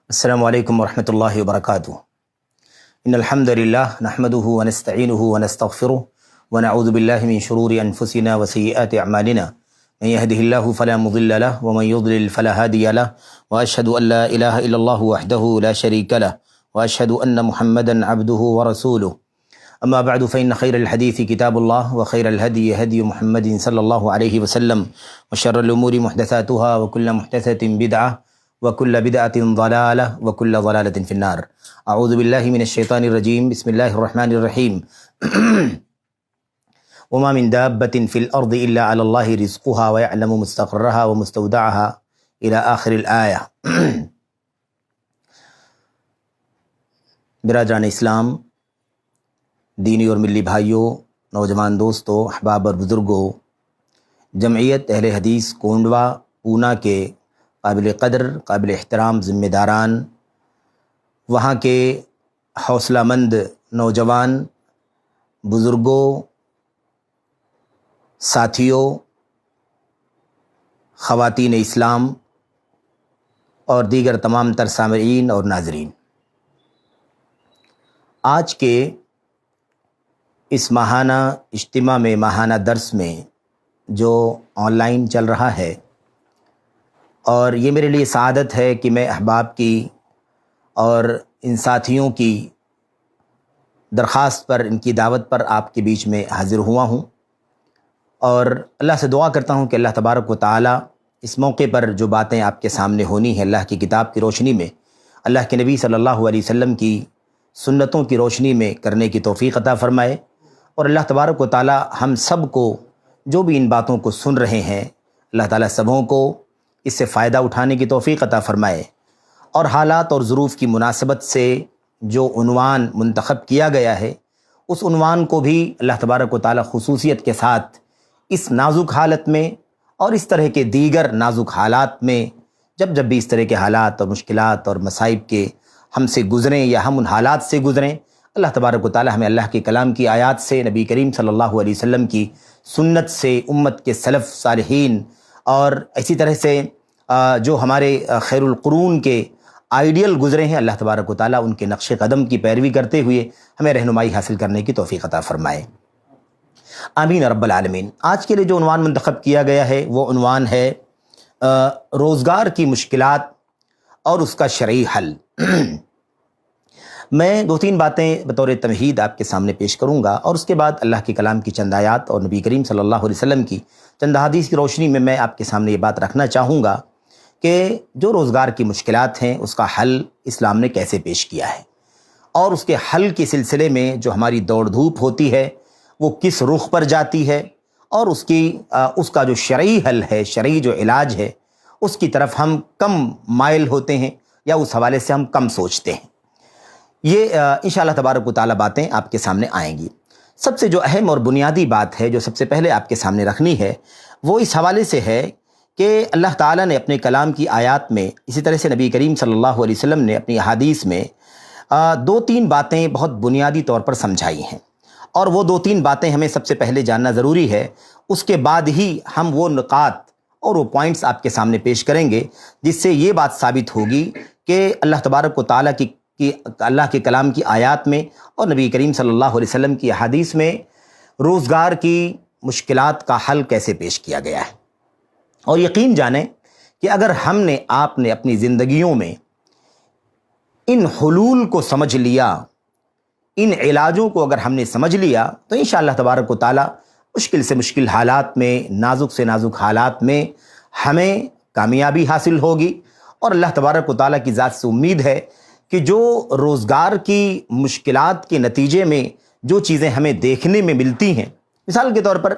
السلام علیکم ورحمۃ اللہ وبرکاتہ۔ ان الحمد للہ نحمده ونستعینه ونستغفره ونعوذ باللہ من شرور انفسنا وسیئات اعمالنا من يهده الله فلا مضل له ومن يضلل فلا هادي له واشهد ان لا اله الا الله وحده لا شريك له واشهد ان محمدا عبده ورسوله اما بعد فان خير الحديث كتاب الله وخير الهدي هدي محمد صلى الله عليه وسلم وشر الامور محدثاتها وكل محدثة بدعة وكل بدعة ضلالة وكل ضلالة في النار۔ اعوذ باللہ من الشیطان الرجیم، بسم اللہ الرحمن الرحیم۔ وما من دابة في الارض الا على الله رزقها ويعلم مستقرها ومستودعها الى آخر الآیہ۔ برادران اسلام، دینی اور ملی بھائیوں، نوجوان دوستوں، احباب اور بزرگوں، جمعیت اہل حدیث کونڈوا پونا کے قابل قدر، قابل احترام ذمہ داران، وہاں کے حوصلہ مند نوجوان، بزرگوں، ساتھیوں، خواتین اسلام اور دیگر تمام تر سامعین اور ناظرین، آج کے اس ماہانہ اجتماع میں، ماہانہ درس میں جو آن لائن چل رہا ہے، اور یہ میرے لیے سعادت ہے کہ میں احباب کی اور ان ساتھیوں کی درخواست پر، ان کی دعوت پر آپ کے بیچ میں حاضر ہوا ہوں، اور اللہ سے دعا کرتا ہوں کہ اللہ تبارک و تعالی اس موقع پر جو باتیں آپ کے سامنے ہونی ہیں، اللہ کی کتاب کی روشنی میں، اللہ کے نبی صلی اللہ علیہ وسلم کی سنتوں کی روشنی میں کرنے کی توفیق عطا فرمائے، اور اللہ تبارک و تعالی ہم سب کو جو بھی ان باتوں کو سن رہے ہیں، اللہ تعالی سبوں کو اس سے فائدہ اٹھانے کی توفیق عطا فرمائے، اور حالات اور ظروف کی مناسبت سے جو عنوان منتخب کیا گیا ہے، اس عنوان کو بھی اللہ تبارک و تعالی خصوصیت کے ساتھ اس نازک حالت میں اور اس طرح کے دیگر نازک حالات میں، جب بھی اس طرح کے حالات اور مشکلات اور مصائب کے ہم سے گزریں یا ہم ان حالات سے گزریں، اللہ تبارک و تعالی ہمیں اللہ کے کلام کی آیات سے، نبی کریم صلی اللہ علیہ وسلم کی سنت سے، امت کے سلف صالحین اور اسی طرح سے جو ہمارے خیر القرون کے آئیڈیل گزرے ہیں، اللہ تبارک و تعالی ان کے نقش قدم کی پیروی کرتے ہوئے ہمیں رہنمائی حاصل کرنے کی توفیق عطا فرمائے، آمین رب العالمین۔ آج کے لیے جو عنوان منتخب کیا گیا ہے وہ عنوان ہے روزگار کی مشکلات اور اس کا شرعی حل۔ میں دو تین باتیں بطور تمہید آپ کے سامنے پیش کروں گا، اور اس کے بعد اللہ کے کلام کی چند آیات اور نبی کریم صلی اللہ علیہ وسلم کی چند احادیث کی روشنی میں آپ کے سامنے یہ بات رکھنا چاہوں گا کہ جو روزگار کی مشکلات ہیں اس کا حل اسلام نے کیسے پیش کیا ہے، اور اس کے حل کے سلسلے میں جو ہماری دوڑ دھوپ ہوتی ہے وہ کس رخ پر جاتی ہے، اور اس کا جو شرعی حل ہے، شرعی جو علاج ہے، اس کی طرف ہم کم مائل ہوتے ہیں یا اس حوالے سے ہم کم سوچتے ہیں۔ یہ انشاءاللہ تبارک و تعالی باتیں آپ کے سامنے آئیں گی۔ سب سے جو اہم اور بنیادی بات ہے جو سب سے پہلے آپ کے سامنے رکھنی ہے، وہ اس حوالے سے ہے کہ اللہ تعالیٰ نے اپنے کلام کی آیات میں، اسی طرح سے نبی کریم صلی اللہ علیہ وسلم نے اپنی احادیث میں دو تین باتیں بہت بنیادی طور پر سمجھائی ہیں، اور وہ دو تین باتیں ہمیں سب سے پہلے جاننا ضروری ہے، اس کے بعد ہی ہم وہ نکات اور وہ پوائنٹس آپ کے سامنے پیش کریں گے جس سے یہ بات ثابت ہوگی کہ اللہ تبارک و تعالیٰ کی اللہ کے کلام کی آیات میں اور نبی کریم صلی اللہ علیہ وسلم کی احادیث میں روزگار کی مشکلات کا حل کیسے پیش کیا گیا ہے۔ اور یقین جانیں کہ اگر ہم نے، آپ نے اپنی زندگیوں میں ان حلول کو سمجھ لیا، ان علاجوں کو اگر ہم نے سمجھ لیا، تو انشاءاللہ تبارک و تعالی مشکل سے مشکل حالات میں، نازک سے نازک حالات میں ہمیں کامیابی حاصل ہوگی، اور اللہ تبارک و تعالی کی ذات سے امید ہے کہ جو روزگار کی مشکلات کے نتیجے میں جو چیزیں ہمیں دیکھنے میں ملتی ہیں، مثال کے طور پر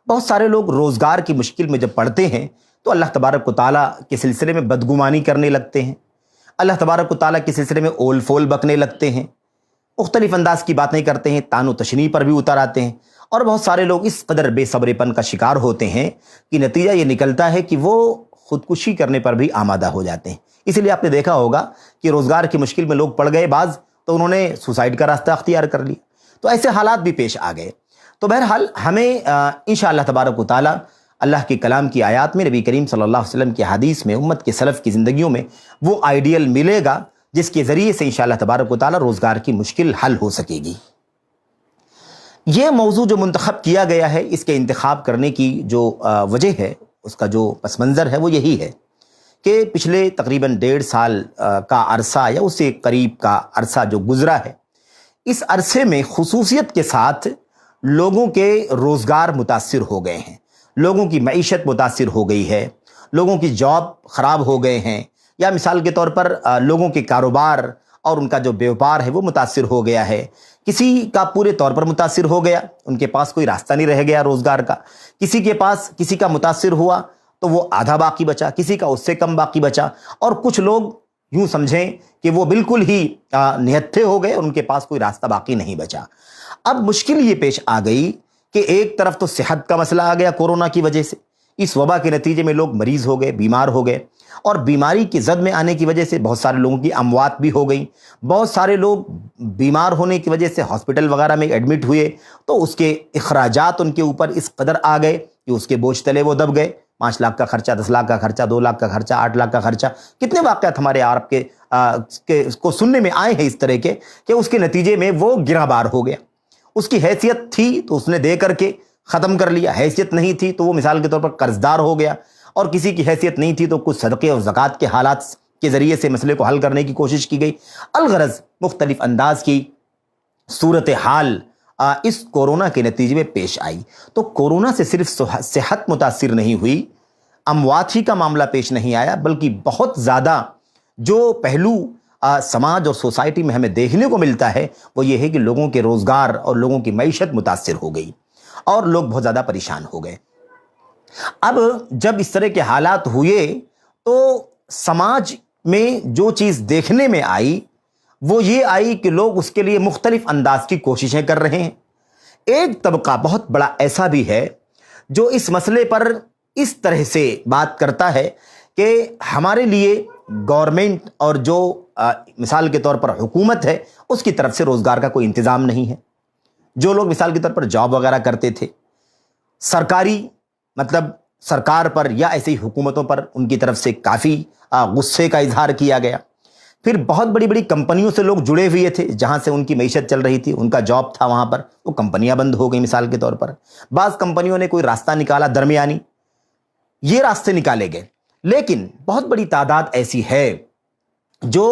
بہت سارے لوگ روزگار کی مشکل میں جب پڑتے ہیں تو اللہ تبارک و تعالیٰ کے سلسلے میں بدگمانی کرنے لگتے ہیں، اللہ تبارک و تعالیٰ کے سلسلے میں اول فول بکنے لگتے ہیں، مختلف انداز کی باتیں کرتے ہیں، تان و تشنیع پر بھی اتر آتے ہیں، اور بہت سارے لوگ اس قدر بے صبر پن کا شکار ہوتے ہیں کہ نتیجہ یہ نکلتا ہے کہ وہ خودکشی کرنے پر بھی آمادہ ہو جاتے ہیں۔ اسی لیے آپ نے دیکھا ہوگا کہ روزگار کی مشکل میں لوگ پڑ گئے بعض، تو انہوں نے سوسائڈ کا راستہ اختیار کر لیا، تو ایسے حالات بھی پیش آ گئے۔ تو بہرحال ہمیں انشاءاللہ تبارک و تعالی اللہ کے کلام کی آیات میں، نبی کریم صلی اللہ علیہ وسلم کی حدیث میں، امت کے سلف کی زندگیوں میں وہ آئیڈیل ملے گا جس کے ذریعے سے انشاءاللہ تبارک و تعالی روزگار کی مشکل حل ہو سکے گی۔ یہ موضوع جو منتخب کیا گیا ہے، اس کے انتخاب کرنے کی جو وجہ ہے، اس کا جو پس منظر ہے وہ یہی ہے کہ پچھلے تقریباً 1.5 سال کا عرصہ یا اس سے قریب کا عرصہ جو گزرا ہے، اس عرصے میں خصوصیت کے ساتھ لوگوں کے روزگار متاثر ہو گئے ہیں، لوگوں کی معیشت متاثر ہو گئی ہے، لوگوں کی جاب خراب ہو گئے ہیں، یا مثال کے طور پر لوگوں کے کاروبار اور ان کا جو بیوپار ہے وہ متاثر ہو گیا ہے۔ کسی کا پورے طور پر متاثر ہو گیا، ان کے پاس کوئی راستہ نہیں رہ گیا روزگار کا، کسی کے پاس کسی کا متاثر ہوا تو وہ آدھا باقی بچا، کسی کا اس سے کم باقی بچا، اور کچھ لوگ یوں سمجھیں کہ وہ بالکل ہی نہتھے ہو گئے اور ان کے پاس کوئی راستہ باقی نہیں بچا۔ اب مشکل یہ پیش آ گئی کہ ایک طرف تو صحت کا مسئلہ آ گیا کورونا کی وجہ سے، اس وبا کے نتیجے میں لوگ مریض ہو گئے، بیمار ہو گئے، اور بیماری کی زد میں آنے کی وجہ سے بہت سارے لوگوں کی اموات بھی ہو گئی، بہت سارے لوگ بیمار ہونے کی وجہ سے ہاسپٹل وغیرہ میں ایڈمٹ ہوئے تو اس کے اخراجات ان کے اوپر اس قدر آ گئے کہ اس کے بوجھ تلے وہ دب گئے۔ 5 لاکھ کا خرچہ، 10 لاکھ کا خرچہ، 2 لاکھ کا خرچہ، 8 لاکھ کا خرچہ، کتنے واقعات ہمارے عرب کے کو سننے میں آئے ہیں اس طرح کے کہ اس کے نتیجے میں وہ گرہ بار ہو گیا۔ اس کی حیثیت تھی تو اس نے دے کر کے ختم کر لیا، حیثیت نہیں تھی تو وہ مثال کے طور پر قرض دار ہو گیا، اور کسی کی حیثیت نہیں تھی تو کچھ صدقے اور زکوٰۃ کے حالات کے ذریعے سے مسئلے کو حل کرنے کی کوشش کی گئی۔ الغرض مختلف انداز کی صورتحال اس کورونا کے نتیجے میں پیش آئی۔ تو کورونا سے صرف صحت متاثر نہیں ہوئی، اموات ہی کا معاملہ پیش نہیں آیا، بلکہ بہت زیادہ جو پہلو سماج اور سوسائٹی میں ہمیں دیکھنے کو ملتا ہے وہ یہ ہے کہ لوگوں کے روزگار اور لوگوں کی معیشت متاثر ہو گئی اور لوگ بہت زیادہ پریشان ہو گئے۔ اب جب اس طرح کے حالات ہوئے تو سماج میں جو چیز دیکھنے میں آئی وہ یہ آئی کہ لوگ اس کے لیے مختلف انداز کی کوششیں کر رہے ہیں۔ ایک طبقہ بہت بڑا ایسا بھی ہے جو اس مسئلے پر اس طرح سے بات کرتا ہے کہ ہمارے لیے گورنمنٹ اور جو مثال کے طور پر حکومت ہے اس کی طرف سے روزگار کا کوئی انتظام نہیں ہے۔ جو لوگ مثال کے طور پر جاب وغیرہ کرتے تھے، سرکاری مطلب سرکار پر یا ایسی ہی حکومتوں پر ان کی طرف سے کافی غصے کا اظہار کیا گیا۔ پھر بہت بڑی بڑی کمپنیوں سے لوگ جڑے ہوئے تھے جہاں سے ان کی معیشت چل رہی تھی، ان کا جاب تھا وہاں پر، وہ کمپنیاں بند ہو گئی مثال کے طور پر۔ بعض کمپنیوں نے کوئی راستہ نکالا درمیانی، یہ راستے نکالے گئے، لیکن بہت بڑی تعداد ایسی ہے جو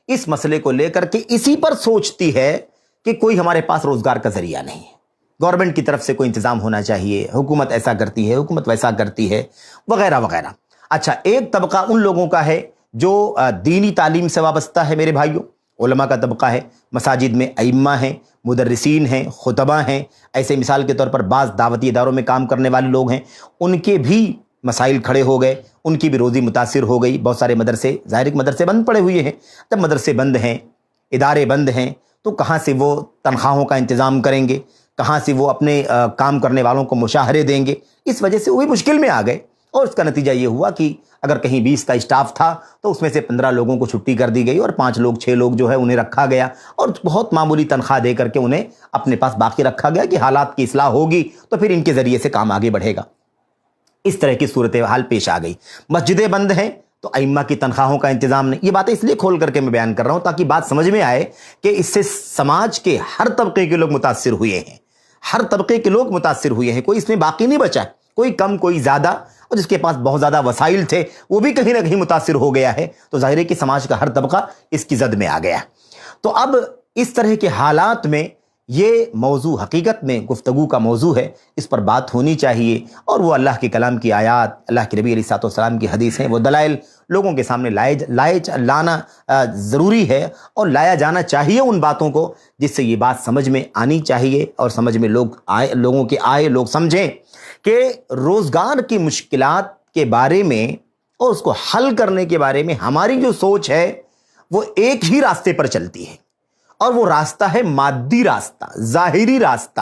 اس مسئلے کو لے کر کے اسی پر سوچتی ہے کہ کوئی ہمارے پاس روزگار کا ذریعہ نہیں ہے، گورنمنٹ کی طرف سے کوئی انتظام ہونا چاہیے، حکومت ایسا کرتی ہے، حکومت ویسا کرتی ہے، وغیرہ وغیرہ۔ اچھا، ایک طبقہ ان لوگوں کا ہے جو دینی تعلیم سے وابستہ ہے میرے بھائیوں، علماء کا طبقہ ہے، مساجد میں ائمہ ہیں، مدرسین ہیں، خطبہ ہیں، ایسے مثال کے طور پر بعض دعوتی اداروں میں کام کرنے والے لوگ ہیں، ان کے بھی مسائل کھڑے ہو گئے، ان کی بھی روزی متاثر ہو گئی۔ بہت سارے مدرسے، ظاہر کہ مدرسے بند پڑے ہوئے ہیں، جب مدرسے بند ہیں، ادارے بند ہیں، تو کہاں سے وہ تنخواہوں کا انتظام کریں گے، کہاں سے وہ اپنے کام کرنے والوں کو مشاہرے دیں گے؟ اس وجہ سے وہ بھی مشکل میں آ گئے، اور اس کا نتیجہ یہ ہوا کہ اگر کہیں 20 کا اسٹاف تھا تو اس میں سے 15 لوگوں کو چھٹی کر دی گئی اور 5 لوگ 6 لوگ جو ہے انہیں رکھا گیا، اور بہت معمولی تنخواہ دے کر کے انہیں اپنے پاس باقی رکھا گیا کہ حالات کی اصلاح ہوگی تو پھر ان کے ذریعے سے کام آگے بڑھے گا۔ اس طرح کی صورتحال پیش آ گئی۔ مسجدیں بند ہیں تو ائمہ کی تنخواہوں کا انتظام نہیں۔ یہ باتیں اس لیے کھول کر کے میں بیان کر رہا ہوں تاکہ بات سمجھ میں آئے کہ اس سے سماج کے ہر طبقے کے لوگ متاثر ہوئے ہیں، ہر طبقے کے لوگ متاثر ہوئے ہیں، کوئی اس میں باقی نہیں بچا، کوئی کم کوئی زیادہ، اور جس کے پاس بہت زیادہ وسائل تھے وہ بھی کہیں نہ کہیں متاثر ہو گیا ہے۔ تو ظاہر ہے کہ سماج کا ہر طبقہ اس کی زد میں آ گیا۔ تو اب اس طرح کے حالات میں یہ موضوع حقیقت میں گفتگو کا موضوع ہے، اس پر بات ہونی چاہیے، اور وہ اللہ کے کلام کی آیات، اللہ کے نبی علیہ الصلوۃ والسلام کی حدیث ہیں، وہ دلائل لوگوں کے سامنے لانا ضروری ہے، اور لایا جانا چاہیے ان باتوں کو جس سے یہ بات سمجھ میں آنی چاہیے، اور سمجھ میں لوگ سمجھیں کہ روزگار کی مشکلات کے بارے میں اور اس کو حل کرنے کے بارے میں ہماری جو سوچ ہے وہ ایک ہی راستے پر چلتی ہے، اور وہ راستہ ہے مادی راستہ، ظاہری راستہ،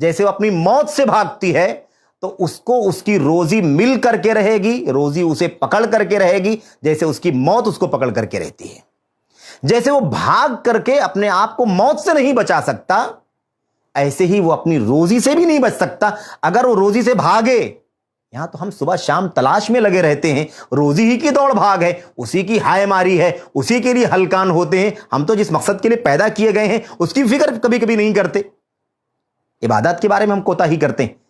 جیسے وہ اپنی موت سے بھاگتی ہے تو اس کو اس کی روزی مل کر کے رہے گی, روزی اسے پکڑ کر کے رہے گی جیسے اس کی موت اس کو پکڑ کر کے رہتی ہے. جیسے وہ بھاگ کر کے اپنے آپ کو موت سے نہیں بچا سکتا, ایسے ہی وہ اپنی روزی سے بھی نہیں بچ سکتا اگر وہ روزی سے بھاگے. یہاں تو ہم صبح شام تلاش میں لگے رہتے ہیں, روزی ہی کی دوڑ بھاگ ہے, اسی کی ہائے ماری ہے, اسی کے لیے ہلکان ہوتے ہیں. ہم تو جس مقصد کے لیے پیدا کیے گئے ہیں اس کی فکر کبھی کبھی نہیں کرتے, عبادات کے بارے میں ہم کوتاہی کرتے ہیں.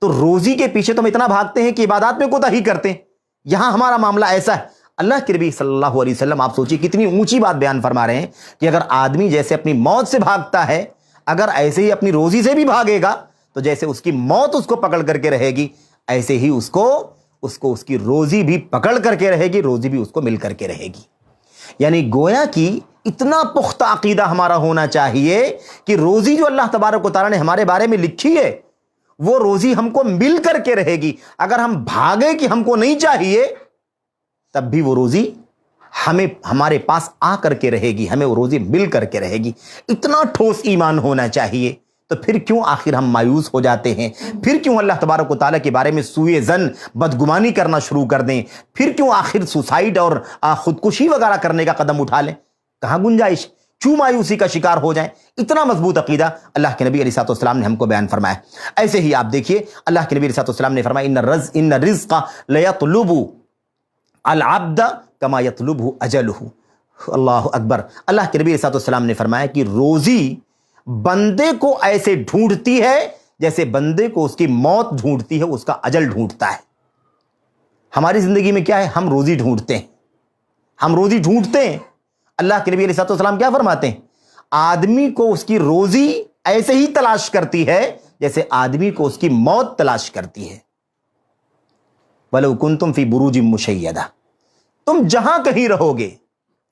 تو روزی کے پیچھے تو ہم اتنا بھاگتے ہیں کہ عبادات میں کوتاہی کرتے ہیں. یہاں ہمارا معاملہ ایسا ہے. اللہ کے نبی صلی اللہ علیہ وسلم آپ سوچیے کتنی اونچی بات بیان فرما رہے ہیں کہ اگر آدمی جیسے اپنی موت سے بھاگتا ہے, اگر ایسے ہی اپنی روزی سے بھی بھاگے گا تو جیسے اس کی موت اس کو پکڑ کر کے رہے گی, ایسے ہی اس کو اس کی روزی بھی پکڑ کر کے رہے گی, روزی بھی اس کو مل کر کے رہے گی. یعنی گویا کہ اتنا پختہ عقیدہ ہمارا ہونا چاہیے کہ روزی جو اللہ تبارک و تعالیٰ نے ہمارے بارے میں لکھی ہے وہ روزی ہم کو مل کر کے رہے گی. اگر ہم بھاگے کہ ہم کو نہیں چاہیے تب بھی وہ روزی ہمارے پاس آ کر کے رہے گی, ہمیں وہ روزی مل کر کے رہے گی. اتنا ٹھوس ایمان ہونا چاہیے. تو پھر کیوں آخر ہم مایوس ہو جاتے ہیں؟ پھر کیوں اللہ تبارک و تعالیٰ کے بارے میں سوء ظن بدگمانی کرنا شروع کر دیں؟ پھر کیوں آخر سوسائڈ اور خودکشی وغیرہ کرنے کا قدم اٹھا لیں؟ کہاں گنجائش؟ کیوں مایوسی کا شکار ہو جائیں؟ اتنا مضبوط عقیدہ اللہ کے نبی علیہ الصلوۃ والسلام نے ہم کو بیان فرمایا. ایسے ہی آپ دیکھیے اللہ کے نبی علیہ الصلوۃ والسلام نے فرمایا ان الرزق لیطلب العبد کما یطلبہ اجلہ. اللہ اکبر. اللہ کے نبی علیہ الصلوۃ والسلام نے فرمایا کہ روزی بندے کو ایسے ڈھونڈتی ہے جیسے بندے کو اس کی موت ڈھونڈتی ہے, اس کا اجل ڈھونڈتا ہے. ہماری زندگی میں کیا ہے؟ ہم روزی ڈھونڈتے ہیں. اللہ کے نبی علیہ الصلوۃ والسلام کیا فرماتے ہیں؟ آدمی کو اس کی روزی ایسے ہی تلاش کرتی ہے جیسے آدمی کو اس کی موت تلاش کرتی ہے. وَلَوْ كُنْتُمْ فِي بُرُوجٍ مُشَيَّدَةٍ, تم جہاں کہیں رہو گے,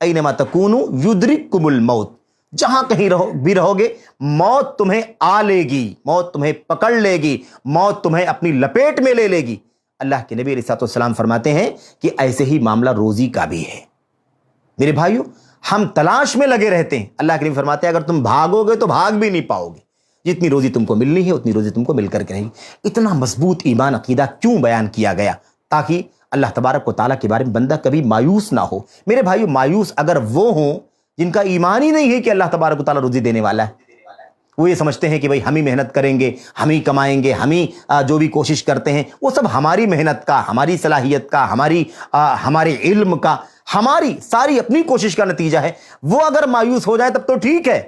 اَيْنَمَا تَكُونُوا يُدْرِكْكُمُ الْمَوْتُ, جہاں کہیں بھی رہو گے موت تمہیں آ لے گی, موت تمہیں پکڑ لے گی, موت تمہیں اپنی لپیٹ میں لے لے گی. اللہ کے نبی علیہ الصلوۃ والسلام فرماتے ہیں کہ ایسے ہی معاملہ روزی کا بھی ہے. میرے بھائیو, ہم تلاش میں لگے رہتے ہیں. اللہ کے نبی فرماتے ہیں اگر تم بھاگو گے تو بھاگ بھی نہیں پاؤ گے. جتنی روزی تم کو ملنی ہے اتنی روزی تم کو مل کر کے رہے گی. اتنا مضبوط ایمان عقیدہ کیوں بیان کیا گیا؟ تاکہ اللہ تبارک و تعالیٰ کے بارے میں بندہ کبھی مایوس نہ ہو. میرے بھائیو, مایوس اگر وہ ہوں جن کا ایمان ہی نہیں ہے کہ اللہ تبارک و تعالیٰ روزی دینے والا ہے, وہ یہ سمجھتے ہیں کہ بھئی ہم ہی محنت کریں گے, ہم ہی کمائیں گے, ہم ہی جو بھی کوشش کرتے ہیں وہ سب ہماری محنت کا, ہماری صلاحیت کا, ہمارے علم کا, ہماری ساری اپنی کوشش کا نتیجہ ہے. وہ اگر مایوس ہو جائے تب تو ٹھیک ہے.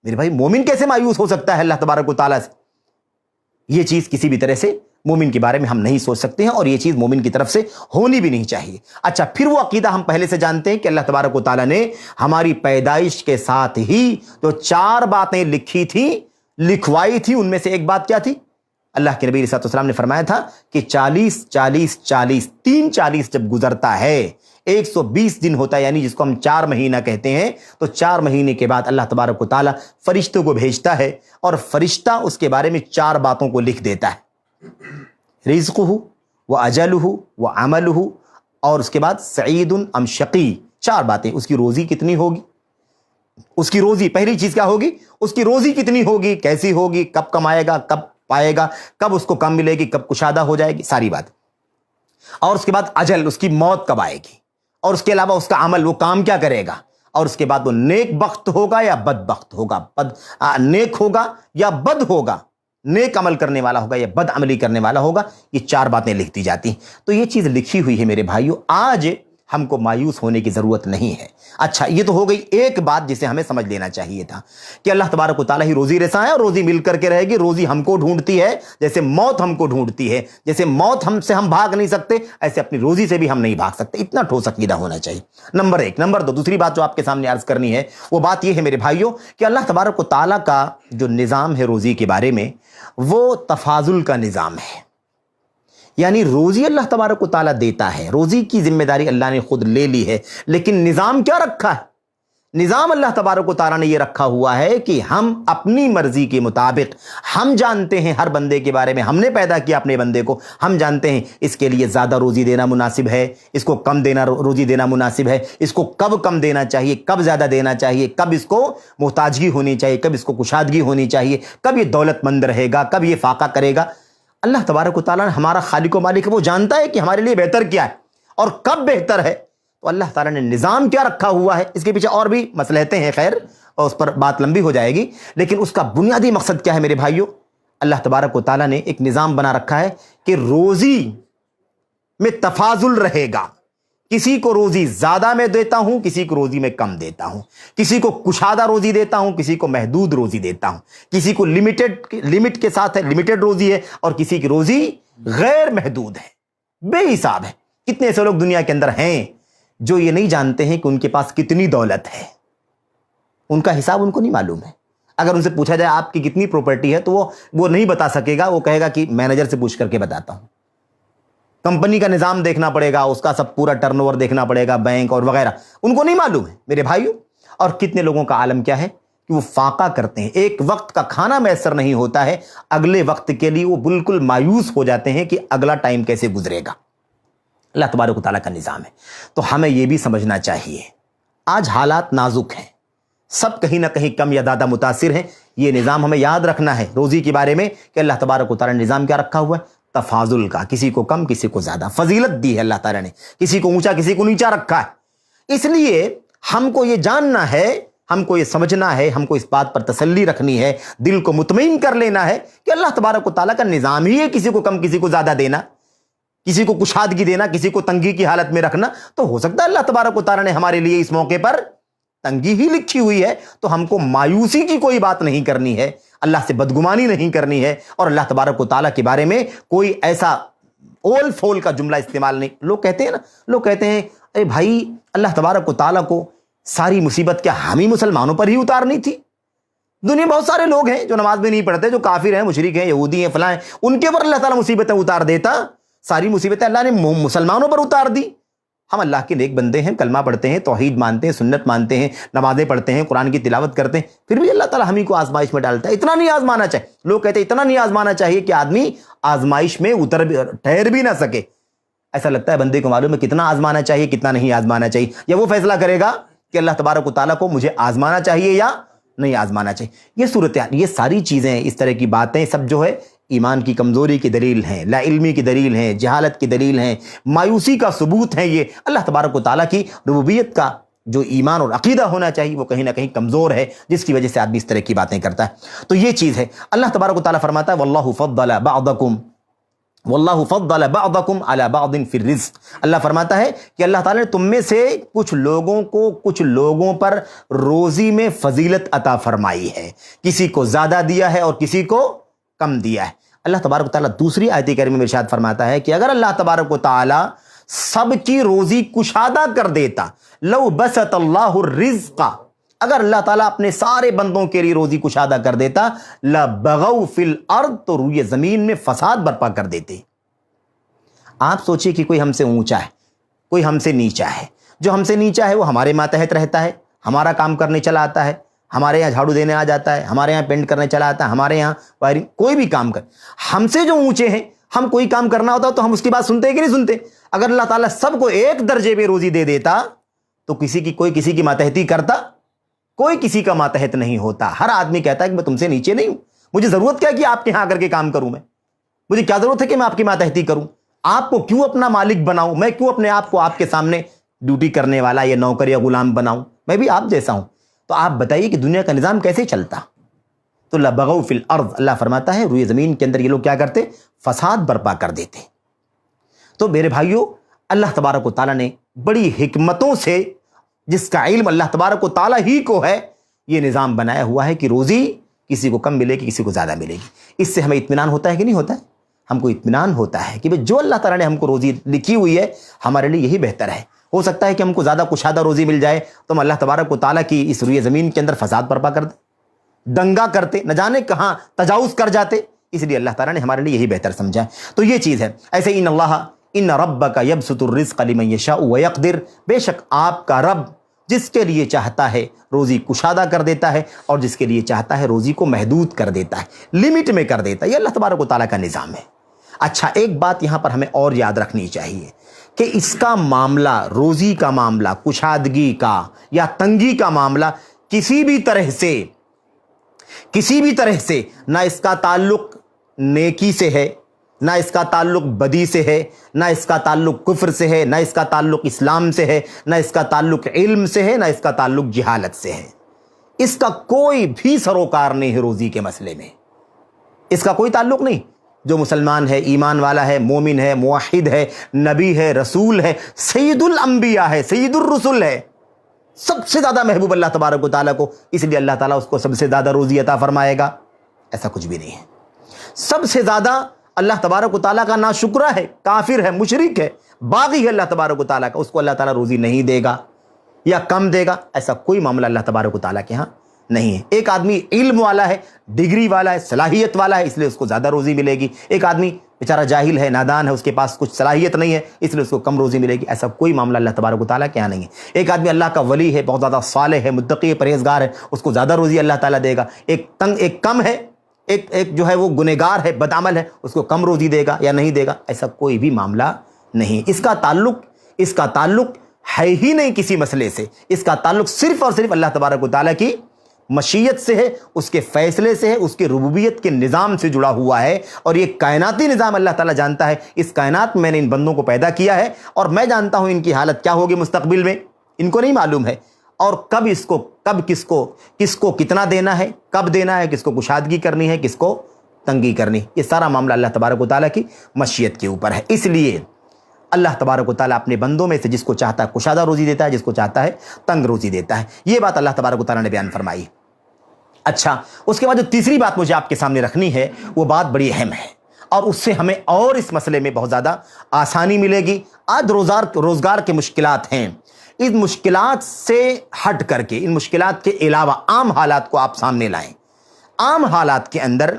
میرے بھائی, مومن کیسے مایوس ہو سکتا ہے اللہ تبارک و تعالیٰ سے؟ یہ چیز کسی بھی طرح سے مومن کے بارے میں ہم نہیں سوچ سکتے ہیں, اور یہ چیز مومن کی طرف سے ہونی بھی نہیں چاہیے. اچھا, پھر وہ عقیدہ ہم پہلے سے جانتے ہیں کہ اللہ تبارک و تعالیٰ نے ہماری پیدائش کے ساتھ ہی جو 4 باتیں لکھوائی تھی, ان میں سے ایک بات کیا تھی؟ اللہ کے نبی علیہ الصلوۃ والسلام نے فرمایا تھا کہ 40 جب گزرتا ہے 120 دن ہوتا ہے, یعنی جس کو ہم 4 مہینہ کہتے ہیں, تو 4 مہینے کے بعد اللہ تبارک و تعالیٰ فرشتوں کو بھیجتا ہے اور فرشتہ اس کے بارے میں 4 باتوں کو لکھ دیتا ہے. رزقہ و اجلہ و عملہ, اور اس کے بعد سعید ام شقی. 4 باتیں. اس کی روزی کتنی ہوگی, اس کی روزی, پہلی چیز کیا ہوگی؟ اس کی روزی کتنی ہوگی, کیسی ہوگی, کب کمائے گا, کب پائے گا, کب اس کو کم ملے گی, کب کشادہ ہو جائے گی, ساری بات. اور اس کے بعد اجل, اس کی موت کب آئے گی, اور اس کے علاوہ اس کا عمل, وہ کام کیا کرے گا, اور اس کے بعد وہ نیک بخت ہوگا یا بد بخت ہوگا, نیک ہوگا یا بد ہوگا, نیک عمل کرنے والا ہوگا یا بد عملی کرنے والا ہوگا. یہ 4 باتیں لکھتی جاتی ہیں. تو یہ چیز لکھی ہوئی ہے میرے بھائیو. آج ہم کو مایوس ہونے کی ضرورت نہیں ہے. اچھا, یہ تو ہو گئی ایک بات جسے ہمیں سمجھ لینا چاہیے تھا کہ اللہ تبارک و تعالیٰ ہی روزی رساں ہے اور روزی مل کر کے رہے گی. روزی ہم کو ڈھونڈتی ہے جیسے موت ہم کو ڈھونڈتی ہے. جیسے موت ہم بھاگ نہیں سکتے, ایسے اپنی روزی سے بھی ہم نہیں بھاگ سکتے. اتنا ٹھوس عقیدہ ہونا چاہیے. نمبر 1. نمبر 2, دوسری بات جو آپ کے سامنے عرض کرنی ہے وہ بات یہ ہے میرے بھائیوں کہ اللہ تبارک و تعالیٰ کا جو نظام ہے روزی کے بارے میں, وہ تفاضل کا نظام ہے. یعنی روزی اللہ تبارک و تعالیٰ دیتا ہے, روزی کی ذمہ داری اللہ نے خود لے لی ہے, لیکن نظام کیا رکھا ہے؟ نظام اللہ تبارک و تعالیٰ نے یہ رکھا ہوا ہے کہ ہم اپنی مرضی کے مطابق، ہم جانتے ہیں ہر بندے کے بارے میں، ہم نے پیدا کیا اپنے بندے کو، ہم جانتے ہیں اس کے لیے زیادہ روزی دینا مناسب ہے، اس کو کم دینا روزی دینا مناسب ہے، اس کو کب کم دینا چاہیے، کب زیادہ دینا چاہیے، کب اس کو محتاجگی ہونی چاہیے، کب اس کو کشادگی ہونی چاہیے، کب یہ دولت مند رہے گا، کب یہ فاقہ کرے گا۔ اللہ تبارک و تعالیٰ ہمارا خالق و مالک ہے، وہ جانتا ہے کہ ہمارے لیے بہتر کیا ہے اور کب بہتر ہے۔ تو اللہ تعالیٰ نے نظام کیا رکھا ہوا ہے، اس کے پیچھے اور بھی مصلحتیں ہیں، خیر اور اس پر بات لمبی ہو جائے گی، لیکن اس کا بنیادی مقصد کیا ہے میرے بھائیوں؟ اللہ تبارک و تعالیٰ نے ایک نظام بنا رکھا ہے کہ روزی میں تفاضل رہے گا، کسی کو روزی زیادہ میں دیتا ہوں، کسی کو روزی میں کم دیتا ہوں، کسی کو کشادہ روزی دیتا ہوں، کسی کو محدود روزی دیتا ہوں، کسی کو لمٹ کے ساتھ ہے، لمیٹڈ روزی ہے، اور کسی کی روزی غیر محدود ہے، بے حساب ہے۔ کتنے ایسے لوگ دنیا کے اندر ہیں جو یہ نہیں جانتے ہیں کہ ان کے پاس کتنی دولت ہے، ان کا حساب ان کو نہیں معلوم ہے۔ اگر ان سے پوچھا جائے آپ کی کتنی پراپرٹی ہے تو وہ نہیں بتا سکے گا، وہ کہے گا کہ مینیجر سے پوچھ کر کے بتاتا ہوں۔ کمپنی کا نظام دیکھنا پڑے گا، اس کا سب پورا ٹرن اوور دیکھنا پڑے گا، بینک اور وغیرہ، ان کو نہیں معلوم ہے میرے بھائیوں۔ اور کتنے لوگوں کا عالم کیا ہے کہ وہ فاقہ کرتے ہیں، ایک وقت کا کھانا میسر نہیں ہوتا ہے، اگلے وقت کے لیے وہ بالکل مایوس ہو جاتے ہیں کہ اگلا ٹائم کیسے گزرے گا۔ اللہ تبارک و تعالیٰ کا نظام ہے، تو ہمیں یہ بھی سمجھنا چاہیے آج حالات نازک ہیں، سب کہیں نہ کہیں کم یا زیادہ متاثر ہیں۔ یہ نظام ہمیں یاد رکھنا ہے روزی کے بارے میں کہ اللہ تبارک و تعالیٰ نے نظام کیا رکھا ہوا ہے؟ تفاضل کا، کسی کو کم کسی کو زیادہ فضیلت دی ہے اللہ تعالیٰ نے، کسی کو اونچا کسی کو نیچا رکھا ہے۔ اس لیے ہم کو یہ جاننا ہے، ہم کو یہ سمجھنا ہے، ہم کو اس بات پر تسلی رکھنی ہے، دل کو مطمئن کر لینا ہے کہ اللہ تبارک و تعالیٰ کا نظام ہی ہے کسی کو کم کسی کو زیادہ دینا، کسی کو کشادگی دینا، کسی کو تنگی کی حالت میں رکھنا۔ تو ہو سکتا ہے اللہ تبارک و تعالیٰ نے ہمارے لیے اس موقع پر تنگی ہی لکھی ہوئی ہے، تو ہم کو مایوسی کی کوئی بات نہیں کرنی ہے، اللہ سے بدگمانی نہیں کرنی ہے، اور اللہ تبارک و تعالیٰ کے بارے میں کوئی ایسا اول فول کا جملہ استعمال نہیں۔ لوگ کہتے ہیں اے بھائی اللہ تبارک و تعالیٰ کو ساری مصیبت کیا ہم ہی مسلمانوں پر ہی اتارنی تھی؟ دنیا میں بہت سارے لوگ ہیں جو نماز بھی نہیں پڑھتے، جو کافر ہیں، مشرک ہیں، یہودی ہیں، فلاں ہیں، ان کے اوپر اللہ تعالیٰ مصیبتیں اتار دیتا، ساری مصیبتیں اللہ نے مسلمانوں پر اتار دی۔ ہم اللہ کے نیک بندے ہیں، کلمہ پڑھتے ہیں، توحید مانتے ہیں، سنت مانتے ہیں، نمازیں پڑھتے ہیں، قرآن کی تلاوت کرتے ہیں، پھر بھی اللہ تعالیٰ ہم ہی کو آزمائش میں ڈالتا ہے۔ اتنا نہیں آزمانا چاہیے، لوگ کہتے ہیں اتنا نہیں آزمانا چاہیے کہ آدمی آزمائش میں ٹھہر بھی نہ سکے۔ ایسا لگتا ہے بندے کو معلوم ہے کتنا آزمانا چاہیے کتنا نہیں آزمانا چاہیے، یا وہ فیصلہ کرے گا کہ اللہ تبارک و تعالیٰ کو مجھے آزمانا چاہیے یا نہیں آزمانا چاہیے۔ یہ صورتحال، یہ ساری چیزیں، اس طرح کی باتیں سب جو ہے ایمان کی کمزوری کی دلیل ہیں، لا علمی کی دلیل ہیں، جہالت کی دلیل ہیں، مایوسی کا ثبوت ہے۔ یہ اللہ تبارک و تعالیٰ کی ربوبیت کا جو ایمان اور عقیدہ ہونا چاہیے وہ کہیں نہ کہیں کمزور ہے، جس کی وجہ سے آدمی اس طرح کی باتیں کرتا ہے۔ تو یہ چیز ہے، اللہ تبارک و تعالیٰ فرماتا ہے واللہ فضل بعضکم علی بعض فی الرزق۔ اللہ فرماتا ہے کہ اللہ تعالیٰ نے تم میں سے کچھ لوگوں کو کچھ لوگوں پر روزی میں فضیلت عطا فرمائی ہے، کسی کو زیادہ دیا ہے اور کسی کو کم دیا ہے۔ اللہ تبارک و تعالیٰ دوسری آیت کریمہ میں ارشاد فرماتا ہے کہ اگر اللہ تبارک و تعالیٰ سب کی روزی کشادہ کر دیتا، لو بسط اللہ الرزق، اگر اللہ تعالیٰ اپنے سارے بندوں کے لیے روزی کشادہ کر دیتا، لبغوا فی الارض، تو روئے زمین میں فساد برپا کر دیتے۔ آپ سوچئے کہ کوئی ہم سے اونچا ہے، کوئی ہم سے نیچا ہے، جو ہم سے نیچا ہے وہ ہمارے ماتحت رہتا ہے، ہمارا کام کرنے چلا آتا ہے، ہمارے یہاں جھاڑو دینے آ جاتا ہے، ہمارے یہاں پینٹ کرنے چلا آتا ہے، ہمارے یہاں وائرنگ، کوئی بھی کام کر، ہم سے جو اونچے ہیں، ہم کوئی کام کرنا ہوتا تو ہم اس کی بات سنتے ہیں کہ نہیں سنتے؟ اگر اللہ تعالیٰ سب کو ایک درجے پہ روزی دے دیتا تو کوئی کسی کی ماتحتی کرتا؟ کوئی کسی کا ماتحت نہیں ہوتا۔ ہر آدمی کہتا ہے کہ میں تم سے نیچے نہیں ہوں، مجھے ضرورت کیا کہ آپ کے یہاں آ کر کے کام کروں، مجھے کیا ضرورت ہے کہ میں آپ کی ماتحتی کروں، آپ کو کیوں اپنا مالک بناؤں، میں کیوں اپنے آپ کو آپ کے سامنے ڈیوٹی کرنے والا یا نوکر یا غلام بناؤں، میں بھی آپ جیسا ہوں۔ تو آپ بتائیے کہ دنیا کا نظام کیسے چلتا؟ تو لبغوا فی الارض، اللہ فرماتا ہے روئے زمین کے اندر یہ لوگ کیا کرتے؟ فساد برپا کر دیتے۔ تو میرے بھائیوں، اللہ تبارک و تعالیٰ نے بڑی حکمتوں سے، جس کا علم اللہ تبارک و تعالیٰ ہی کو ہے، یہ نظام بنایا ہوا ہے کہ روزی کسی کو کم ملے گی، کسی کو زیادہ ملے گی۔ اس سے ہمیں اطمینان ہوتا ہے کہ نہیں ہوتا ہے؟ ہم کو اطمینان ہوتا ہے کہ جو اللہ تعالیٰ نے ہم کو روزی لکھی ہوئی ہے ہمارے لیے یہی بہتر ہے۔ ہو سکتا ہے کہ ہم کو زیادہ کشادہ روزی مل جائے تو ہم اللہ تبارک و تعالیٰ کی اس روئے زمین کے اندر فساد برپا کر دیں، دنگا کرتے، نہ جانے کہاں تجاوز کر جاتے، اس لیے اللہ تعالیٰ نے ہمارے لیے یہی بہتر سمجھا ہے۔ تو یہ چیز ہے۔ ایسے ان ربک یبسط الرزق لمن یشاء ویقدر، بے شک آپ کا رب جس کے لیے چاہتا ہے روزی کشادہ کر دیتا ہے، اور جس کے لیے چاہتا ہے روزی کو محدود کر دیتا ہے، لمٹ میں کر دیتا ہے۔ یہ اللہ تبارک و تعالیٰ کا نظام ہے۔ اچھا، ایک بات یہاں پر ہمیں اور یاد رکھنی چاہیے کہ اس کا معاملہ، روزی کا معاملہ، کشادگی کا یا تنگی کا معاملہ کسی بھی طرح سے نہ اس کا تعلق نیکی سے ہے، نہ اس کا تعلق بدی سے ہے، نہ اس کا تعلق کفر سے ہے، نہ اس کا تعلق اسلام سے ہے، نہ اس کا تعلق علم سے ہے، نہ اس کا تعلق جہالت سے ہے۔ اس کا کوئی بھی سروکار نہیں ہے روزی کے مسئلے میں، اس کا کوئی تعلق نہیں۔ جو مسلمان ہے، ایمان والا ہے، مومن ہے، موحد ہے، نبی ہے، رسول ہے، سید الانبیاء ہے، سید الرسل ہے، سب سے زیادہ محبوب اللہ تبارک و تعالیٰ کو، اس لیے اللہ تعالیٰ اس کو سب سے زیادہ روزی عطا فرمائے گا؟ ایسا کچھ بھی نہیں ہے۔ سب سے زیادہ اللہ تبارک و تعالیٰ کا ناشکرہ ہے، کافر ہے، مشرک ہے، باغی ہے اللہ تبارک و تعالیٰ کا، اس کو اللہ تعالیٰ روزی نہیں دے گا یا کم دے گا؟ ایسا کوئی معاملہ اللہ تبارک و تعالیٰ کے ہاں نہیں ہے۔ ایک آدمی علم والا ہے، ڈگری والا ہے، صلاحیت والا ہے، اس لیے اس کو زیادہ روزی ملے گی۔ ایک آدمی بیچارہ جاہل ہے، نادان ہے، اس کے پاس کچھ صلاحیت نہیں ہے، اس لیے اس کو کم روزی ملے گی۔ ایسا کوئی معاملہ اللہ تبارک و تعالیٰ کے یہاں نہیں ہے۔ ایک آدمی اللہ کا ولی ہے، بہت زیادہ صالح ہے، متقی ہے، پرہیزگار ہے، اس کو زیادہ روزی اللہ تعالیٰ دے گا۔ ایک کم ہے، ایک جو ہے وہ گنہگار ہے، بدعمل ہے، اس کو کم روزی دے گا یا نہیں دے گا؟ ایسا کوئی بھی معاملہ نہیں۔ اس کا تعلق ہے ہی نہیں کسی مسئلے سے، اس کا تعلق صرف اور صرف اللہ تبارک و تعالیٰ کی مشیت سے ہے، اس کے فیصلے سے ہے، اس کے ربوبیت کے نظام سے جڑا ہوا ہے۔ اور یہ کائناتی نظام اللہ تعالیٰ جانتا ہے، اس کائنات میں نے ان بندوں کو پیدا کیا ہے، اور میں جانتا ہوں ان کی حالت کیا ہوگی مستقبل میں، ان کو نہیں معلوم ہے، اور کب کس کو کتنا دینا ہے، کب دینا ہے، کس کو کشادگی کرنی ہے، کس کو تنگی کرنی، یہ سارا معاملہ اللہ تبارک و تعالیٰ کی مشیت کے اوپر ہے۔ اس لیے اللہ تبارک و تعالیٰ اپنے بندوں میں سے جس کو چاہتا ہے کشادہ روزی دیتا ہے، جس کو چاہتا ہے تنگ روزی دیتا ہے۔ یہ بات اللہ تبارک و تعالیٰ نے بیان فرمائی۔ اچھا، اس کے بعد جو تیسری بات مجھے آپ کے سامنے رکھنی ہے، وہ بات بڑی اہم ہے، اور اس سے ہمیں اور اس مسئلے میں بہت زیادہ آسانی ملے گی۔ آج روزگار کے مشکلات ہیں، ان مشکلات سے ہٹ کر کے، ان مشکلات کے علاوہ عام حالات کو آپ سامنے لائیں۔ عام حالات کے اندر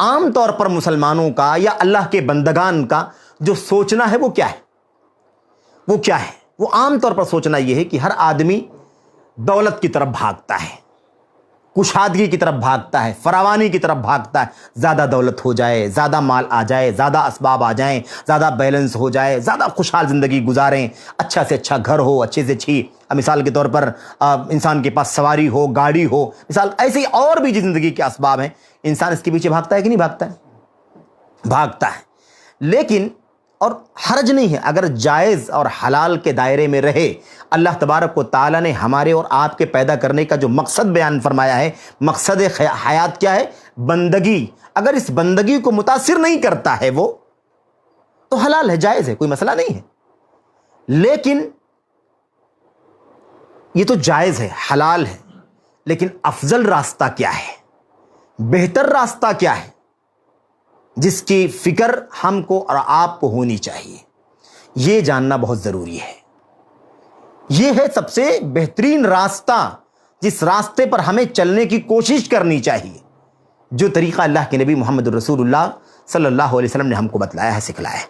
عام طور پر مسلمانوں کا یا اللہ کے بندگان کا جو سوچنا ہے وہ کیا ہے؟ وہ عام طور پر سوچنا یہ ہے کہ ہر آدمی دولت کی طرف بھاگتا ہے، کشادگی کی طرف بھاگتا ہے، فراوانی کی طرف بھاگتا ہے، زیادہ دولت ہو جائے، زیادہ مال آ جائے، زیادہ اسباب آ جائیں، زیادہ بیلنس ہو جائے، زیادہ خوشحال زندگی گزاریں، اچھا سے اچھا گھر ہو، اچھے سے اچھی مثال کے طور پر انسان کے پاس سواری ہو، گاڑی ہو، مثال ایسی اور بھی زندگی کے اسباب ہیں، انسان اس کے پیچھے بھاگتا ہے کہ نہیں بھاگتا ہے۔ لیکن اور حرج نہیں ہے اگر جائز اور حلال کے دائرے میں رہے۔ اللہ تبارک و تعالیٰ نے ہمارے اور آپ کے پیدا کرنے کا جو مقصد بیان فرمایا ہے، مقصد حیات کیا ہے؟ بندگی۔ اگر اس بندگی کو متاثر نہیں کرتا ہے وہ تو حلال ہے، جائز ہے، کوئی مسئلہ نہیں ہے۔ لیکن یہ تو جائز ہے، حلال ہے، لیکن افضل راستہ کیا ہے؟ بہتر راستہ کیا ہے؟ جس کی فکر ہم کو اور آپ کو ہونی چاہیے، یہ جاننا بہت ضروری ہے۔ یہ ہے سب سے بہترین راستہ، جس راستے پر ہمیں چلنے کی کوشش کرنی چاہیے، جو طریقہ اللہ کے نبی محمد رسول اللہ صلی اللہ علیہ وسلم نے ہم کو بتلایا ہے، سکھلایا ہے۔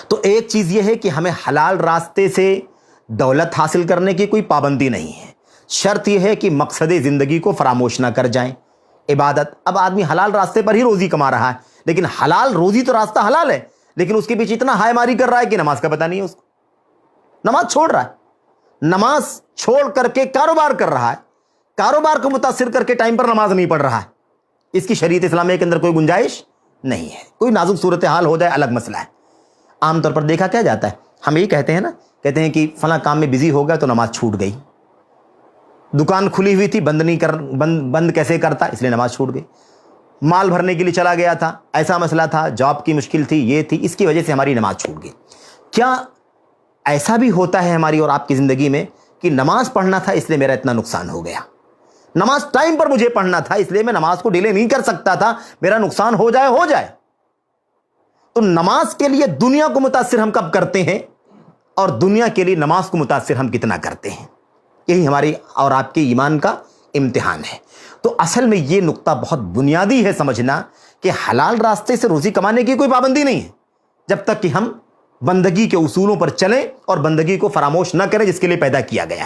تو ایک چیز یہ ہے کہ ہمیں حلال راستے سے دولت حاصل کرنے کی کوئی پابندی نہیں ہے، شرط یہ ہے کہ مقصد زندگی کو فراموش نہ کر جائیں۔ عبادت، اب آدمی حلال راستے پر ہی روزی کما رہا ہے، لیکن حلال روزی تو راستہ حلال ہے، لیکن اس کے پیچھے اتنا ہائے ماری کر رہا ہے کہ نماز کا پتہ نہیں ہے اس کو، نماز چھوڑ رہا ہے، نماز چھوڑ کر کے کاروبار کر رہا ہے، کاروبار کو متاثر کر کے ٹائم پر نماز نہیں پڑھ رہا ہے۔ اس کی شریعت اسلامیہ کے اندر کوئی گنجائش نہیں ہے۔ کوئی نازک صورتحال ہو جائے الگ مسئلہ ہے۔ عام طور پر دیکھا کیا جاتا ہے، ہم یہی کہتے ہیں کہ فلاں کام میں بزی ہو گیا تو نماز چھوٹ گئی، دکان کھلی ہوئی تھی بند کیسے کرتا، اس لیے نماز چھوٹ گئی، مال بھرنے کے لیے چلا گیا تھا، ایسا مسئلہ تھا، جاب کی مشکل تھی، یہ تھی، اس کی وجہ سے ہماری نماز چھوٹ گئی۔ کیا ایسا بھی ہوتا ہے ہماری اور آپ کی زندگی میں کہ نماز پڑھنا تھا اس لیے میرا اتنا نقصان ہو گیا، نماز ٹائم پر مجھے پڑھنا تھا اس لیے میں نماز کو ڈیلے نہیں کر سکتا تھا، میرا نقصان ہو جائے؟ تو نماز کے لیے دنیا کو متاثر ہم کب کرتے ہیں، اور دنیا کے لیے نماز کو متاثر ہم کتنا کرتے ہیں؟ یہی ہماری اور آپ کے ایمان کا امتحان ہے۔ تو اصل میں یہ نقطہ بہت بنیادی ہے سمجھنا کہ حلال راستے سے روزی کمانے کی کوئی پابندی نہیں ہے، جب تک کہ ہم بندگی کے اصولوں پر چلیں اور بندگی کو فراموش نہ کریں جس کے لیے پیدا کیا گیا۔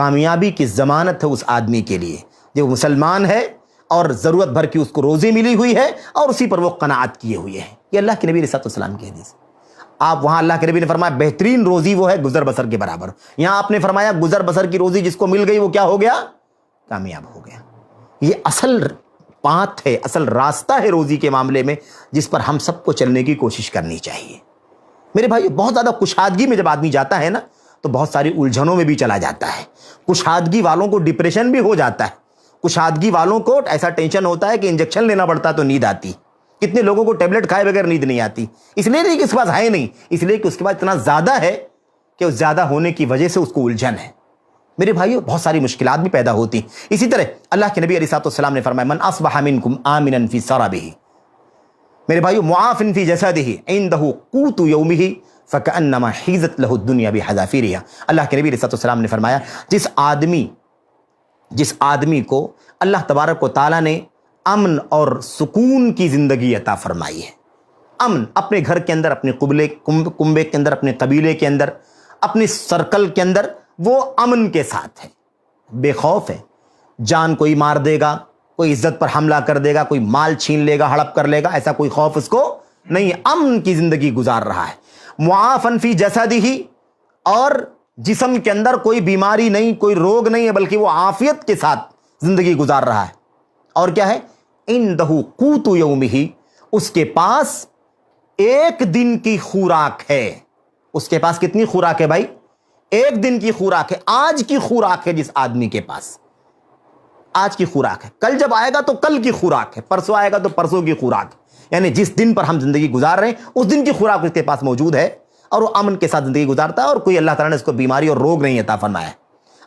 کامیابی کی ضمانت ہے اس آدمی کے لیے جو مسلمان ہے اور ضرورت بھر کی اس کو روزی ملی ہوئی ہے اور اسی پر وہ قناعت کیے ہوئے ہیں. یہ اللہ کے نبی علیہ السلام کی حدیث. آپ وہاں اللہ کے نبی نے فرمایا بہترین روزی وہ ہے گزر بسر کے برابر. یہاں آپ نے فرمایا گزر بسر کی روزی جس کو مل گئی وہ کیا ہو گیا؟ کامیاب ہو گیا. یہ اصل پانت ہے، اصل راستہ ہے روزی کے معاملے میں، جس پر ہم سب کو چلنے کی کوشش کرنی چاہیے. میرے بھائی بہت زیادہ کشادگی میں جب آدمی جاتا ہے نا تو بہت ساری الجھنوں میں بھی چلا جاتا ہے. کشادگی والوں کو ڈپریشن بھی ہو جاتا ہے. کشادگی والوں کو ایسا ٹینشن ہوتا ہے کہ انجیکشن لینا پڑتا تو نیند آتی. کتنے لوگوں کو ٹیبلٹ کھائے بغیر نیند نہیں آتی؟ اس لیے نہیں کہ اس کے پاس ہے نہیں، اس لیے کہ اس کے پاس اتنا زیادہ ہے کہ اس زیادہ ہونے کی وجہ سے اس کو الجھن ہے. میرے بھائیو بہت ساری مشکلات بھی پیدا ہوتی. اسی طرح اللہ کے نبی علیہ السلام نے فرمایا من اصبح منکم آمنا فی سربہ، میرے بھائیو معافا فی جسدہ عندہ قوت یومہ فکأنما حیزت لہ الدنیا بحذافیرہا. اللہ کے نبی علیہ السلام نے فرمایا جس آدمی کو اللہ تبارک و تعالیٰ نے امن اور سکون کی زندگی عطا فرمائی ہے، امن اپنے گھر کے اندر، اپنے کنبے کے اندر، اپنے قبیلے کے اندر، اپنی سرکل کے اندر، وہ امن کے ساتھ ہے، بے خوف ہے. جان کوئی مار دے گا، کوئی عزت پر حملہ کر دے گا، کوئی مال چھین لے گا، ہڑپ کر لے گا، ایسا کوئی خوف اس کو نہیں ہے. امن کی زندگی گزار رہا ہے. معافن فی جسدہ، اور جسم کے اندر کوئی بیماری نہیں، کوئی روگ نہیں ہے، بلکہ وہ عافیت کے ساتھ زندگی گزار رہا ہے. اور کیا ہے؟ عندہ قوت یومہ، اس کے پاس ایک دن کی خوراک ہے. اس کے پاس کتنی خوراک ہے بھائی؟ ایک دن کی خوراک ہے. آج کی خوراک ہے جس آدمی کے پاس، آج کی خوراک ہے. کل جب آئے گا تو کل کی خوراک ہے، پرسوں آئے گا تو پرسوں کی خوراک. یعنی جس دن پر ہم زندگی گزار رہے ہیں اس دن کی خوراک اس کے پاس موجود ہے، اور وہ امن کے ساتھ زندگی گزارتا ہے، اور کوئی اللہ تعالیٰ نے اس کو بیماری اور روگ نہیں عطا فرمایا ہے.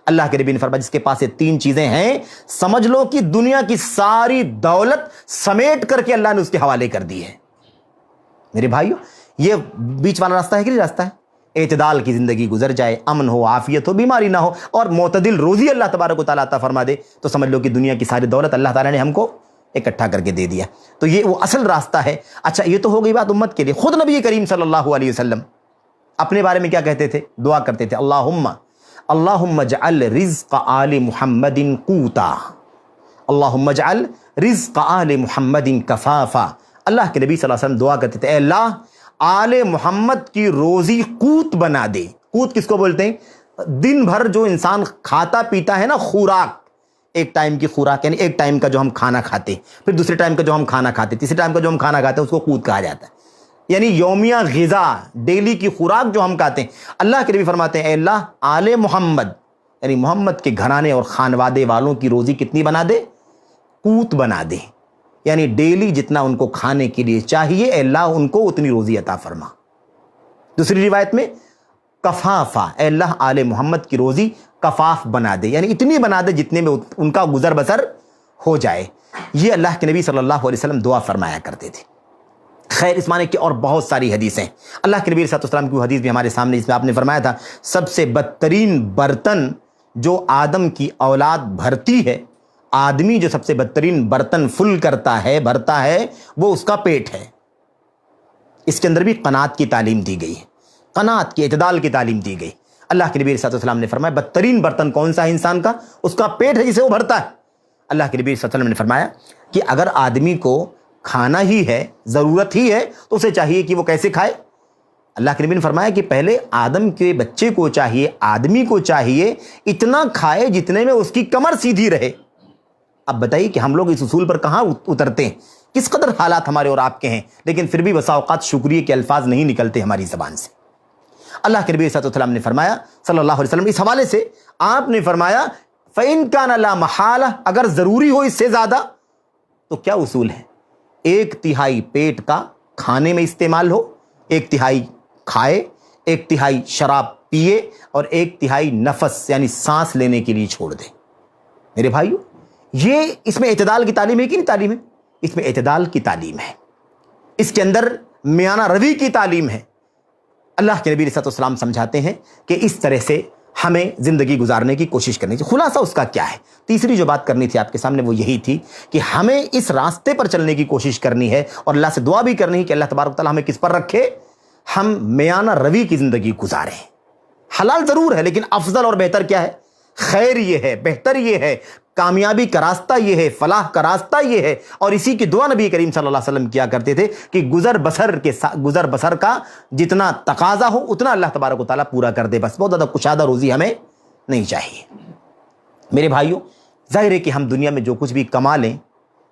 اللہ کے نبی نے فرمایا جس کے پاس یہ تین چیزیں ہیں، سمجھ لو کہ دنیا کی ساری دولت سمیٹ کر کے اللہ نے اس کے حوالے کر دی ہے. میرے بھائیو یہ بیچ والا راستہ ہے کہ نہیں راستہ ہے؟ اعتدال کی زندگی گزر جائے، امن ہو، عافیت ہو، بیماری نہ ہو، اور معتدل روزی اللہ تبارک و تعالیٰ عطا فرما دے، تو سمجھ لو کہ دنیا کی ساری دولت اللہ تعالیٰ نے ہم کو اکٹھا کر کے دے دیا. تو یہ وہ اصل راستہ ہے. اچھا یہ تو ہو گئی بات امت کے لیے. خود نبی کریم صلی اللہ علیہ وسلم اپنے بارے میں کیا کہتے تھے؟ دعا کرتے تھے اللہم اجعل رزق آل محمد قوتا، اللہم اجعل رزق آل محمد کفافا. اللہ کے نبی صلی اللہ علیہ وسلم دعا کرتے تھے اے اللہ آل محمد کی روزی قوت بنا دے. قوت کس کو بولتے ہیں؟ دن بھر جو انسان کھاتا پیتا ہے نا، خوراک، ایک ٹائم کی خوراک، یعنی ایک ٹائم کا جو ہم کھانا کھاتے، پھر دوسرے ٹائم کا جو ہم کھانا کھاتے، تیسرے ٹائم کا جو ہم کھانا کھاتے ہیں اس کو قوت کہا جاتا ہے. یعنی یومیہ غذا، ڈیلی کی خوراک جو ہم کھاتے ہیں. اللہ کے نبی فرماتے ہیں اے اللہ آل محمد، یعنی محمد کے گھرانے اور خانوادے والوں کی روزی کتنی بنا دے؟ قوت بنا دے. یعنی ڈیلی جتنا ان کو کھانے کے لیے چاہیے اے اللہ ان کو اتنی روزی عطا فرما. دوسری روایت میں کفافا، اے اللہ آل محمد کی روزی کفاف بنا دے، یعنی اتنی بنا دے جتنے میں ان کا گزر بسر ہو جائے. یہ اللہ کے نبی صلی اللہ علیہ وسلم دعا فرمایا کرتے تھے. خیر اس معنی کی اور بہت ساری حدیثیں. اللہ کے نبی صلی اللہ علیہ وسلم کی حدیث بھی ہمارے سامنے، جس میں آپ نے فرمایا تھا سب سے بدترین برتن جو آدم کی اولاد بھرتی ہے، آدمی جو سب سے بدترین برتن فل کرتا ہے، بھرتا ہے، وہ اس کا پیٹ ہے. اس کے اندر بھی قناعت کی تعلیم دی گئی ہے، قناعت کی، اعتدال کی تعلیم دی گئی. اللہ کے نبی صلی اللہ علیہ وسلم نے فرمایا بدترین برتن کون سا ہے انسان کا؟ اس کا پیٹ ہے جسے وہ بھرتا ہے. اللہ کے نبی صلی اللہ علیہ وسلم نے فرمایا کہ اگر آدمی کو کھانا ہی ہے، ضرورت ہی ہے، تو اسے چاہیے کہ وہ کیسے کھائے. اللہ کے نبی نے فرمایا کہ پہلے آدم کے بچے کو چاہیے، آدمی کو چاہیے اتنا کھائے جتنے میں اس کی کمر سیدھی رہے. اب بتائیے کہ ہم لوگ اس اصول پر کہاں اترتے ہیں؟ کس قدر حالات ہمارے اور آپ کے ہیں، لیکن پھر بھی بسا اوقات شکریہ کے الفاظ نہیں نکلتے ہماری زبان سے. اللہ کے نبی صلی اللہ علیہ وسلم نے فرمایا صلی اللہ علیہ وسلم اس حوالے سے آپ نے فرمایا فَإِن كَانَ لَا مَحَالَةَ، اگر ضروری ہو اس سے زیادہ تو کیا اصول ہے؟ 1/3 پیٹ کا کھانے میں استعمال ہو، 1/3 کھائے، 1/3 شراب پیے، اور 1/3 نفس یعنی سانس لینے کے لیے چھوڑ دے. میرے بھائیو یہ اس میں اعتدال کی تعلیم ہے کہ نہیں تعلیم ہے؟ اس میں اعتدال کی تعلیم ہے، اس کے اندر میانہ روی کی تعلیم ہے. اللہ کے نبی صلی اللہ علیہ وسلم سمجھاتے ہیں کہ اس طرح سے ہمیں زندگی گزارنے کی کوشش کرنی چاہیے. خلاصہ اس کا کیا ہے؟ تیسری جو بات کرنی تھی آپ کے سامنے وہ یہی تھی کہ ہمیں اس راستے پر چلنے کی کوشش کرنی ہے، اور اللہ سے دعا بھی کرنی ہے کہ اللہ تبارک و تعالیٰ ہمیں کس پر رکھے؟ ہم میانہ روی کی زندگی گزاریں. حلال ضرور ہے لیکن افضل اور بہتر کیا ہے؟ خیر یہ ہے، بہتر یہ ہے، کامیابی کا راستہ یہ ہے، فلاح کا راستہ یہ ہے، اور اسی کی دعا نبی کریم صلی اللہ علیہ وسلم کیا کرتے تھے کہ گزر بسر کا جتنا تقاضا ہو اتنا اللہ تبارک و تعالیٰ پورا کر دے، بس بہت زیادہ کشادہ روزی ہمیں نہیں چاہیے۔ میرے بھائیوں، ظاہر ہے کہ ہم دنیا میں جو کچھ بھی کما لیں،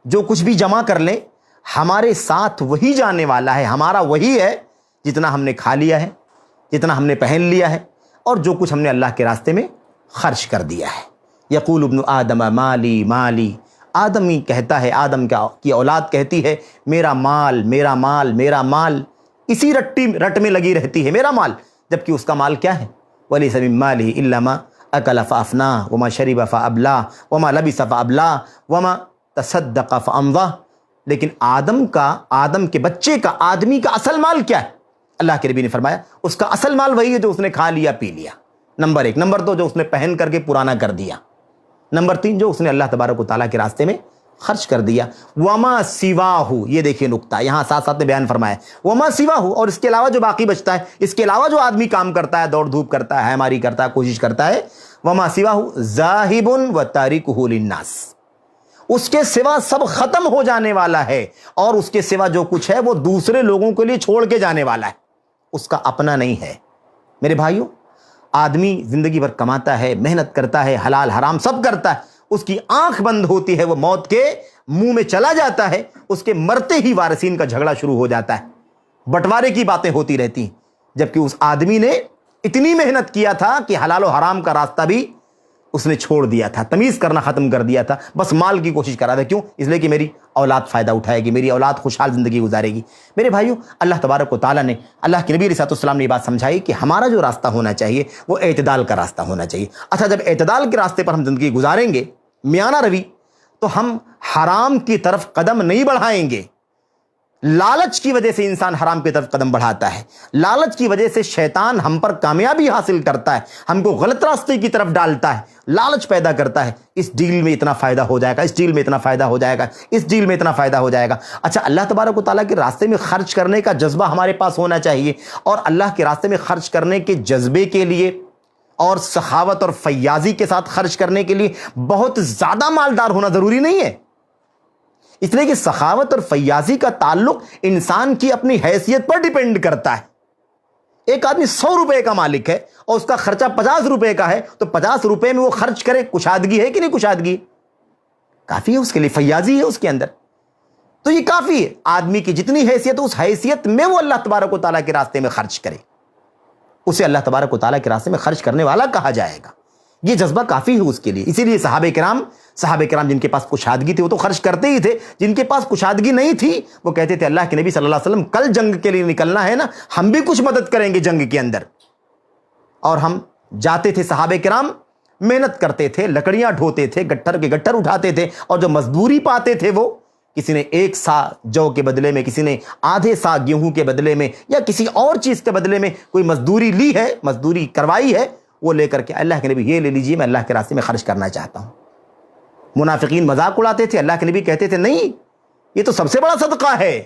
جو کچھ بھی جمع کر لیں، ہمارے ساتھ وہی جانے والا ہے، ہمارا وہی ہے جتنا ہم نے کھا لیا ہے، جتنا ہم نے پہن لیا ہے، اور جو کچھ ہم نے اللہ کے راستے میں خرچ کر دیا ہے۔ یقول ابن آدم مالی مالی، آدم ہی کہتا ہے، آدم کی اولاد کہتی ہے میرا مال میرا مال میرا مال، اسی رٹ میں لگی رہتی ہے، میرا مال، جبکہ اس کا مال کیا ہے؟ وَلَيْسَ مِن مَالِهِ إِلَّا مَا أَكَلَ فَأَفْنَاهُ وَمَا شَرِبَ فَأَبْلَاهُ وَمَا لَبِسَ فَأَبْلَاهُ وَمَا تَصَدَّقَ فَأَمْضَاهُ۔ لیکن آدم کے بچے کا، آدمی کا اصل مال کیا ہے؟ اللہ کے نبی نے فرمایا اس کا اصل مال وہی ہے جو اس نے کھا لیا پی لیا، نمبر 1۔ نمبر 2، جو اس نے پہن کر کے پرانا کر دیا۔ نمبر 3، جو اس نے اللہ تبارک و تعالیٰ کے راستے میں خرچ کر دیا۔ وما سواہ، یہ دیکھیے نقطہ یہاں ساتھ ساتھ میں بیان فرمایا، وما سواہ، اور اس کے علاوہ جو باقی بچتا ہے، اس کے علاوہ جو آدمی کام کرتا ہے، دوڑ دھوپ کرتا ہے، ہماری کرتا ہے، کوشش کرتا ہے، وما سواہ ذاہب وتارکہ للناس، اس کے سوا سب ختم ہو جانے والا ہے، اور اس کے سوا جو کچھ ہے وہ دوسرے لوگوں کے لیے چھوڑ کے جانے والا ہے، اس کا اپنا نہیں ہے۔ میرے بھائیوں، آدمی زندگی بھر کماتا ہے، محنت کرتا ہے، حلال حرام سب کرتا ہے، اس کی آنکھ بند ہوتی ہے، وہ موت کے منہ میں چلا جاتا ہے، اس کے مرتے ہی وارثین کا جھگڑا شروع ہو جاتا ہے، بٹوارے کی باتیں ہوتی رہتی ہیں، جبکہ اس آدمی نے اتنی محنت کیا تھا کہ حلال و حرام کا راستہ بھی اس نے چھوڑ دیا تھا، تمیز کرنا ختم کر دیا تھا، بس مال کی کوشش کر رہا تھا۔ کیوں؟ اس لیے کہ میری اولاد فائدہ اٹھائے گی، میری اولاد خوشحال زندگی گزارے گی۔ میرے بھائیوں، اللہ تبارک و تعالیٰ نے، اللہ کے نبی علیہ السلام نے یہ بات سمجھائی کہ ہمارا جو راستہ ہونا چاہیے وہ اعتدال کا راستہ ہونا چاہیے۔ اچھا، جب اعتدال کے راستے پر ہم زندگی گزاریں گے، میانہ روی، تو ہم حرام کی طرف قدم نہیں بڑھائیں گے۔ لالچ کی وجہ سے انسان حرام کی طرف قدم بڑھاتا ہے، لالچ کی وجہ سے شیطان ہم پر کامیابی حاصل کرتا ہے، ہم کو غلط راستے کی طرف ڈالتا ہے، لالچ پیدا کرتا ہے، اس ڈیل میں اتنا فائدہ ہو جائے گا، اس ڈیل میں اتنا فائدہ ہو جائے گا، اس ڈیل میں اتنا فائدہ ہو جائے گا۔ اچھا، اللہ تبارک و تعالیٰ کے راستے میں خرچ کرنے کا جذبہ ہمارے پاس ہونا چاہیے، اور اللہ کے راستے میں خرچ کرنے کے جذبے کے لیے اور سخاوت اور فیاضی کے ساتھ خرچ کرنے کے لیے بہت زیادہ مالدار ہونا ضروری نہیں ہے، اس لیے کہ سخاوت اور فیاضی کا تعلق انسان کی اپنی حیثیت پر ڈیپینڈ کرتا ہے۔ ایک آدمی 100 روپے کا مالک ہے اور اس کا خرچہ 50 روپے کا ہے، تو 50 روپے میں وہ خرچ کرے، کشادگی ہے کہ نہیں کشادگی؟ کافی ہے اس کے لیے، فیاضی ہے اس کے اندر، تو یہ کافی ہے۔ آدمی کی جتنی حیثیت ہے، اس حیثیت میں وہ اللہ تبارک و تعالیٰ کے راستے میں خرچ کرے، اسے اللہ تبارک و تعالیٰ کے راستے میں خرچ کرنے والا کہا جائے گا۔ یہ جذبہ کافی ہے اس کے لیے۔ اسی لیے صحابہ کرام جن کے پاس کشادگی تھی وہ تو خرچ کرتے ہی تھے، جن کے پاس کشادگی نہیں تھی وہ کہتے تھے اللہ کے نبی صلی اللہ علیہ وسلم کل جنگ کے لیے نکلنا ہے نا، ہم بھی کچھ مدد کریں گے جنگ کے اندر۔ اور ہم جاتے تھے، صحابہ کرام محنت کرتے تھے، لکڑیاں ڈھوتے تھے، گٹھر کے گٹھر اٹھاتے تھے، اور جو مزدوری پاتے تھے وہ کسی نے 1 سا جو کے بدلے میں، کسی نے آدھے سا گیہوں کے بدلے میں، یا کسی اور چیز کے بدلے میں کوئی مزدوری لی ہے، مزدوری کروائی ہے، وہ لے کر کے اللہ کے نبی یہ لے لیجیے، میں اللہ کے راستے میں خرچ کرنا چاہتا ہوں۔ منافقین مذاق اڑاتے تھے، اللہ کے نبی کہتے تھے نہیں، یہ تو سب سے بڑا صدقہ ہے،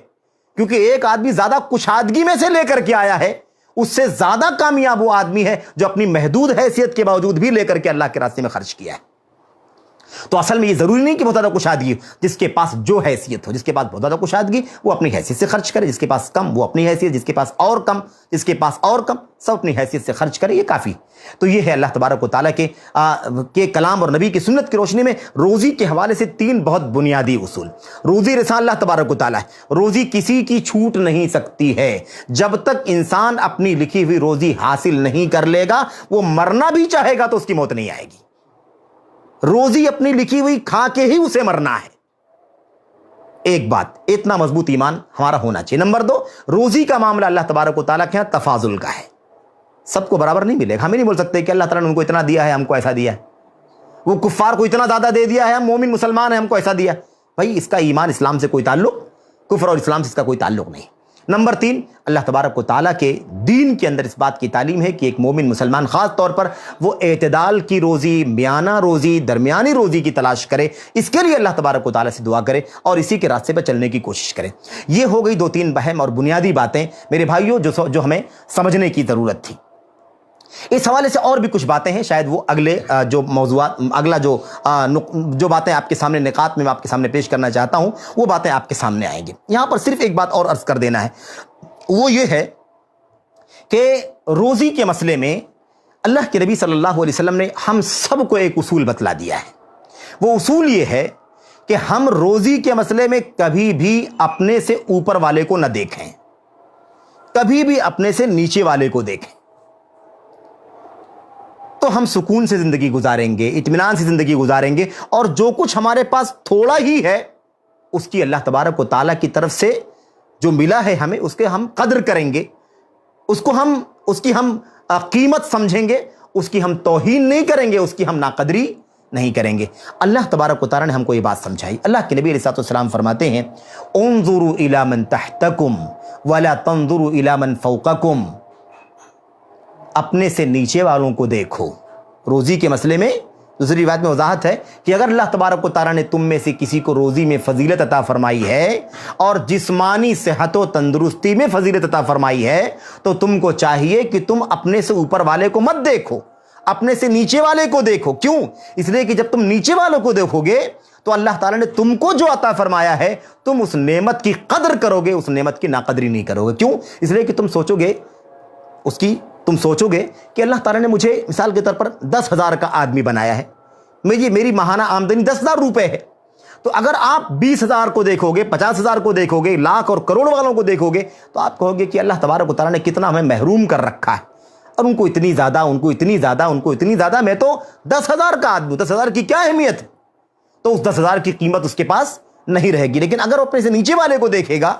کیونکہ ایک آدمی زیادہ کشادگی میں سے لے کر کے آیا ہے، اس سے زیادہ کامیاب وہ آدمی ہے جو اپنی محدود حیثیت کے باوجود بھی لے کر کے اللہ کے راستے میں خرچ کیا ہے۔ تو اصل میں یہ ضروری نہیں کہ بہت زیادہ کشادگی ہو، جس کے پاس جو حیثیت ہو، جس کے پاس بہت زیادہ کشادگی وہ اپنی حیثیت سے خرچ کرے، جس کے پاس کم وہ اپنی حیثیت، جس کے پاس اور کم، جس کے پاس اور کم، سب اپنی حیثیت سے خرچ کرے، یہ کافی۔ تو یہ ہے اللہ تبارک و تعالیٰ کے کلام اور نبی کی سنت کی روشنی میں روزی کے حوالے سے 3 بہت بنیادی اصول۔ روزی رساں اللہ تبارک و تعالیٰ ہے، روزی کسی کی چھوٹ نہیں سکتی ہے، جب تک انسان اپنی لکھی ہوئی روزی حاصل نہیں کر لے گا، وہ مرنا بھی چاہے گا تو اس کی موت نہیں آئے گی۔ روزی اپنی لکھی ہوئی کھا کے ہی اسے مرنا ہے۔ ایک بات، اتنا مضبوط ایمان ہمارا ہونا چاہیے۔ نمبر 2، روزی کا معاملہ اللہ تبارک و تعالیٰ کے یہاں تفاضل کا ہے، سب کو برابر نہیں ملے گا۔ ہم ہی نہیں بول سکتے کہ اللہ تعالیٰ نے ان کو اتنا دیا ہے، ہم کو ایسا دیا ہے، وہ کفار کو اتنا زیادہ دے دیا ہے، ہم مومن مسلمان ہیں، ہم کو ایسا دیا۔ بھائی اس کا ایمان اسلام سے کوئی تعلق، کفر اور اسلام سے اس کا کوئی تعلق نہیں۔ نمبر 3، اللہ تبارک و تعالیٰ کے دین کے اندر اس بات کی تعلیم ہے کہ ایک مومن مسلمان خاص طور پر وہ اعتدال کی روزی، میانہ روزی، درمیانی روزی کی تلاش کرے، اس کے لیے اللہ تبارک و تعالیٰ سے دعا کرے اور اسی کے راستے پر چلنے کی کوشش کرے۔ یہ ہو گئی 2-3 بہم اور بنیادی باتیں میرے بھائیوں جو ہمیں سمجھنے کی ضرورت تھی۔ اس حوالے سے اور بھی کچھ باتیں ہیں، شاید وہ اگلے جو موضوعات، اگلا جو باتیں آپ کے سامنے نکات میں آپ کے سامنے پیش کرنا چاہتا ہوں وہ باتیں آپ کے سامنے آئیں گی۔ یہاں پر صرف ایک بات اور عرض کر دینا ہے، وہ یہ ہے کہ روزی کے مسئلے میں اللہ کے نبی صلی اللہ علیہ وسلم نے ہم سب کو ایک اصول بتلا دیا ہے۔ وہ اصول یہ ہے کہ ہم روزی کے مسئلے میں کبھی بھی اپنے سے اوپر والے کو نہ دیکھیں، کبھی بھی اپنے سے نیچے والے کو دیکھیں، تو ہم سکون سے زندگی گزاریں گے، اطمینان سے زندگی گزاریں گے، اور جو کچھ ہمارے پاس تھوڑا ہی ہے اس کی اللہ تبارک و تعالیٰ کی طرف سے جو ملا ہے ہمیں، اس کے ہم قدر کریں گے، اس کی ہم قیمت سمجھیں گے، اس کی ہم توہین نہیں کریں گے، اس کی ہم ناقدری نہیں کریں گے۔ اللہ تبارک و تعالیٰ نے ہم کو یہ بات سمجھائی۔ اللہ کے نبی علیہ الصلوۃ والسلام فرماتے ہیں انظروا الی من تحتکم ولا تنظروا الی من فوقکم، اپنے سے نیچے والوں کو دیکھو۔ روزی کے مسئلے میں دوسری روایت میں وضاحت ہے کہ اگر اللہ تبارک و تعالیٰ نے تم میں سے کسی کو روزی میں فضیلت عطا فرمائی ہے اور جسمانی صحت و تندرستی میں فضیلت عطا فرمائی ہے تو تم کو چاہیے کہ تم اپنے سے اوپر والے کو مت دیکھو، اپنے سے نیچے والے کو دیکھو۔ کیوں؟ اس لیے کہ جب تم نیچے والوں کو دیکھو گے تو اللہ تعالیٰ نے تم کو جو عطا فرمایا ہے تم اس نعمت کی قدر کرو گے، اس نعمت کی ناقدری نہیں کرو گے۔ کیوں؟ اس لیے کہ تم سوچو گے کہ اللہ تعالیٰ نے مجھے مثال کے طور پر 10,000 کا آدمی بنایا ہے، میری ماہانہ آمدنی 10,000 روپے ہے، تو اگر آپ 20,000 کو دیکھو گے، 50,000 کو دیکھو گے، لاکھ اور کروڑ والوں کو دیکھو گے تو آپ کہو گے کہ اللہ تبارک و تعالیٰ نے کتنا ہمیں محروم کر رکھا ہے، اور ان کو اتنی زیادہ، میں تو 10,000 کا آدمی، 10,000 کی کیا اہمیت ہے؟ تو اس 10,000 کی قیمت اس کے پاس نہیں رہے گی۔ لیکن اگر وہ اپنے سے نیچے والے کو دیکھے گا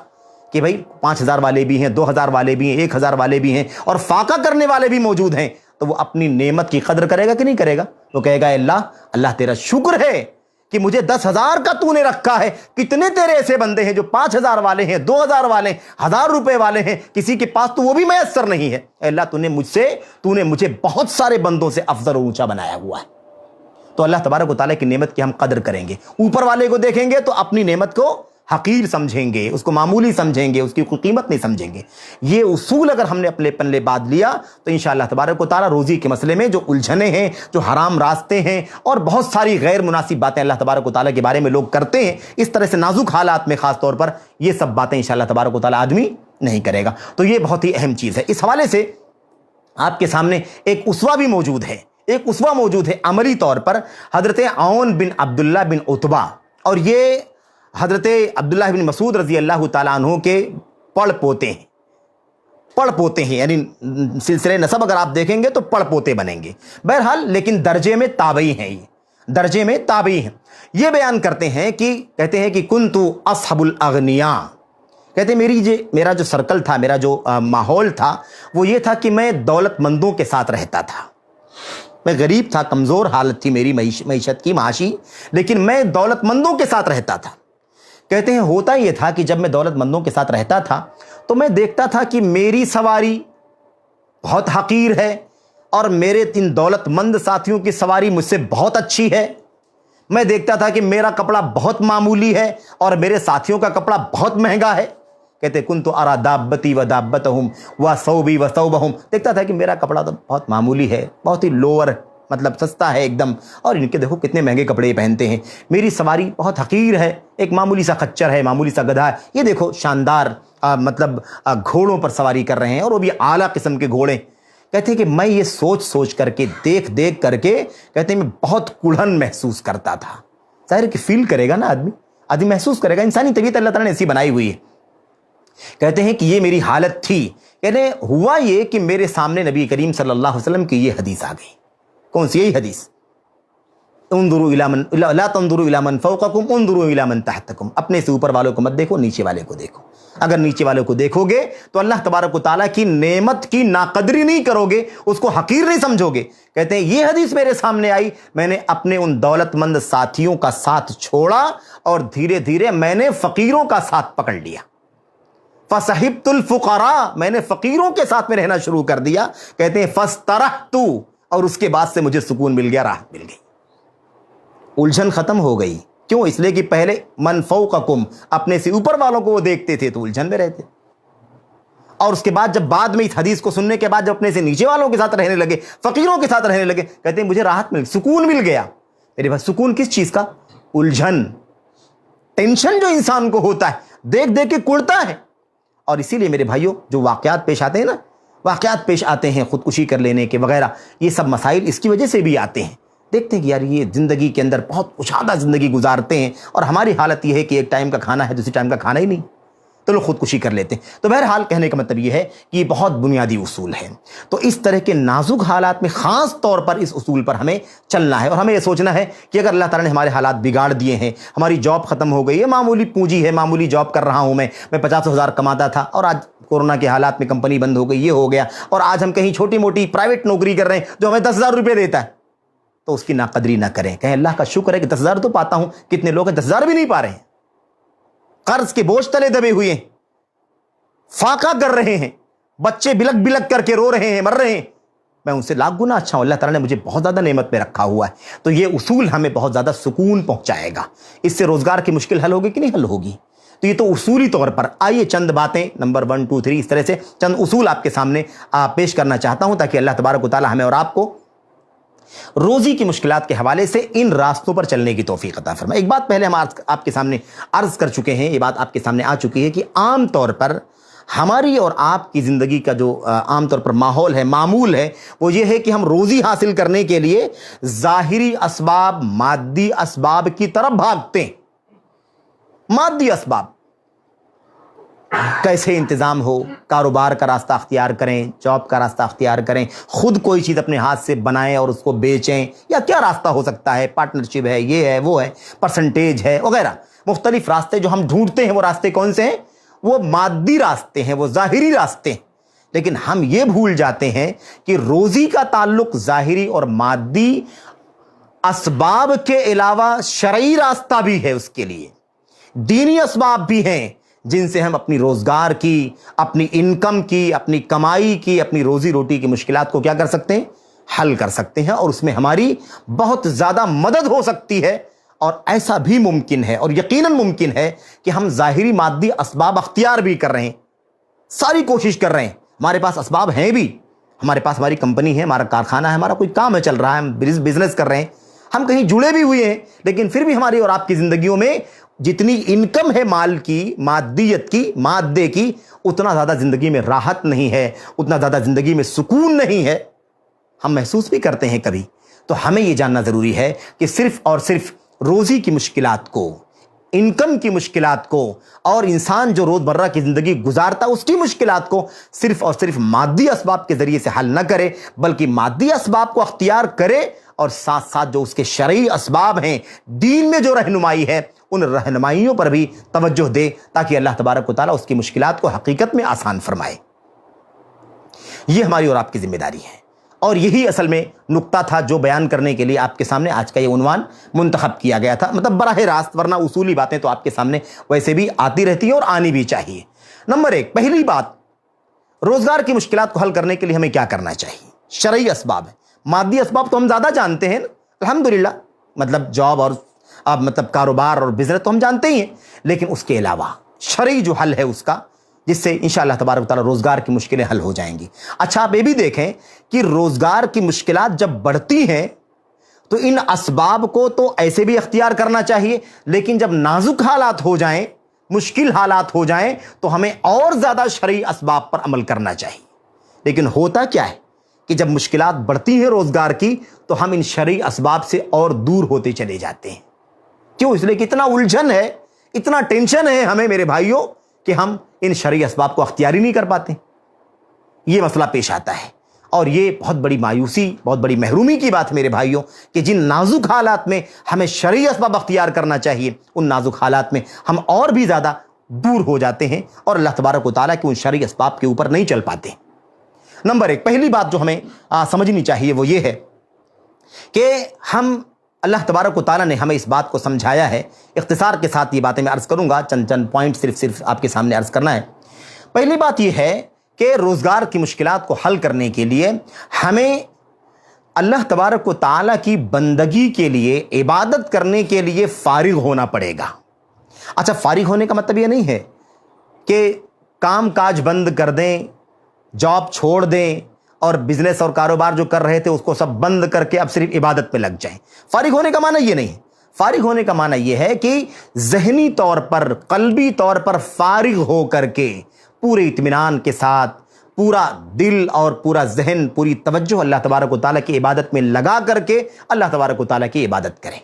کہ بھائی 5,000 والے بھی ہیں، 2,000 والے بھی ہیں، 1,000 والے بھی ہیں، اور فاقہ کرنے والے بھی موجود ہیں، تو وہ اپنی نعمت کی قدر کرے گا کہ نہیں کرے گا؟ وہ کہے گا اللہ تیرا شکر ہے کہ مجھے 10,000 کا تو نے رکھا ہے، کتنے تیرے ایسے بندے ہیں جو 5,000 والے ہیں، 2,000 والے ہیں، 1,000 روپے والے ہیں، کسی کے پاس تو وہ بھی میسر نہیں ہے۔ اے اللہ تو نے مجھے بہت سارے بندوں سے افضل و اونچا بنایا ہوا ہے۔ تو اللہ تبارک و تعالیٰ کی نعمت کی ہم قدر کریں گے۔ اوپر والے کو دیکھیں گے تو اپنی نعمت کو حقیر سمجھیں گے، اس کو معمولی سمجھیں گے، اس کی کوئی قیمت نہیں سمجھیں گے۔ یہ اصول اگر ہم نے اپنے پلے باندھ لیا تو انشاءاللہ تبارک و تعالیٰ روزی کے مسئلے میں جو الجھنے ہیں، جو حرام راستے ہیں، اور بہت ساری غیر مناسب باتیں اللہ تبارک و تعالیٰ کے بارے میں لوگ کرتے ہیں، اس طرح سے نازک حالات میں خاص طور پر یہ سب باتیں انشاءاللہ تبارک و تعالیٰ آدمی نہیں کرے گا۔ تو یہ بہت ہی اہم چیز ہے۔ اس حوالے سے آپ کے سامنے ایک اسوہ بھی موجود ہے، عملی طور پر حضرت عون بن عبداللہ بن عتبہ، اور یہ حضرت عبداللہ بن مسعود رضی اللہ تعالیٰ عنہ کے پڑ پوتے ہیں، یعنی سلسلے نسب اگر آپ دیکھیں گے تو پڑ پوتے بنیں گے۔ بہرحال لیکن درجے میں تابعی ہیں۔ یہ بیان کرتے ہیں کہ کنتو اصحب الاغنیاء، کہتے ہیں میرا جو سرکل تھا، میرا جو ماحول تھا وہ یہ تھا کہ میں دولت مندوں کے ساتھ رہتا تھا۔ میں غریب تھا، کمزور حالت تھی میری معیشت کی، معاشی، لیکن میں دولت مندوں کے ساتھ رہتا تھا۔ کہتے ہیں ہوتا یہ تھا کہ جب میں دولت مندوں کے ساتھ رہتا تھا تو میں دیکھتا تھا کہ میری سواری بہت حقیر ہے اور میرے ان دولت مند ساتھیوں کی سواری مجھ سے بہت اچھی ہے۔ میں دیکھتا تھا کہ میرا کپڑا بہت معمولی ہے اور میرے ساتھیوں کا کپڑا بہت مہنگا ہے۔ کہتے کنت ارا دابتی و دابتہم و ثوبی و ثوبہم، دیکھتا تھا کہ میرا کپڑا تو بہت معمولی ہے، بہت ہی لوور، مطلب سستا ہے ایک دم، اور ان کے دیکھو کتنے مہنگے کپڑے پہنتے ہیں۔ میری سواری بہت حقیر ہے، ایک معمولی سا خچر ہے، معمولی سا گدھا ہے، یہ دیکھو شاندار گھوڑوں پر سواری کر رہے ہیں، اور وہ بھی اعلیٰ قسم کے گھوڑے۔ کہتے ہیں کہ میں یہ سوچ کر کے، دیکھ کر کے، کہتے ہیں میں بہت کڑھن محسوس کرتا تھا۔ ظاہر کہ فیل کرے گا نا آدمی محسوس کرے گا، انسانی طبیعت اللہ تعالیٰ نے ایسی بنائی ہوئی ہے۔ کہتے ہیں کہ یہ میری حالت تھی۔ کہتے ہیں ہوا یہ کہ میرے سامنے نبی کریم صلی اللہ علیہ وسلم کی یہ حدیث آ گئی۔ کون سی؟ یہی حدیث، انظروا الی من لا تنظروا الی من فوقکم انظروا الی من تحتکم، اپنے سے اوپر والوں کو مت دیکھو، نیچے والے کو دیکھو۔ اگر نیچے والوں کو دیکھو گے تو اللہ تبارک و تعالیٰ کی نعمت کی ناقدری نہیں کرو گے، اس کو حقیر نہیں سمجھو گے۔ کہتے ہیں یہ حدیث میرے سامنے آئی، میں نے اپنے ان دولت مند ساتھیوں کا ساتھ چھوڑا اور دھیرے دھیرے میں نے فقیروں کا ساتھ پکڑ لیا۔ فصحبت الفقراء، میں نے فقیروں کے ساتھ میں رہنا شروع کر دیا۔ کہتے ہیں فاسترحت، اور اس کے بعد سے مجھے سکون مل گیا، راحت مل گئی، الجھن ختم ہو گئی۔ کیوں؟ اس لیے کہ پہلے من فوقکم، اپنے سے اوپر والوں کو وہ دیکھتے تھے تو الجھن میں رہتے، اور اس کے بعد جب بعد میں اس حدیث کو سننے کے بعد جب اپنے سے نیچے والوں کے ساتھ رہنے لگے, فقیروں کے ساتھ رہنے لگے, کہتے ہیں مجھے راحت مل, سکون مل گیا. میرے بھائی سکون کس چیز کا؟ الجھن, ٹینشن جو انسان کو ہوتا ہے دیکھ دیکھ کے کڑتا ہے. اور اسی لیے میرے بھائیوں جو واقعات پیش آتے ہیں نا, واقعات پیش آتے ہیں خودکشی کر لینے کے وغیرہ, یہ سب مسائل اس کی وجہ سے بھی آتے ہیں. دیکھتے ہیں کہ یار یہ زندگی کے اندر بہت کشادہ زندگی گزارتے ہیں اور ہماری حالت یہ ہے کہ ایک ٹائم کا کھانا ہے, دوسری ٹائم کا کھانا ہی نہیں, تو لوگ خودکشی کر لیتے ہیں. تو بہرحال کہنے کا مطلب یہ ہے کہ یہ بہت بنیادی اصول ہے. تو اس طرح کے نازک حالات میں خاص طور پر اس اصول پر ہمیں چلنا ہے اور ہمیں یہ سوچنا ہے کہ اگر اللہ تعالیٰ نے ہمارے حالات بگاڑ دیے ہیں, ہماری جاب ختم ہو گئی ہے, معمولی پونجی ہے, معمولی جاب کر رہا ہوں میں 50,000 کماتا تھا اور آج کورونا کے حالات میں کمپنی بند ہو گئی, یہ ہو گیا, اور آج ہم کہیں چھوٹی موٹی پرائیویٹ نوکری کر رہے ہیں جو ہمیں 10,000 روپے دیتا ہے, تو اس کی ناقدری نہ کریں. کہیں اللہ کا شکر ہے کہ 10,000 تو پاتا ہوں. کتنے لوگ ہیں 10,000 بھی نہیں پا رہے ہیں, قرض کے بوجھ تلے دبے ہوئے ہیں, فاقہ کر رہے ہیں, بچے بلک بلک کر کے رو رہے ہیں, مر رہے ہیں. میں ان سے لاکھ گنا اچھا ہوں, اللہ تعالیٰ نے مجھے بہت زیادہ نعمت میں رکھا ہوا ہے. تو یہ اصول ہمیں بہت زیادہ سکون پہنچائے گا. اس سے روزگار کی مشکل حل ہوگی کہ نہیں حل ہوگی؟ تو یہ تو اصولی طور پر. آئیے چند باتیں نمبر 1 2 3 اس طرح سے چند اصول آپ کے سامنے پیش کرنا چاہتا ہوں تاکہ اللہ تبارک و تعالیٰ ہمیں اور آپ کو روزی کی مشکلات کے حوالے سے ان راستوں پر چلنے کی توفیق عطا فرمائے. ایک بات پہلے ہم آپ کے سامنے عرض کر چکے ہیں, یہ بات آپ کے سامنے آ چکی ہے کہ عام طور پر ہماری اور آپ کی زندگی کا جو عام طور پر ماحول ہے, معمول ہے, وہ یہ ہے کہ ہم روزی حاصل کرنے کے لیے ظاہری اسباب, مادی اسباب کی طرف بھاگتے ہیں. مادی اسباب کیسے انتظام ہو, کاروبار کا راستہ اختیار کریں, جاب کا راستہ اختیار کریں, خود کوئی چیز اپنے ہاتھ سے بنائیں اور اس کو بیچیں, یا کیا راستہ ہو سکتا ہے, پارٹنرشپ ہے, یہ ہے, وہ ہے, پرسنٹیج ہے وغیرہ. مختلف راستے جو ہم ڈھونڈتے ہیں وہ راستے کون سے ہیں؟ وہ مادی راستے ہیں, وہ ظاہری راستے ہیں. لیکن ہم یہ بھول جاتے ہیں کہ روزی کا تعلق ظاہری اور مادی اسباب کے علاوہ شرعی راستہ بھی ہے, اس کے لیے دینی اسباب بھی ہیں جن سے ہم اپنی روزگار کی, اپنی انکم کی, اپنی کمائی کی, اپنی روزی روٹی کی مشکلات کو کیا کر سکتے ہیں؟ حل کر سکتے ہیں, اور اس میں ہماری بہت زیادہ مدد ہو سکتی ہے. اور ایسا بھی ممکن ہے اور یقیناً ممکن ہے کہ ہم ظاہری مادی اسباب اختیار بھی کر رہے ہیں, ساری کوشش کر رہے ہیں, ہمارے پاس اسباب ہیں بھی, ہمارے پاس ہماری کمپنی ہے, ہمارا کارخانہ ہے, ہمارا کوئی کام ہے چل رہا ہے, ہم بزنس کر رہے ہیں, ہم کہیں جڑے بھی ہوئے ہیں, لیکن پھر بھی ہماری اور آپ کی زندگیوں میں جتنی انکم ہے مال کی, مادیت کی, مادے کی, اتنا زیادہ زندگی میں راحت نہیں ہے, اتنا زیادہ زندگی میں سکون نہیں ہے. ہم محسوس بھی کرتے ہیں کبھی. تو ہمیں یہ جاننا ضروری ہے کہ صرف اور صرف روزی کی مشکلات کو, انکم کی مشکلات کو, اور انسان جو روز مرہ کی زندگی گزارتا اس کی مشکلات کو صرف اور صرف مادی اسباب کے ذریعے سے حل نہ کرے, بلکہ مادی اسباب کو اختیار کرے اور ساتھ ساتھ جو اس کے شرعی اسباب ہیں, دین میں جو رہنمائی ہے, ان رہنمائیوں پر بھی توجہ دے تاکہ اللہ تبارک و تعالیٰ اس کی مشکلات کو حقیقت میں آسان فرمائے. یہ ہماری اور آپ کی ذمہ داری ہے, اور یہی اصل میں نقطہ تھا جو بیان کرنے کے لیے آپ کے سامنے آج کا یہ عنوان منتخب کیا گیا تھا. مطلب براہ راست, ورنہ اصولی باتیں تو آپ کے سامنے ویسے بھی آتی رہتی ہیں اور آنی بھی چاہیے. نمبر 1, پہلی بات, روزگار کی مشکلات کو حل کرنے کے لیے ہمیں کیا کرنا چاہیے؟ شرعی اسباب ہیں. مادی اسباب تو ہم زیادہ جانتے ہیں الحمدللہ, مطلب جاب اور مطلب کاروبار اور بزنس تو ہم جانتے ہی ہیں, لیکن اس کے علاوہ شرعی جو حل ہے اس کا, جس سے انشاءاللہ تبارک و تعالیٰ روزگار کی مشکلیں حل ہو جائیں گی. اچھا آپ یہ بھی دیکھیں کہ روزگار کی مشکلات جب بڑھتی ہیں تو ان اسباب کو تو ایسے بھی اختیار کرنا چاہیے, لیکن جب نازک حالات ہو جائیں, مشکل حالات ہو جائیں, تو ہمیں اور زیادہ شرعی اسباب پر عمل کرنا چاہیے. لیکن ہوتا کیا ہے کہ جب مشکلات بڑھتی ہیں روزگار کی تو ہم ان شرعی اسباب سے اور دور ہوتے چلے جاتے ہیں. کیوں؟ اس لیے کہ اتنا الجھن ہے, اتنا ٹینشن ہے ہمیں میرے بھائیوں کہ ہم ان شرعی اسباب کو اختیار ہی نہیں کر پاتے. یہ مسئلہ پیش آتا ہے, اور یہ بہت بڑی مایوسی, بہت بڑی محرومی کی بات ہے میرے بھائیوں کہ جن نازک حالات میں ہمیں شرعی اسباب اختیار کرنا چاہیے, ان نازک حالات میں ہم اور بھی زیادہ دور ہو جاتے ہیں اور اللہ تبارک و تعالیٰ کے ان شرعی اسباب کے اوپر نہیں چل پاتے. نمبر 1, پہلی بات جو ہمیں سمجھنی چاہیے وہ یہ ہے کہ ہم, اللہ تبارک و تعالیٰ نے ہمیں اس بات کو سمجھایا ہے. اختصار کے ساتھ یہ باتیں میں عرض کروں گا, چند پوائنٹ صرف آپ کے سامنے عرض کرنا ہے. پہلی بات یہ ہے کہ روزگار کی مشکلات کو حل کرنے کے لیے ہمیں اللہ تبارک و تعالیٰ کی بندگی کے لیے, عبادت کرنے کے لیے فارغ ہونا پڑے گا. اچھا, فارغ ہونے کا مطلب یہ نہیں ہے کہ کام کاج بند کر دیں، جاب چھوڑ دیں اور بزنس اور کاروبار جو کر رہے تھے اس کو سب بند کر کے اب صرف عبادت پہ لگ جائیں۔ فارغ ہونے کا معنی یہ نہیں ہے، فارغ ہونے کا معنی یہ ہے کہ ذہنی طور پر، قلبی طور پر فارغ ہو کر کے پورے اطمینان کے ساتھ پورا دل اور پورا ذہن، پوری توجہ اللہ تبارک و تعالیٰ کی عبادت میں لگا کر کے اللہ تبارک و تعالیٰ کی عبادت کریں،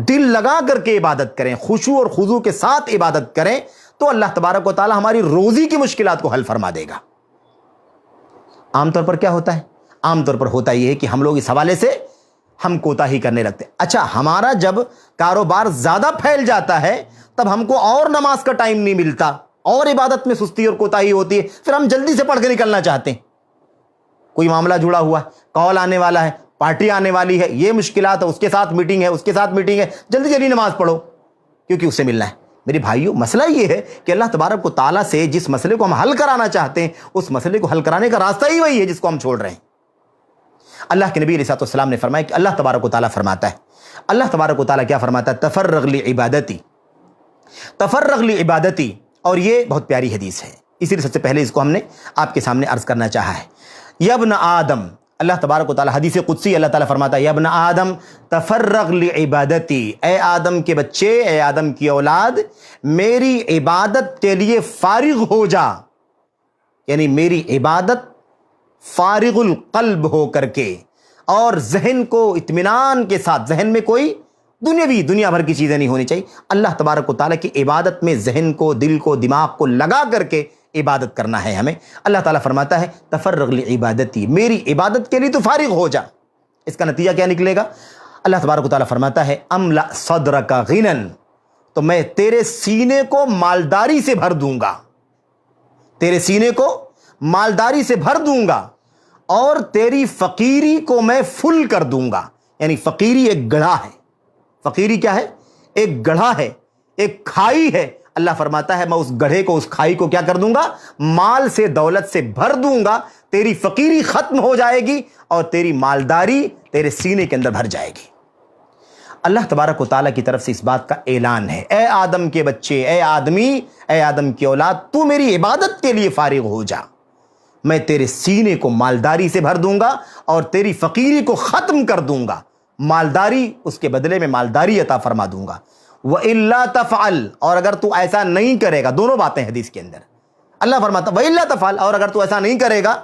دل لگا کر کے عبادت کریں، خشوع اور خضوع کے ساتھ عبادت کریں، تو اللہ تبارک و تعالیٰ ہماری روزی کی مشکلات کو حل فرما دے گا۔ عام طور پر کیا ہوتا ہے؟ عام طور پر ہوتا یہ ہے کہ ہم لوگ اس حوالے سے ہم کوتاہی کرنے لگتے ہیں۔ اچھا، ہمارا جب کاروبار زیادہ پھیل جاتا ہے تب ہم کو اور نماز کا ٹائم نہیں ملتا، اور عبادت میں سستی اور کوتاہی ہوتی ہے، پھر ہم جلدی سے پڑھ کے نکلنا چاہتے ہیں۔ کوئی معاملہ جڑا ہوا ہے، کال آنے والا ہے، پارٹی آنے والی ہے، یہ مشکلات ہے، اس کے ساتھ میٹنگ ہے، اس کے ساتھ میٹنگ ہے، جلدی جلدی نماز پڑھو کیونکہ اس سے ملنا ہے۔ میرے بھائیو، مسئلہ یہ ہے کہ اللہ تبارک و تعالیٰ سے جس مسئلے کو ہم حل کرانا چاہتے ہیں اس مسئلے کو حل کرانے کا راستہ ہی وہی ہے جس کو ہم چھوڑ رہے ہیں۔ اللہ کے نبی علیہ السلام نے فرمایا کہ اللہ تبارک و تعالیٰ فرماتا ہے، اللہ تبارک و تعالیٰ کیا فرماتا ہے؟ تفرغ لعبادتی، تفرغ لعبادتی، اور یہ بہت پیاری حدیث ہے، اسی لیے سب سے پہلے اس کو ہم نے آپ کے سامنے عرض کرنا چاہا ہے۔ یا ابن آدم، اللہ تبارک و تعالیٰ حدیث قدسی اللہ تعالیٰ فرماتا ہے، یا ابن آدم تفرغ لعبادتی، اے آدم کے بچے، اے آدم کی اولاد، میری عبادت کے لیے فارغ ہو جا، یعنی میری عبادت فارغ القلب ہو کر کے اور ذہن کو اطمینان کے ساتھ، ذہن میں کوئی دنیا بھر کی چیزیں نہیں ہونی چاہیے، اللہ تبارک و تعالیٰ کی عبادت میں ذہن کو، دل کو، دماغ کو لگا کر کے عبادت کرنا ہے ہمیں۔ اللہ تعالیٰ فرماتا ہے تفرغ لعبادتی، میری عبادت کے لیے تو فارغ ہو جا۔ اس کا نتیجہ کیا نکلے گا؟ اللہ تبارک و تعالیٰ فرماتا ہے املا صدرک غنًا، تو میں تیرے سینے کو مالداری سے بھر دوں گا، تیرے سینے کو مالداری سے بھر دوں گا، اور تیری فقیری کو میں فل کر دوں گا۔ یعنی فقیری ایک گڑھا ہے، فقیری کیا ہے؟ ایک گڑھا ہے، ایک کھائی ہے۔ اللہ فرماتا ہے میں اس گڑھے کو، اس کھائی کو کیا کر دوں گا؟ مال سے، دولت سے بھر دوں گا، تیری فقیری ختم ہو جائے گی اور تیری مالداری تیرے سینے کے اندر بھر جائے گی۔ اللہ تبارک و تعالیٰ کی طرف سے اس بات کا اعلان ہے، اے آدم کے بچے، اے آدمی، اے آدم کی اولاد، تو میری عبادت کے لیے فارغ ہو جا، میں تیرے سینے کو مالداری سے بھر دوں گا اور تیری فقیری کو ختم کر دوں گا، مالداری اس کے بدلے میں مالداری عطا فرما دوں گا۔ وَإِلَّا تَفْعَلْ، اور اگر تو ایسا نہیں کرے گا، دونوں باتیں حدیث کے اندر اللہ فرماتا وَإِلَّا تَفْعَلْ، اور اگر تو ایسا نہیں کرے گا،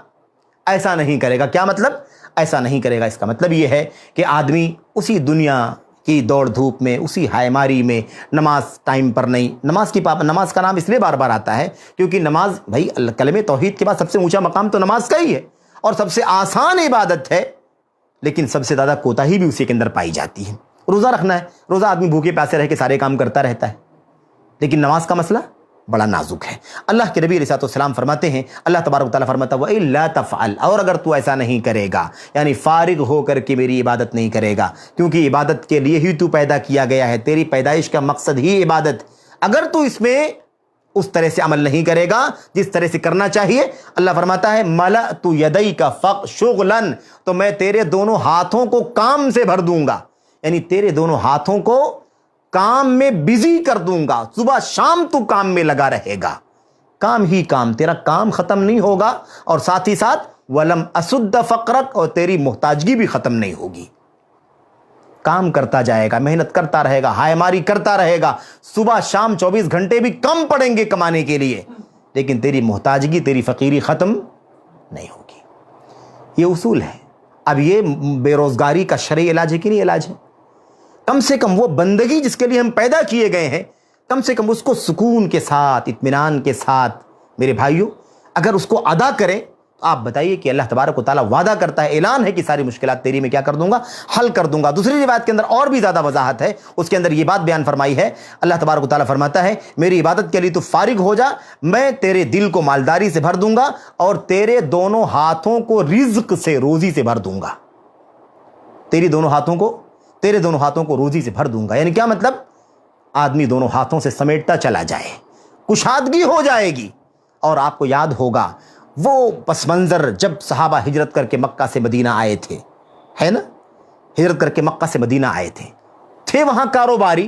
ایسا نہیں کرے گا، کیا مطلب؟ ایسا نہیں کرے گا اس کا مطلب یہ ہے کہ آدمی اسی دنیا کی دوڑ دھوپ میں، اسی ہائے ماری میں، نماز ٹائم پر نہیں، نماز کا نام اس لیے بار بار آتا ہے کیونکہ نماز، بھائی کلمہ توحید کے بعد سب سے اونچا مقام تو نماز کا ہی ہے اور سب سے آسان عبادت ہے، لیکن سب سے زیادہ کوتاہی بھی اسی کے اندر پائی جاتی ہے۔ روزہ رکھنا ہے، روزہ آدمی بھوکے پیاسے رہ کے سارے کام کرتا رہتا ہے، لیکن نماز کا مسئلہ بڑا نازک ہے۔ اللہ کے نبی علیہ السلام فرماتے ہیں، اللہ تبارک و تعالیٰ فرماتا ہے وَإِلَّا تَفْعَلْ، اور اگر تو ایسا نہیں کرے گا، یعنی فارغ ہو کر کے میری عبادت نہیں کرے گا، کیونکہ عبادت کے لیے ہی تو پیدا کیا گیا ہے، تیری پیدائش کا مقصد ہی عبادت، اگر تو اس میں اس طرح سے عمل نہیں کرے گا جس طرح سے کرنا چاہیے، اللہ فرماتا ہے مَلَأْتُ يَدَيْكَ شُغْلًا، تو میں تیرے دونوں ہاتھوں کو کام سے بھر دوں گا، یعنی تیرے دونوں ہاتھوں کو کام میں بزی کر دوں گا، صبح شام تو کام میں لگا رہے گا، کام ہی کام، تیرا کام ختم نہیں ہوگا، اور ساتھ ہی ساتھ وَلَمْ أَسُدَّ فَقْرَكَ، اور تیری محتاجگی بھی ختم نہیں ہوگی، کام کرتا جائے گا، محنت کرتا رہے گا، ہائے ماری کرتا رہے گا، صبح شام 24 گھنٹے بھی کم پڑیں گے کمانے کے لیے، لیکن تیری محتاجگی، تیری فقیری ختم نہیں ہوگی۔ یہ اصول ہے۔ اب یہ بے روزگاری کا شرعی علاج ہے کہ نہیں علاج ہے؟ کم سے کم وہ بندگی جس کے لیے ہم پیدا کیے گئے ہیں، کم سے کم اس کو سکون کے ساتھ، اطمینان کے ساتھ، میرے بھائیوں، اگر اس کو ادا کریں تو آپ بتائیے کہ اللہ تبارک و تعالیٰ وعدہ کرتا ہے، اعلان ہے کہ ساری مشکلات تیری میں کیا کر دوں گا؟ حل کر دوں گا۔ دوسری روایت کے اندر اور بھی زیادہ وضاحت ہے، اس کے اندر یہ بات بیان فرمائی ہے، اللہ تبارک و تعالیٰ فرماتا ہے میری عبادت کے لیے تو فارغ ہو جا، میں تیرے دل کو مالداری سے بھر دوں گا اور تیرے دونوں ہاتھوں کو رزق سے، روزی سے بھر دوں گا، تیرے دونوں ہاتھوں کو روزی سے بھر دوں گا۔ یعنی کیا مطلب؟ آدمی دونوں ہاتھوں سے سمیٹتا چلا جائے، کشادگی ہو جائے گی۔ اور آپ کو یاد ہوگا وہ پس منظر جب صحابہ ہجرت کر کے مکہ سے مدینہ آئے تھے، ہے نا، ہجرت کر کے مکہ سے مدینہ آئے تھے وہاں کاروباری،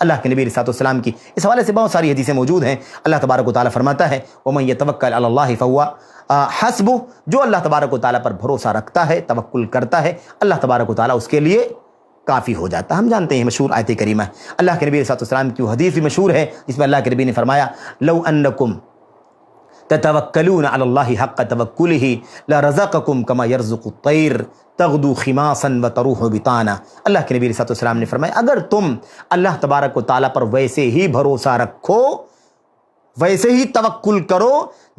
اللہ کے نبی علیہ السلام کی اس حوالے سے بہت ساری حدیثیں موجود ہیں. اللہ تبارک و تعالیٰ فرماتا ہے وَمَن يَتَوَكَّلْ عَلَى اللَّهِ فَهُوَ حَسْبُهُ, جو اللہ تبارک و تعالیٰ پر بھروسہ رکھتا ہے, توکل کرتا ہے, اللہ تبارک و تعالیٰ اس کے لیے کافی ہو جاتا ہے. ہم جانتے ہیں مشہور آیت کریمہ اللہ کے نبی علیہ السلام کی وہ حدیث بھی مشہور ہے جس میں اللہ کے نبی نے فرمایا لو انکم تتوکلون علی اللہ حق توکلہ لرزقکم کما یرزق الطیر تغدو خماصا وتروح بطانا. اللہ کے نبی علیہ السلام نے فرمایا اگر تم اللہ تبارک و تعالیٰ پر ویسے ہی بھروسہ رکھو, ویسے ہی توکل کرو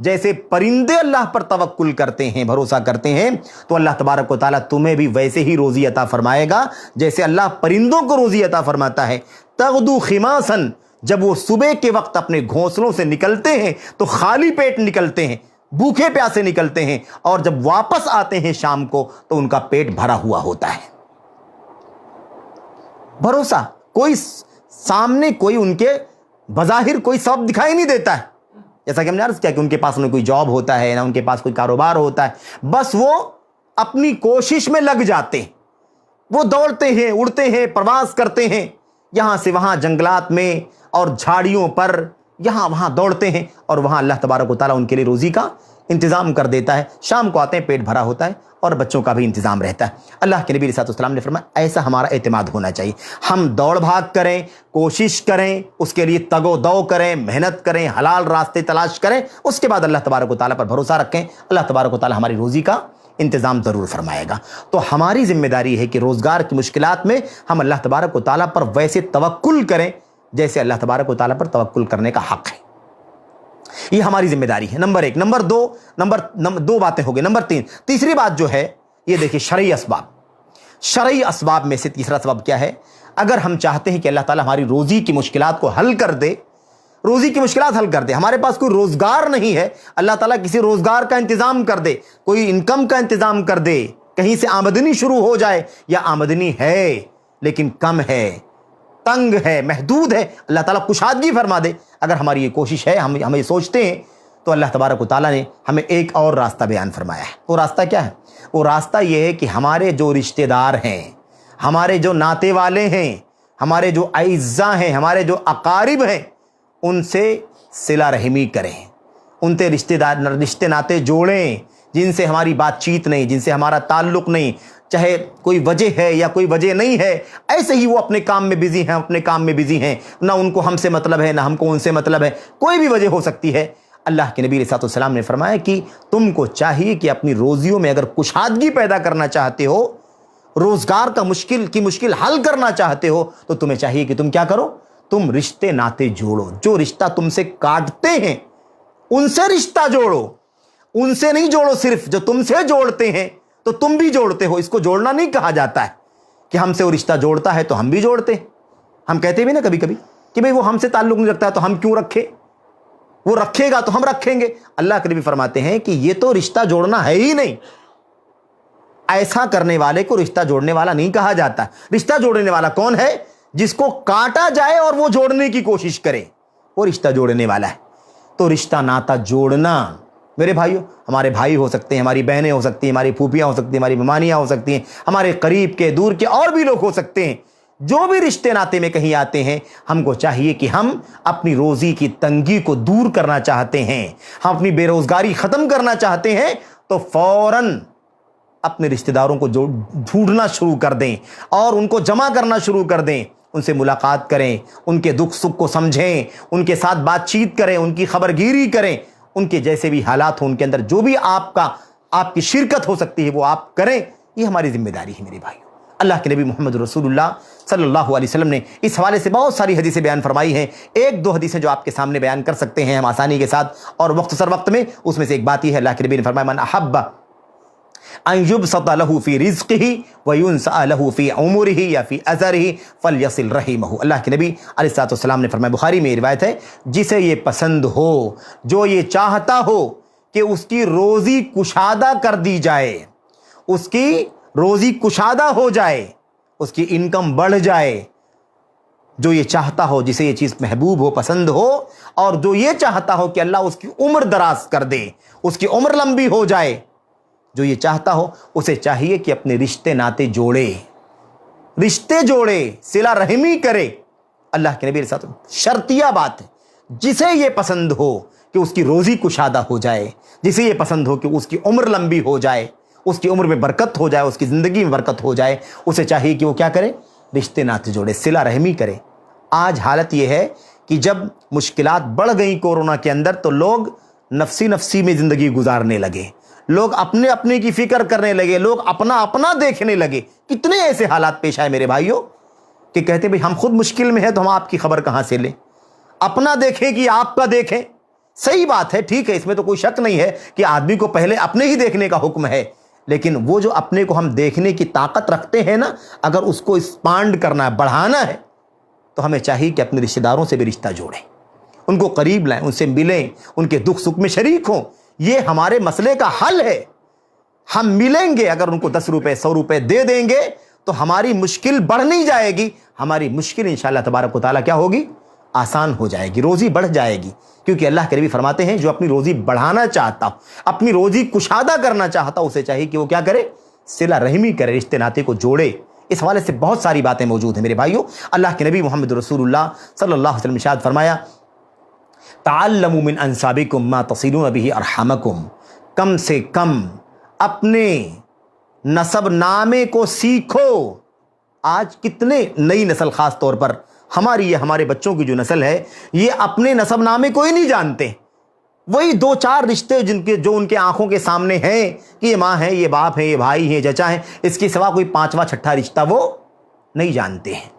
جیسے پرندے اللہ پر توکل کرتے ہیں, بھروسہ کرتے ہیں, تو اللہ تبارک و تعالیٰ تمہیں بھی ویسے ہی روزی عطا فرمائے گا جیسے اللہ پرندوں کو روزی عطا فرماتا ہے. تغدو خماصا, جب وہ صبح کے وقت اپنے گھونسلوں سے نکلتے ہیں تو خالی پیٹ نکلتے ہیں, بھوکے پیاسے نکلتے ہیں, اور جب واپس آتے ہیں شام کو تو ان کا پیٹ بھرا ہوا ہوتا ہے. بھروسہ, کوئی سامنے کوئی ان کے بظاہر کوئی سبب دکھائی نہیں دیتا ہے, جیسا کہ ہم نے عرض کیا کہ ان کے پاس نہ کوئی جاب ہوتا ہے, نہ ان کے پاس کوئی کاروبار ہوتا ہے, بس وہ اپنی کوشش میں لگ جاتے ہیں, وہ دوڑتے ہیں, اڑتے ہیں, پرواز کرتے ہیں, یہاں سے وہاں جنگلات میں اور جھاڑیوں پر یہاں وہاں دوڑتے ہیں, اور وہاں اللہ تبارک و تعالیٰ ان کے لیے روزی کا انتظام کر دیتا ہے. شام کو آتے ہیں, پیٹ بھرا ہوتا ہے اور بچوں کا بھی انتظام رہتا ہے. اللہ کے نبی علیہ السلام نے فرمایا ایسا ہمارا اعتماد ہونا چاہیے. ہم دوڑ بھاگ کریں, کوشش کریں, اس کے لیے تگ و دو کریں, محنت کریں, حلال راستے تلاش کریں, اس کے بعد اللہ تبارک و تعالیٰ پر بھروسہ رکھیں, اللہ تبارک و تعالیٰ ہماری روزی کا انتظام ضرور فرمائے گا. تو ہماری ذمہ داری ہے کہ روزگار کی مشکلات میں ہم اللہ تبارک و تعالیٰ پر ویسے توکل کریں جیسے اللہ تبارک و تعالیٰ پر توکل کرنے کا حق ہے. یہ ہماری ذمہ داری ہے, نمبر ایک. نمبر دو باتیں ہو گئی. نمبر تیسری بات جو ہے یہ دیکھیں شرعی اسباب. شرعی اسباب میں سے تیسرا سبب کیا ہے؟ اگر ہم چاہتے ہیں کہ اللہ تعالیٰ ہماری روزی کی مشکلات کو حل کر دے, روزی کی مشکلات حل کر دے, ہمارے پاس کوئی روزگار نہیں ہے, اللہ تعالیٰ کسی روزگار کا انتظام کر دے, کوئی انکم کا انتظام کر دے, کہیں سے آمدنی شروع ہو جائے, یا آمدنی ہے لیکن کم ہے, تنگ ہے, محدود ہے, اللہ تعالیٰ کشادگی فرما دے. اگر ہماری یہ کوشش ہے, ہم یہ سوچتے ہیں, تو اللہ تبارک و تعالیٰ نے ہمیں ایک اور راستہ بیان فرمایا ہے. وہ راستہ کیا ہے؟ وہ راستہ یہ ہے کہ ہمارے جو رشتہ دار ہیں, ہمارے جو ناتے والے ہیں, ہمارے جو اعزاء ہیں, ہمارے جو اقارب ہیں, ان سے صلہ رحمی کریں, ان سے رشتے ناتے جوڑیں جن سے ہماری بات چیت نہیں, جن سے ہمارا تعلق نہیں, چاہے کوئی وجہ ہے یا کوئی وجہ نہیں ہے, ایسے ہی وہ اپنے کام میں بزی ہیں, اپنے کام میں بزی ہیں, نہ ان کو ہم سے مطلب ہے, نہ ہم کو ان سے مطلب ہے, کوئی بھی وجہ ہو سکتی ہے. اللہ کے نبی علیہ السلام نے فرمایا کہ تم کو چاہیے کہ اپنی روزیوں میں اگر کشادگی پیدا کرنا چاہتے ہو, روزگار کا مشکل حل کرنا چاہتے ہو, تو تمہیں چاہیے کہ تم کیا کرو, تم رشتے ناتے جوڑو. جو رشتہ تم سے کاٹتے ہیں ان سے رشتہ جوڑو, ان سے نہیں جوڑو صرف, جو تم سے جوڑتے ہیں تو تم بھی جوڑتے ہو. اس کو جوڑنا نہیں کہا جاتا ہے کہ ہم سے وہ رشتہ جوڑتا ہے تو ہم بھی جوڑتے ہیں. ہم کہتے بھی نا کبھی کبھی کہ بھئی وہ ہم سے تعلق نہیں رکھتا ہے تو ہم کیوں رکھیں, وہ رکھے گا تو ہم رکھیں گے. اللہ کے نبی فرماتے ہیں کہ یہ تو رشتہ جوڑنا ہے ہی نہیں. ایسا کرنے والے کو رشتہ جوڑنے والا نہیں کہا جاتا. رشتہ جوڑنے والا کون ہے؟ جس کو کاٹا جائے اور وہ جوڑنے کی کوشش کرے, وہ رشتہ جوڑنے والا ہے. تو رشتہ ناتا جوڑنا میرے بھائیوں, ہمارے بھائی ہو سکتے ہیں, ہماری بہنیں ہو سکتی ہیں, ہماری پھوپھیاں ہو سکتی ہیں, ہماری ممانیاں ہو سکتی ہیں, ہمارے قریب کے دور کے اور بھی لوگ ہو سکتے ہیں. جو بھی رشتے ناتے میں کہیں آتے ہیں, ہم کو چاہیے کہ ہم اپنی روزی کی تنگی کو دور کرنا چاہتے ہیں, ہم اپنی بے روزگاری ختم کرنا چاہتے ہیں, تو فوراً اپنے رشتہ داروں کو ڈھونڈنا شروع کر دیں اور ان کو جمع کرنا شروع کر دیں. ان سے ملاقات کریں, ان کے دکھ سکھ کو سمجھیں, ان کے ساتھ بات چیت کریں, ان کی خبرگیری کریں, ان کے جیسے بھی حالات ہوں ان کے اندر جو بھی آپ کی شرکت ہو سکتی ہے وہ آپ کریں. یہ ہماری ذمہ داری ہے میرے بھائیوں. اللہ کے نبی محمد رسول اللہ صلی اللہ علیہ وسلم نے اس حوالے سے بہت ساری حدیثیں بیان فرمائی ہیں. ایک دو حدیثیں جو آپ کے سامنے بیان کر سکتے ہیں ہم آسانی کے ساتھ اور مختصر وقت میں. اس میں سے ایک بات یہ ہے, اللہ کے نبی نے فرمایا من احب ان یبسط له فی رزقه وینسأ له فی عمره یا فی اثره فلیصل رحمه. اللہ کے نبی علیہ السلام نے فرمایا, بخاری میں یہ روایت ہے, جسے یہ پسند ہو, جو یہ چاہتا ہو کہ اس کی روزی کشادہ کر دی جائے, اس کی روزی کشادہ ہو جائے, اس کی انکم بڑھ جائے, جو یہ چاہتا ہو, جسے یہ چیز محبوب ہو, پسند ہو, اور جو یہ چاہتا ہو کہ اللہ اس کی عمر دراز کر دے, اس کی عمر لمبی ہو جائے, جو یہ چاہتا ہو اسے چاہیے کہ اپنے رشتے ناتے جوڑے, صلہ رحمی کرے, اللہ کے نبی صلی اللہ علیہ وسلم شرطیہ بات ہے، جسے یہ پسند ہو کہ اس کی روزی کشادہ ہو جائے، جسے یہ پسند ہو کہ اس کی عمر لمبی ہو جائے، اس کی عمر میں برکت ہو جائے، اس کی زندگی میں برکت ہو جائے، اسے چاہیے کہ وہ کیا کرے؟ رشتے ناطے جوڑے، صلہ رحمی کرے۔ آج حالت یہ ہے کہ جب مشکلات بڑھ گئیں کورونا کے اندر تو لوگ نفسی میں زندگی گزارنے لگے، لوگ اپنے اپنے کی فکر کرنے لگے، لوگ اپنا اپنا دیکھنے لگے۔ کتنے ایسے حالات پیش آئے میرے بھائیوں کہ کہتے بھئی ہم خود مشکل میں ہیں تو ہم آپ کی خبر کہاں سے لیں؟ اپنا دیکھیں کہ آپ کا دیکھیں۔ صحیح بات ہے، ٹھیک ہے، اس میں تو کوئی شک نہیں ہے کہ آدمی کو پہلے اپنے ہی دیکھنے کا حکم ہے، لیکن وہ جو اپنے کو ہم دیکھنے کی طاقت رکھتے ہیں نا، اگر اس کو ایکسپانڈ کرنا ہے، بڑھانا ہے، تو ہمیں چاہیے کہ اپنے رشتہ داروں سے بھی رشتہ جوڑیں، ان کو قریب لائیں، ان سے ملیں، ان کے دکھ سکھ میں شریک ہوں۔ یہ ہمارے مسئلے کا حل ہے۔ ہم ملیں گے، اگر ان کو 10 روپے 100 روپے دے دیں گے تو ہماری مشکل بڑھ نہیں جائے گی، ہماری مشکل انشاءاللہ تبارک و تعالیٰ کیا ہوگی؟ آسان ہو جائے گی، روزی بڑھ جائے گی۔ کیونکہ اللہ کے نبی فرماتے ہیں جو اپنی روزی بڑھانا چاہتا ہو، اپنی روزی کشادہ کرنا چاہتا ہو، اسے چاہیے کہ وہ کیا کرے؟ صلہ رحمی کرے، رشتے ناطے کو جوڑے۔ اس حوالے سے بہت ساری باتیں موجود ہیں میرے بھائیوں۔ اللہ کے نبی محمد رسول اللہ صلی اللہ علیہ وسلم نے ارشاد فرمایا، تعلموا من انسابکم ما تصلون به ارحامکم، کم سے کم اپنے نسب نامے کو سیکھو۔ آج کتنے نئی نسل، خاص طور پر ہمارے بچوں کی جو نسل ہے، یہ اپنے نسب نامے کو ہی نہیں جانتے۔ وہی 2-4 رشتے جو ان کے آنکھوں کے سامنے ہیں کہ یہ ماں ہے، یہ باپ ہے، یہ بھائی ہیں، چچا ہیں، اس کے سوا کوئی 5واں 6واں رشتہ وہ نہیں جانتے ہیں۔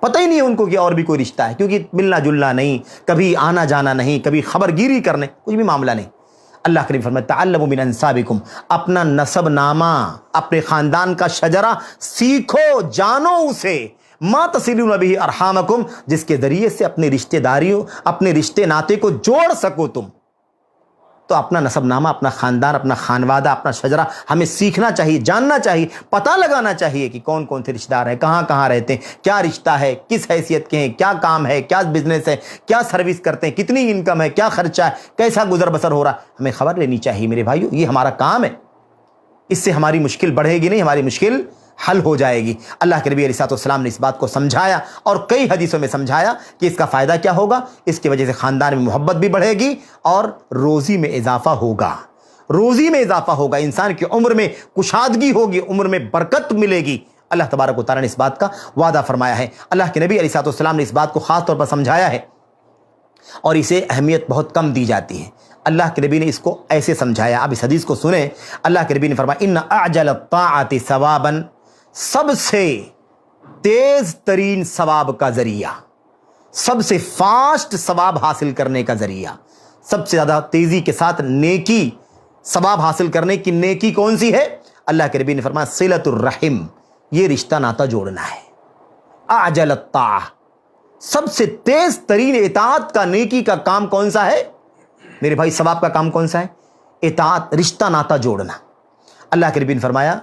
پتہ ہی نہیں ہے ان کو کہ اور بھی کوئی رشتہ ہے، کیونکہ ملنا جلنا نہیں، کبھی آنا جانا نہیں، کبھی خبر گیری کرنے، کچھ بھی معاملہ نہیں۔ اللہ کریم فرماتا ہے تعلموا من انسابکم، اپنا نسب نامہ، اپنے خاندان کا شجرہ سیکھو، جانو اسے، ما تصلون به ارحامکم، جس کے ذریعے سے اپنے رشتہ داریوں، اپنے رشتے ناطے کو جوڑ سکو تم۔ تو اپنا نسب نامہ، اپنا خاندان، اپنا خانوادہ، اپنا شجرہ ہمیں سیکھنا چاہیے، جاننا چاہیے، پتہ لگانا چاہیے کہ کون کون سے رشتہ دار ہیں، کہاں کہاں رہتے ہیں، کیا رشتہ ہے، کس حیثیت کے ہیں، کیا کام ہے، کیا بزنس ہے، کیا سروس کرتے ہیں، کتنی انکم ہے، کیا خرچہ ہے، کیسا گزر بسر ہو رہا ہے، ہمیں خبر لینی چاہیے میرے بھائیو۔ یہ ہمارا کام ہے، اس سے ہماری مشکل بڑھے گی نہیں، ہماری مشکل حل ہو جائے گی۔ اللہ کے نبی علیہ الصلوۃ والسلام نے اس بات کو سمجھایا اور کئی حدیثوں میں سمجھایا کہ اس کا فائدہ کیا ہوگا، اس کی وجہ سے خاندان میں محبت بھی بڑھے گی اور روزی میں اضافہ ہوگا، روزی میں اضافہ ہوگا، انسان کی عمر میں کشادگی ہوگی، عمر میں برکت ملے گی۔ اللہ تبارک و تعالیٰ نے اس بات کا وعدہ فرمایا ہے۔ اللہ کے نبی علیہ الصلوۃ والسلام نے اس بات کو خاص طور پر سمجھایا ہے اور اسے اہمیت بہت کم دی جاتی ہے۔ اللہ کے نبی نے اس کو ایسے سمجھایا، اب اس حدیث کو سنیں۔ اللہ کے نبی نے فرمایا ان اعجل الطاعات ثوابا، سب سے تیز ترین ثواب کا ذریعہ، سب سے فاسٹ ثواب حاصل کرنے کا ذریعہ، سب سے زیادہ تیزی کے ساتھ نیکی، ثواب حاصل کرنے کی نیکی کون سی ہے؟ اللہ کے نبی نے فرمایا صلۃ الرحم، یہ رشتہ ناطہ جوڑنا ہے۔ اعجل الطاعہ، سب سے تیز ترین اطاعت کا، نیکی کا کام کون سا ہے میرے بھائی؟ ثواب کا کام کون سا ہے؟ اطاعت، رشتہ ناطہ جوڑنا۔ اللہ کے نبی نے فرمایا،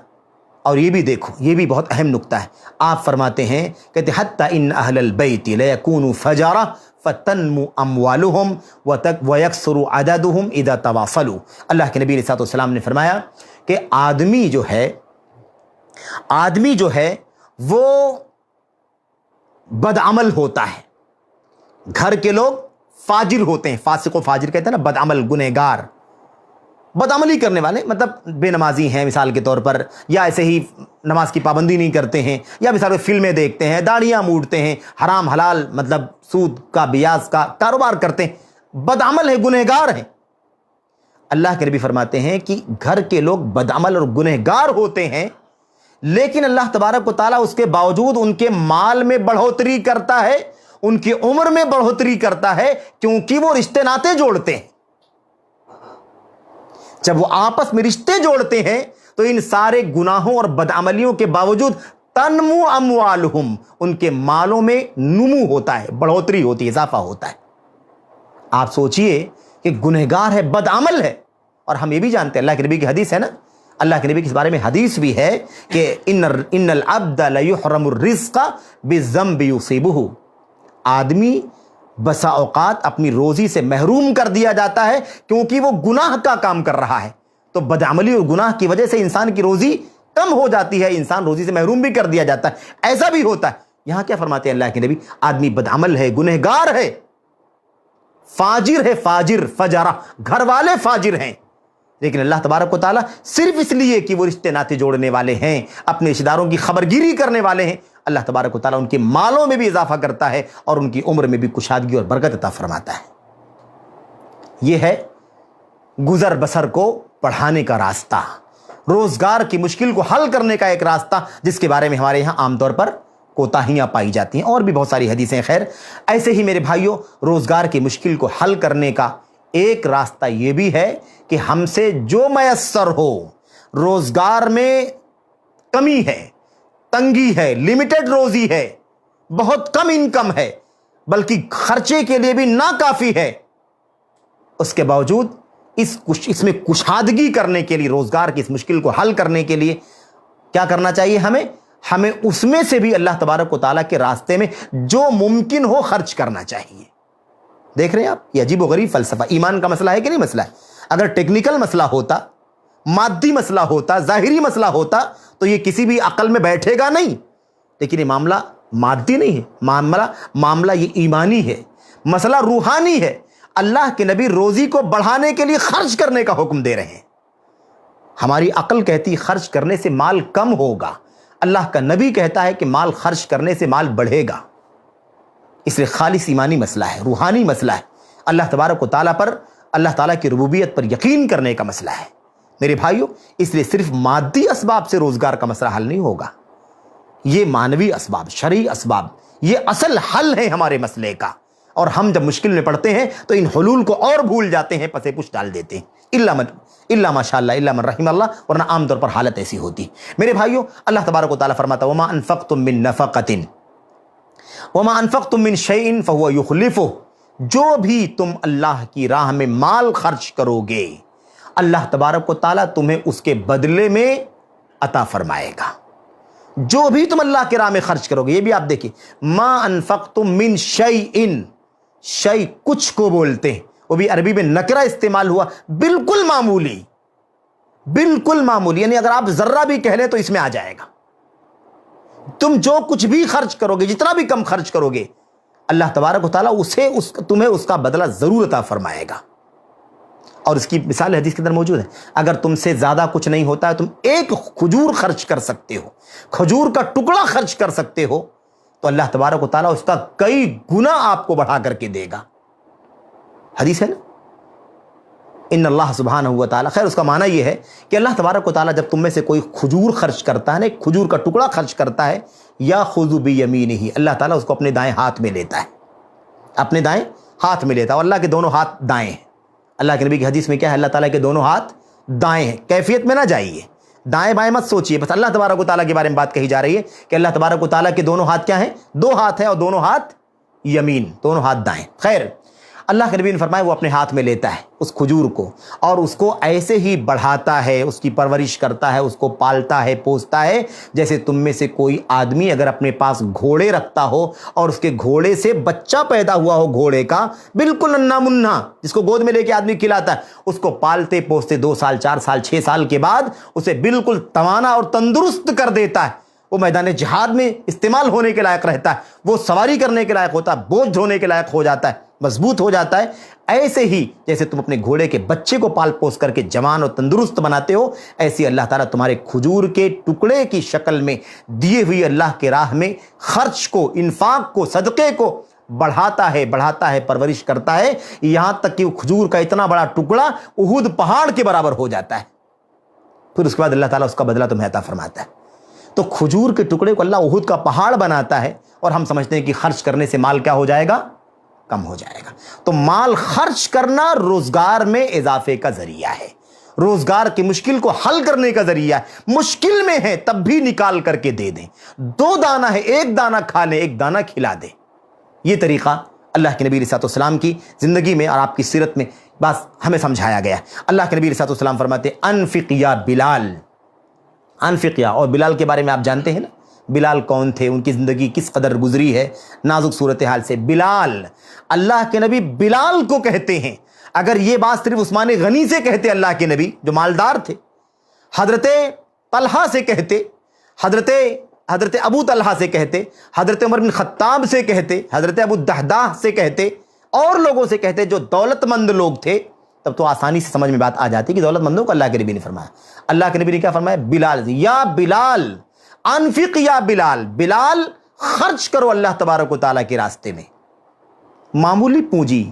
اور یہ بھی دیکھو، یہ بھی بہت اہم نکتہ ہے، آپ فرماتے ہیں کہتے حتی ان اہل البیت لیکونوا فجارہ فتنمو اموالہم ویکثر عددہم اذا تواصلوا۔ اللہ کے نبی علیہ الصلوۃ والسلام نے فرمایا کہ آدمی جو ہے وہ بدعمل ہوتا ہے، گھر کے لوگ فاجر ہوتے ہیں، فاسق و فاجر کہتے ہیں نا، بدعمل، گنہگار، بدعملی کرنے والے، مطلب بے نمازی ہیں مثال کے طور پر، یا ایسے ہی نماز کی پابندی نہیں کرتے ہیں، یا مثال فلمیں دیکھتے ہیں، داڑیاں موڑتے ہیں، حرام حلال مطلب سود کا، بیاض کا کاروبار کرتے ہیں، بدعمل ہے، گنہگار ہیں۔ اللہ کے نبی فرماتے ہیں کہ گھر کے لوگ بدعمل اور گنہگار ہوتے ہیں، لیکن اللہ تبارک و تعالیٰ اس کے باوجود ان کے مال میں بڑھوتری کرتا ہے، ان کی عمر میں بڑھوتری کرتا ہے، کیونکہ وہ رشتے ناطے جوڑتے ہیں۔ جب وہ آپس میں رشتے جوڑتے ہیں تو ان سارے گناہوں اور بدعملیوں کے باوجود تنمو اموالہم، ان کے مالوں میں نمو ہوتا ہے، بڑھوتری ہوتی ہے، اضافہ ہوتا ہے۔ آپ سوچئے کہ گنہگار ہے، بدعمل ہے، اور ہم یہ بھی جانتے ہیں، اللہ کے نبی کی حدیث ہے نا، اللہ کے نبی کے بارے میں حدیث بھی ہے کہ ان العبد لیحرم الرزق بالذنب یصیبہ، آدمی بسا اوقات اپنی روزی سے محروم کر دیا جاتا ہے کیونکہ وہ گناہ کا کام کر رہا ہے۔ تو بدعملی اور گناہ کی وجہ سے انسان کی روزی کم ہو جاتی ہے، انسان روزی سے محروم بھی کر دیا جاتا ہے۔ ایسا بھی ہوتا ہے یہاں کیا فرماتے ہیں اللہ کے نبی؟ آدمی بدعمل ہے، گنہگار ہے، فاجر ہے، فاجر فجرہ، گھر والے فاجر ہیں، لیکن اللہ تبارک و تعالیٰ صرف اس لیے کہ وہ رشتے ناتے جوڑنے والے ہیں، اپنے رشتہ داروں کی خبرگیری کرنے والے ہیں، اللہ تبارک و تعالیٰ ان کے مالوں میں بھی اضافہ کرتا ہے اور ان کی عمر میں بھی کشادگی اور برکت عطا فرماتا ہے۔ یہ ہے گزر بسر کو بڑھانے کا راستہ، روزگار کی مشکل کو حل کرنے کا ایک راستہ، جس کے بارے میں ہمارے یہاں عام طور پر کوتاہیاں پائی جاتی ہیں، اور بھی بہت ساری حدیثیں۔ خیر، ایسے ہی میرے بھائیوں، روزگار کی مشکل کو حل کرنے کا ایک راستہ یہ بھی ہے کہ ہم سے جو میسر ہو، روزگار میں کمی ہے، تنگی ہے، لمیٹڈ روزی ہے، بہت کم انکم ہے، بلکہ خرچے کے لیے بھی ناکافی ہے، اس کے باوجود اس میں کشادگی کرنے کے لیے، روزگار کی اس مشکل کو حل کرنے کے لیے کیا کرنا چاہیے؟ ہمیں اس میں سے بھی اللہ تبارک و تعالیٰ کے راستے میں جو ممکن ہو خرچ کرنا چاہیے۔ دیکھ رہے ہیں آپ، یہ عجیب و غریب فلسفہ، ایمان کا مسئلہ ہے کہ نہیں مسئلہ ہے؟ اگر ٹیکنیکل مسئلہ ہوتا، مادی مسئلہ ہوتا، ظاہری مسئلہ ہوتا تو یہ کسی بھی عقل میں بیٹھے گا نہیں، لیکن یہ معاملہ مادی نہیں ہے، معاملہ یہ ایمانی ہے، مسئلہ روحانی ہے۔ اللہ کے نبی روزی کو بڑھانے کے لیے خرچ کرنے کا حکم دے رہے ہیں۔ ہماری عقل کہتی خرچ کرنے سے مال کم ہوگا، اللہ کا نبی کہتا ہے کہ مال خرچ کرنے سے مال بڑھے گا۔ اس لیے خالص ایمانی مسئلہ ہے، روحانی مسئلہ ہے، اللہ تبارک و تعالیٰ پر، اللہ تعالیٰ کی ربوبیت پر یقین کرنے کا مسئلہ ہے میرے بھائیوں۔ اس لیے صرف مادی اسباب سے روزگار کا مسئلہ حل نہیں ہوگا، یہ مانوی اسباب، شرعی اسباب، یہ اصل حل ہے ہمارے مسئلے کا۔ اور ہم جب مشکل میں پڑتے ہیں تو ان حلول کو اور بھول جاتے ہیں، پسے پش ڈال دیتے ہیں، الا ماشاء اللہ، الا من رحم اللہ، ورنہ عام طور پر حالت ایسی ہوتی۔ میرے بھائیوں، اللہ تبارک و تعالیٰ فرماتا ہے وما انفقتم من نفقۃ وما انفقتم من شیء فهو یخلفہ، جو بھی تم اللہ کی راہ میں مال خرچ کرو گے، اللہ تبارک و تعالیٰ تمہیں اس کے بدلے میں عطا فرمائے گا۔ جو بھی تم اللہ کی راہ میں خرچ کرو گے، یہ بھی آپ دیکھیں، ما انفقتم من شیء، شیء کچھ کو بولتے ہیں، وہ بھی عربی میں نکرہ استعمال ہوا، بالکل معمولی، بالکل معمولی، یعنی اگر آپ ذرہ بھی کہہ لیں تو اس میں آ جائے گا۔ تم جو کچھ بھی خرچ کرو گے، جتنا بھی کم خرچ کرو گے، اللہ تبارک و تعالیٰ تمہیں اس کا بدلہ ضرور عطا فرمائے گا۔ اور اس کی مثال حدیث کے اندر موجود ہے، اگر تم سے زیادہ کچھ نہیں ہوتا ہے، تم ایک کھجور خرچ کر سکتے ہو، کھجور کا ٹکڑا خرچ کر سکتے ہو، تو اللہ تبارک و تعالیٰ اس کا کئی گنا آپ کو بڑھا کر کے دے گا۔ حدیث ہے نا، ان اللہ سبحانہ و تعالیٰ، خیر اس کا معنی یہ ہے کہ اللہ تبارک و تعالیٰ جب تم میں سے کوئی کھجور خرچ کرتا ہے نا، ایک کھجور کا ٹکڑا خرچ کرتا ہے، یا خذ بیمینہ، اللہ تعالیٰ اس کو اپنے دائیں ہاتھ میں لیتا ہے، اپنے دائیں ہاتھ میں لیتا ہے، اور اللہ کے دونوں ہاتھ دائیں ہیں۔ اللہ کے نبی کی حدیث میں کیا ہے؟ اللہ تعالیٰ کے دونوں ہاتھ دائیں ہیں، کیفیت میں نہ جائیے، دائیں بائیں مت سوچیے، بس اللہ تبارک و تعالیٰ کے بارے میں بات کہی جا رہی ہے کہ اللہ تبارک و تعالیٰ کے دونوں ہاتھ کیا ہیں؟ دو ہاتھ ہیں، اور دونوں ہاتھ یمین، دونوں ہاتھ دائیں۔ خیر، اللہ کے نبی نے فرمایا وہ اپنے ہاتھ میں لیتا ہے اس کھجور کو، اور اس کو ایسے ہی بڑھاتا ہے، اس کی پرورش کرتا ہے، اس کو پالتا ہے، پوستا ہے، جیسے تم میں سے کوئی آدمی اگر اپنے پاس گھوڑے رکھتا ہو اور اس کے گھوڑے سے بچہ پیدا ہوا ہو، گھوڑے کا بالکل ننھا منھا، جس کو گود میں لے کے آدمی کھلاتا ہے، اس کو پالتے پوستے 2 سال 4 سال 6 سال کے بعد اسے بالکل توانا اور تندرست کر دیتا ہے، وہ میدان جہاد میں استعمال ہونے کے لائق رہتا ہے، وہ سواری کرنے کے لائق ہوتا ہے، بوجھ ڈھونے کے لائق ہو جاتا ہے، مضبوط ہو جاتا ہے۔ ایسے ہی جیسے تم اپنے گھوڑے کے بچے کو پال پوس کر کے جوان اور تندرست بناتے ہو، ایسی اللہ تعالیٰ تمہارے کھجور کے ٹکڑے کی شکل میں دیے ہوئی اللہ کے راہ میں خرچ کو، انفاق کو، صدقے کو بڑھاتا ہے، پرورش کرتا ہے، یہاں تک کہ وہ کھجور کا اتنا بڑا ٹکڑا احد پہاڑ کے برابر ہو جاتا ہے۔ پھر اس کے بعد اللہ تعالیٰ اس کا بدلہ تمہیں عطا فرماتا ہے۔ تو کھجور کے ٹکڑے کو اللہ احد کا پہاڑ بناتا ہے، اور ہم سمجھتے ہیں کہ خرچ کرنے سے مال کیا ہو جائے گا؟ کم ہو جائے گا۔ تو مال خرچ کرنا روزگار میں اضافے کا ذریعہ ہے، روزگار کی مشکل کو حل کرنے کا ذریعہ ہے۔ مشکل میں ہے تب بھی نکال کر کے دے دیں، 2 دانہ ہے، 1 دانہ کھا لیں، 1 دانہ کھلا دیں۔ یہ طریقہ اللہ کے نبی علیہ السلام کی زندگی میں اور آپ کی سیرت میں بس ہمیں سمجھایا گیا۔ اللہ کے نبی علیہ السلام فرماتے ہیں انفق یا بلال، انفق یا، اور بلال کے بارے میں آپ جانتے ہیں نا، بلال کون تھے، ان کی زندگی کس قدر گزری ہے نازک صورتحال سے۔ بلال، اللہ کے نبی بلال کو کہتے ہیں۔ اگر یہ بات صرف عثمان غنی سے کہتے اللہ کے نبی جو مالدار تھے، حضرت طلحہ سے کہتے، حضرت حضرت ابو طلحہ سے کہتے, حضرت عمر بن خطاب سے کہتے, حضرت ابو الدہداہ سے کہتے, اور لوگوں سے کہتے جو دولت مند لوگ تھے, تب تو آسانی سے سمجھ میں بات آ جاتی کہ دولت مندوں کو اللہ کے نبی نے فرمایا. اللہ کے نبی نے کیا فرمایا؟ بلال, یا بلال انفق یا بلال, بلال خرچ کرو اللہ تبارک و تعالیٰ کے راستے میں. معمولی پونجی,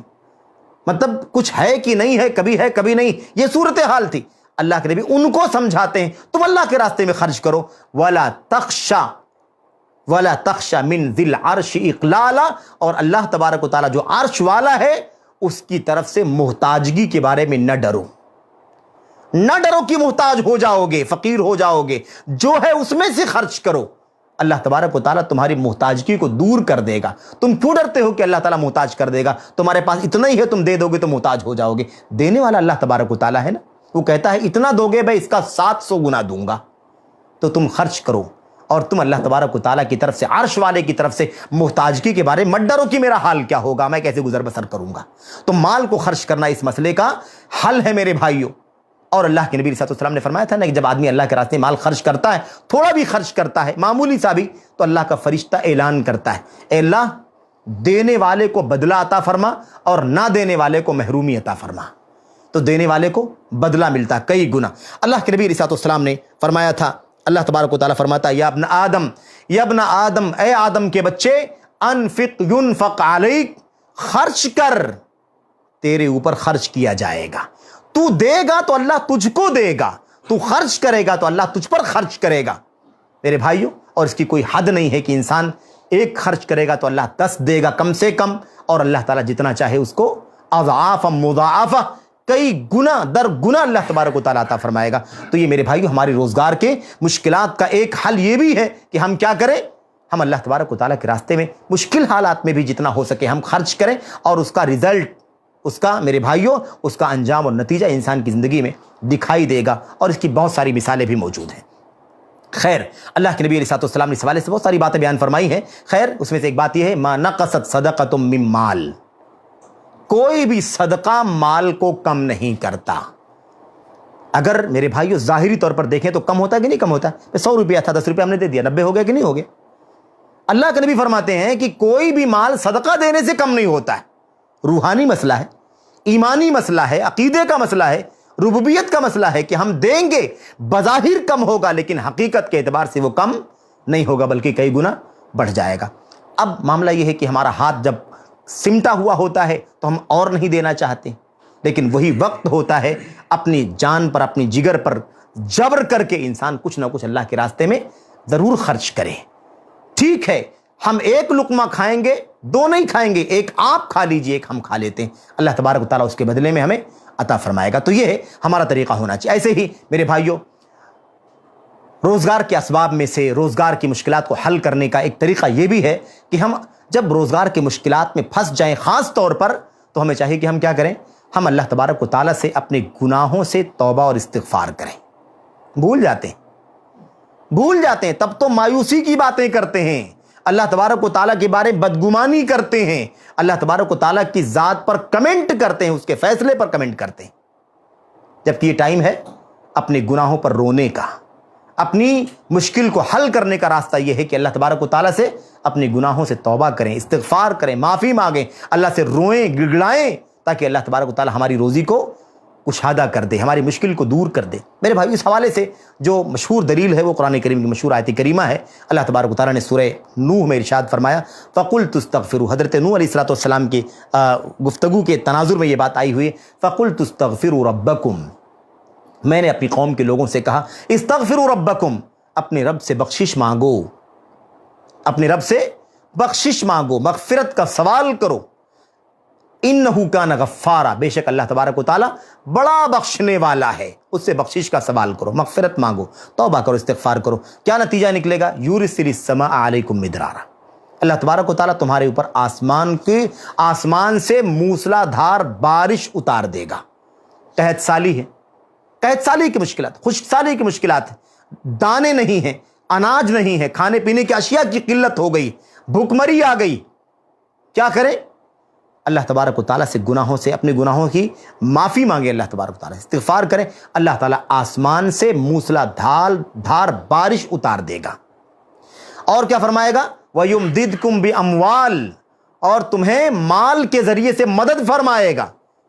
مطلب کچھ ہے کہ نہیں ہے, کبھی ہے کبھی نہیں, یہ صورتحال تھی. اللہ کے نبی ان کو سمجھاتے ہیں تم اللہ کے راستے میں خرچ کرو. وَلَا تَخْشَ مِن ذِي الْعَرْشِ اِقْلَالًا, اور اللہ تبارک و تعالیٰ جو عرش والا ہے اس کی طرف سے محتاجگی کے بارے میں نہ ڈرو. نہ ڈرو کہ محتاج ہو جاؤ گے, فقیر ہو جاؤ گے, جو ہے اس میں سے خرچ کرو. اللہ تبارک و تعالیٰ تمہاری محتاجگی کو دور کر دے گا. تم کیوں ڈرتے ہو کہ اللہ تعالیٰ محتاج کر دے گا؟ تمہارے پاس اتنا ہی ہے, تم دے دو گے تو محتاج ہو جاؤ گے. دینے والا اللہ تبارک و تعالیٰ ہے نا, وہ کہتا ہے اتنا دو گے میں اس کا 700 گنا دوں گا. تو تم خرچ کرو, اور تم اللہ تبارک و تعالیٰ کی طرف سے, عرش والے کی طرف سے محتاجگی کے بارے میں مت ڈرو کہ میرا حال کیا ہوگا, میں کیسے گزر بسر کروں گا. تو مال کو خرچ کرنا اس مسئلے کا حل ہے میرے بھائیوں. اور اللہ کے نبی صلی اللہ علیہ وسلم نے فرمایا تھا نا کہ جب آدمی اللہ کے راستے مال خرچ کرتا ہے, تھوڑا بھی خرچ کرتا ہے, معمولی سا بھی, تو اللہ کا فرشتہ اعلان کرتا ہے, اے اللہ دینے والے کو بدلہ عطا فرما اور نہ دینے والے کو محرومی عطا فرما. تو دینے والے کو بدلہ ملتا ہے کئی گنا. اللہ کے نبی صلی اللہ علیہ وسلم نے فرمایا تھا, اللہ تبارک و تعالیٰ فرماتا ہے, یا ابن آدم, اے آدم کے بچے, انفق ينفق علیک, خرچ کر, تیرے اوپر خرچ کیا جائے گا. تو دے گا تو اللہ تجھ کو دے گا, تو خرچ کرے گا تو اللہ تجھ پر خرچ کرے گا. میرے بھائیوں, اور اس کی کوئی حد نہیں ہے کہ انسان ایک خرچ کرے گا تو اللہ 10 دے گا کم سے کم, اور اللہ تعالیٰ جتنا چاہے اس کو اضعاف مضاعفہ, کئی گنا در گنا اللہ تبارک و تعالیٰ عطا فرمائے گا. تو یہ میرے بھائیوں ہماری روزگار کے مشکلات کا ایک حل یہ بھی ہے کہ ہم کیا کریں, ہم اللہ تبارک و تعالیٰ کے راستے میں مشکل حالات میں بھی جتنا ہو سکے ہم خرچ کریں, اور اس کا رزلٹ, اس کا میرے بھائیوں اس کا انجام اور نتیجہ انسان کی زندگی میں دکھائی دے گا. اور اس کی بہت ساری مثالیں بھی موجود ہیں. خیر, اللہ کے نبی علیہ السلام نے اس حوالے سے بہت ساری باتیں بیان فرمائی ہیں. خیر, اس میں سے ایک بات یہ ہے, ما نقصت صدقۃ من مال, کوئی بھی صدقہ مال کو کم نہیں کرتا. اگر میرے بھائیوں ظاہری طور پر دیکھیں تو کم ہوتا ہے کہ نہیں کم ہوتا؟ 100 روپیہ تھا, 10 روپیہ ہم نے دے دیا, 90 ہو گیا کہ نہیں ہو گیا؟ اللہ کے نبی فرماتے ہیں کہ کوئی بھی مال صدقہ دینے سے کم نہیں ہوتا ہے. روحانی مسئلہ ہے, ایمانی مسئلہ ہے, عقیدے کا مسئلہ ہے, ربوبیت کا مسئلہ ہے کہ ہم دیں گے, بظاہر کم ہوگا لیکن حقیقت کے اعتبار سے وہ کم نہیں ہوگا بلکہ کئی گنا بڑھ جائے گا. اب معاملہ یہ ہے کہ ہمارا ہاتھ جب سمٹا ہوا ہوتا ہے تو ہم اور نہیں دینا چاہتے, لیکن وہی وقت ہوتا ہے اپنی جان پر, اپنی جگر پر جبر کر کے انسان کچھ نہ کچھ اللہ کے راستے میں ضرور خرچ کرے. ٹھیک ہے, ہم ایک لقمہ کھائیں گے, 2 نہیں کھائیں گے, ایک آپ کھا لیجئے, ایک ہم کھا لیتے ہیں, اللہ تبارک و تعالیٰ اس کے بدلے میں ہمیں عطا فرمائے گا. تو یہ ہمارا طریقہ ہونا چاہیے. ایسے ہی میرے بھائیوں, روزگار کے اسباب میں سے روزگار کی مشکلات کو حل کرنے کا ایک طریقہ یہ بھی ہے کہ ہم جب روزگار کے مشکلات میں پھنس جائیں خاص طور پر, تو ہمیں چاہیے کہ ہم کیا کریں, ہم اللہ تبارک و تعالیٰ سے اپنے گناہوں سے توبہ اور استغفار کریں. بھول جاتے ہیں, تب تو مایوسی کی باتیں کرتے ہیں, اللہ تبارک و تعالیٰ کے بارے بدگمانی کرتے ہیں, اللہ تبارک و تعالیٰ کی ذات پر کمنٹ کرتے ہیں, اس کے فیصلے پر کمنٹ کرتے ہیں. جبکہ یہ ٹائم ہے اپنے گناہوں پر رونے کا, اپنی مشکل کو حل کرنے کا راستہ یہ ہے کہ اللہ تبارک و تعالیٰ سے اپنے گناہوں سے توبہ کریں, استغفار کریں, معافی مانگیں, اللہ سے روئیں, گڑگڑائیں, تاکہ اللہ تبارک و تعالیٰ ہماری روزی کو کشادہ کر دے, ہماری مشکل کو دور کر دے. میرے بھائی, اس حوالے سے جو مشہور دلیل ہے وہ قرآن کریم کی مشہور آیت کریمہ ہے. اللہ تبارک و تعالیٰ نے سورہ نوح میں ارشاد فرمایا, فَقُلْتُ اسْتَغْفِرُوا, حضرت نوح علیہ السلام کی گفتگو کے تناظر میں یہ بات آئی ہوئی, فَقُلْتُ اسْتَغْفِرُوا رَبَّكُمْ, میں نے اپنی قوم کے لوگوں سے کہا, استغفروا ربکم, اپنے رب سے بخشش مانگو, اپنے رب سے بخشش مانگو, مغفرت کا سوال کرو. انہ کان غفارا, بے شک اللہ تبارک و تعالیٰ بڑا بخشنے والا ہے, اس سے بخشش کا سوال کرو, مغفرت مانگو, توبہ کرو, استغفار کرو. کیا نتیجہ نکلے گا؟ یورسل السماء علیکم مدرارا, اللہ تبارک و تعالیٰ تمہارے اوپر آسمان سے موسلا دھار بارش اتار دے گا. قحط سالی ہے, قحط سالی کی مشکلات, خشک سالی کی مشکلات, دانے نہیں ہیں, اناج نہیں ہے, کھانے پینے کی اشیاء کی قلت ہو گئی, بھوک مری آ گئی. کیا کریں؟ اللہ تبارک و تعالیٰ سے گناہوں سے, اپنے گناہوں کی معافی مانگے, اللہ تبارک و تعالیٰ سے استغفار کریں, اللہ تعالیٰ آسمان سے موسلا دھار بارش اتار دے گا. اور کیا فرمائے گا؟ وَيُمْدِدْكُمْ بِأَمْوَالٍ، اور تمہیں مال کے ذریعے سے مدد فرمائے گا،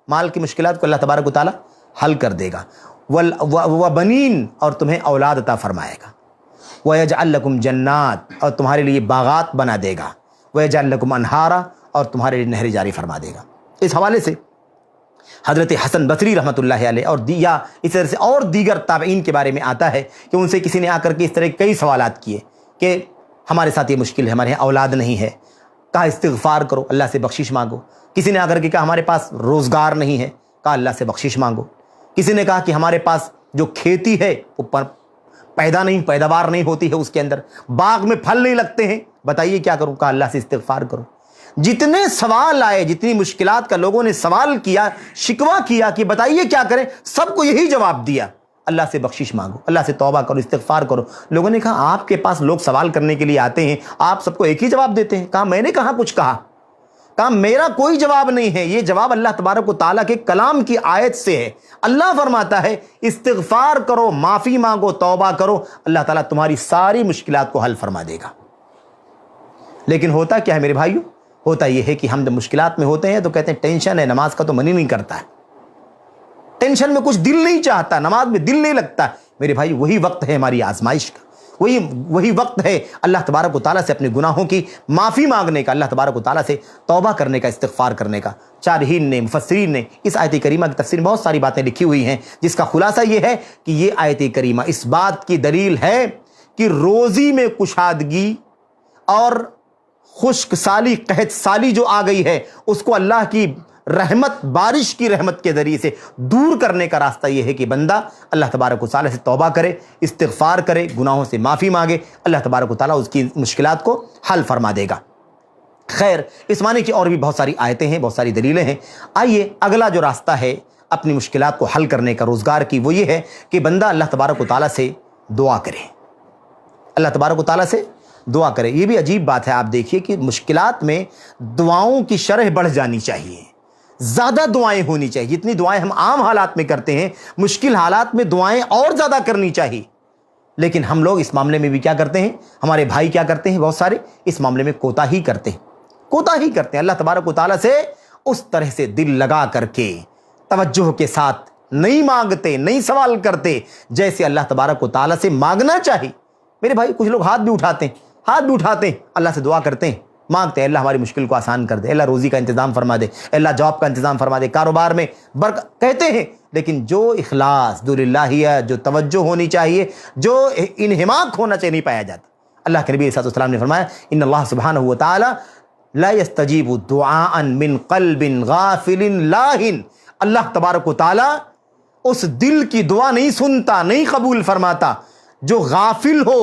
مال کی مشکلات کو اللہ تبارک و تعالی حل کر دے گا، وَبَنِينَ، اور تمہیں اولاد عطا فرمائے گا، وَيَجْعَلْ لَكُمْ جَنَّاتٍ، اور تمہارے لیے باغات بنا دے گا، وَيَجْعَلْ لَكُمْ أَنْهَارًا، اور تمہارے لیے نہریں جاری فرما دے گا۔ اس حوالے سے حضرت حسن بصری رحمۃ اللہ علیہ اور اس طرح سے اور دیگر تابعین کے بارے میں آتا ہے کہ ان سے کسی نے آ کر کے اس طرح کئی سوالات کیے کہ ہمارے ساتھ یہ مشکل ہے، ہمارے یہاں اولاد نہیں ہے، کہا استغفار کرو، اللہ سے بخشش مانگو۔ کسی نے آ کر کے کہا ہمارے پاس روزگار نہیں ہے، کہا اللہ سے بخشش مانگو۔ کسی نے کہا کہ ہمارے پاس جو کھیتی ہے وہ پیداوار نہیں ہوتی ہے، اس کے اندر باغ میں پھل نہیں لگتے ہیں، بتائیے کیا کروں؟ کہا اللہ سے استغفار کرو۔ جتنے سوال آئے، جتنی مشکلات کا لوگوں نے سوال کیا، شکوہ کیا کہ بتائیے کیا کریں، سب کو یہی جواب دیا، اللہ سے بخشش مانگو، اللہ سے توبہ کرو، استغفار کرو۔ لوگوں نے کہا آپ کے پاس لوگ سوال کرنے کے لیے آتے ہیں، آپ سب کو ایک ہی جواب دیتے ہیں؟ کہا میں نے کہاں کچھ کہا، کہا میرا کوئی جواب نہیں ہے، یہ جواب اللہ تبارک و تعالیٰ کے کلام کی آیت سے ہے۔ اللہ فرماتا ہے استغفار کرو، معافی مانگو، توبہ کرو، اللہ تعالیٰ تمہاری ساری مشکلات کو حل فرما دے گا۔ لیکن ہوتا کیا ہے میرے بھائیوں؟ ہوتا یہ ہے کہ ہم جب مشکلات میں ہوتے ہیں تو کہتے ہیں ٹینشن ہے، نماز کا تو من ہی نہیں کرتا ہے، ٹینشن میں کچھ دل نہیں چاہتا، نماز میں دل نہیں لگتا۔ میرے بھائی وہی وقت ہے ہماری آزمائش کا، وہی وقت ہے اللہ تبارک و تعالیٰ سے اپنے گناہوں کی معافی مانگنے کا، اللہ تبارک و تعالیٰ سے توبہ کرنے کا، استغفار کرنے کا۔ شارحین نے، مفسرین نے اس آیت کریمہ کی تفسیر میں بہت ساری باتیں لکھی ہوئی ہیں، جس کا خلاصہ یہ ہے کہ یہ آیت کریمہ اس بات کی دلیل ہے کہ روزی میں کشادگی اور خشک سالی، قحط سالی جو آ گئی ہے، اس کو اللہ کی رحمت، بارش کی رحمت کے ذریعے سے دور کرنے کا راستہ یہ ہے کہ بندہ اللہ تبارک و تعالیٰ سے توبہ کرے، استغفار کرے، گناہوں سے معافی مانگے، اللہ تبارک و تعالیٰ اس کی مشکلات کو حل فرما دے گا۔ خیر، اس معنی کی اور بھی بہت ساری آیتیں ہیں، بہت ساری دلیلیں ہیں۔ آئیے اگلا جو راستہ ہے اپنی مشکلات کو حل کرنے کا، روزگار کی، وہ یہ ہے کہ بندہ اللہ تبارک و تعالیٰ سے دعا کرے، اللہ تبارک و تعالیٰ سے دعا کرے۔ یہ بھی عجیب بات ہے، آپ دیکھیے کہ مشکلات میں دعاؤں کی شرح بڑھ جانی چاہیے، زیادہ دعائیں ہونی چاہیے۔ جتنی دعائیں ہم عام حالات میں کرتے ہیں، مشکل حالات میں دعائیں اور زیادہ کرنی چاہیے۔ لیکن ہم لوگ اس معاملے میں بھی کیا کرتے ہیں، ہمارے بھائی کیا کرتے ہیں، بہت سارے اس معاملے میں کوتاہی کرتے ہیں۔ اللہ تبارک و تعالیٰ سے اس طرح سے دل لگا کر کے توجہ کے ساتھ نہیں مانگتے، نہیں سوال کرتے جیسے اللہ تبارک و تعالیٰ سے مانگنا چاہیے۔ میرے بھائی کچھ لوگ ہاتھ بھی اٹھاتے ہیں، اللہ سے دعا کرتے ہیں، مانگتے ہیں اللہ ہماری مشکل کو آسان کر دے، اللہ روزی کا انتظام فرما دے، اللہ جاب کا انتظام فرما دے، کاروبار میں برکت، کہتے ہیں، لیکن جو اخلاص، جو للہیت، جو توجہ ہونی چاہیے، جو انہماک ہونا چاہیے، نہیں پایا جاتا۔ اللہ کے نبی صلی اللہ علیہ وسلم نے فرمایا ان اللہ سبحانہ و تعالی لا يستجیب دعاء من قلب غافل لاہن، اللہ تبارک و تعالی اس دل کی دعا نہیں سنتا، نہیں قبول فرماتا جو غافل ہو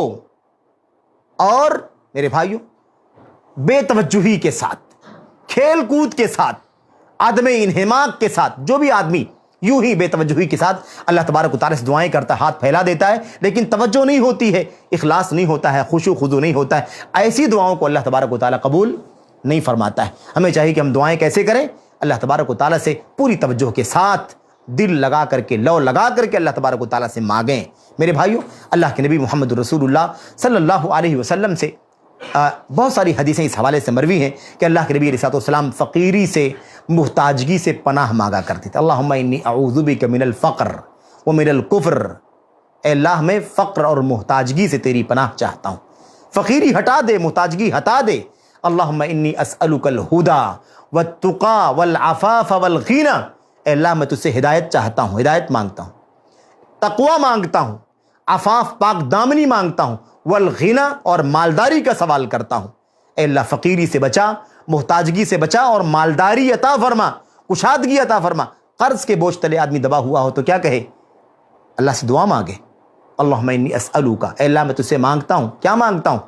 اور میرے بھائیوں بے توجہی کے ساتھ، کھیل کود کے ساتھ، عدم انہماک کے ساتھ، جو بھی آدمی یوں ہی بے توجہی کے ساتھ اللہ تبارک و تعالیٰ سے دعائیں کرتا ہے، ہاتھ پھیلا دیتا ہے، لیکن توجہ نہیں ہوتی ہے، اخلاص نہیں ہوتا ہے، خشوع خضوع نہیں ہوتا ہے، ایسی دعاؤں کو اللہ تبارک و تعالیٰ قبول نہیں فرماتا ہے۔ ہمیں چاہیے کہ ہم دعائیں کیسے کریں، اللہ تبارک و تعالیٰ سے پوری توجہ کے ساتھ، دل لگا کر کے، لو لگا کر کے اللہ تبارک و تعالیٰ سے مانگیں۔ میرے بھائیوں، اللہ کے نبی محمد رسول اللہ صلی اللہ علیہ وسلم سے بہت ساری حدیثیں اس حوالے سے مروی ہیں کہ اللہ کے نبی علیہ السلام فقیری سے، محتاجگی سے پناہ مانگا کرتے تھے۔ اللہم انی اعوذ بک من الفقر ومن الکفر، اے اللہ میں فقر اور محتاجگی سے تیری پناہ چاہتا ہوں، فقیری ہٹا دے، محتاجگی ہٹا دے۔ اللہم انی اسألک الہدی والتقی والعفاف والغنی، اے اللہ میں تجھ سے ہدایت چاہتا ہوں، ہدایت مانگتا ہوں، تقوی مانگتا ہوں، عفاف پاک دامنی مانگتا ہوں، والغنی اور مالداری کا سوال کرتا ہوں۔ اے اللہ فقیری سے بچا، محتاجگی سے بچا اور مالداری عطا فرما، کشادگی عطا فرما۔ قرض کے بوجھ تلے آدمی دبا ہوا ہو تو کیا کہے، اللہ سے دعا مانگے، اللہم انی اسألوک، اے اللہ میں تجھ سے مانگتا ہوں، کیا مانگتا ہوں،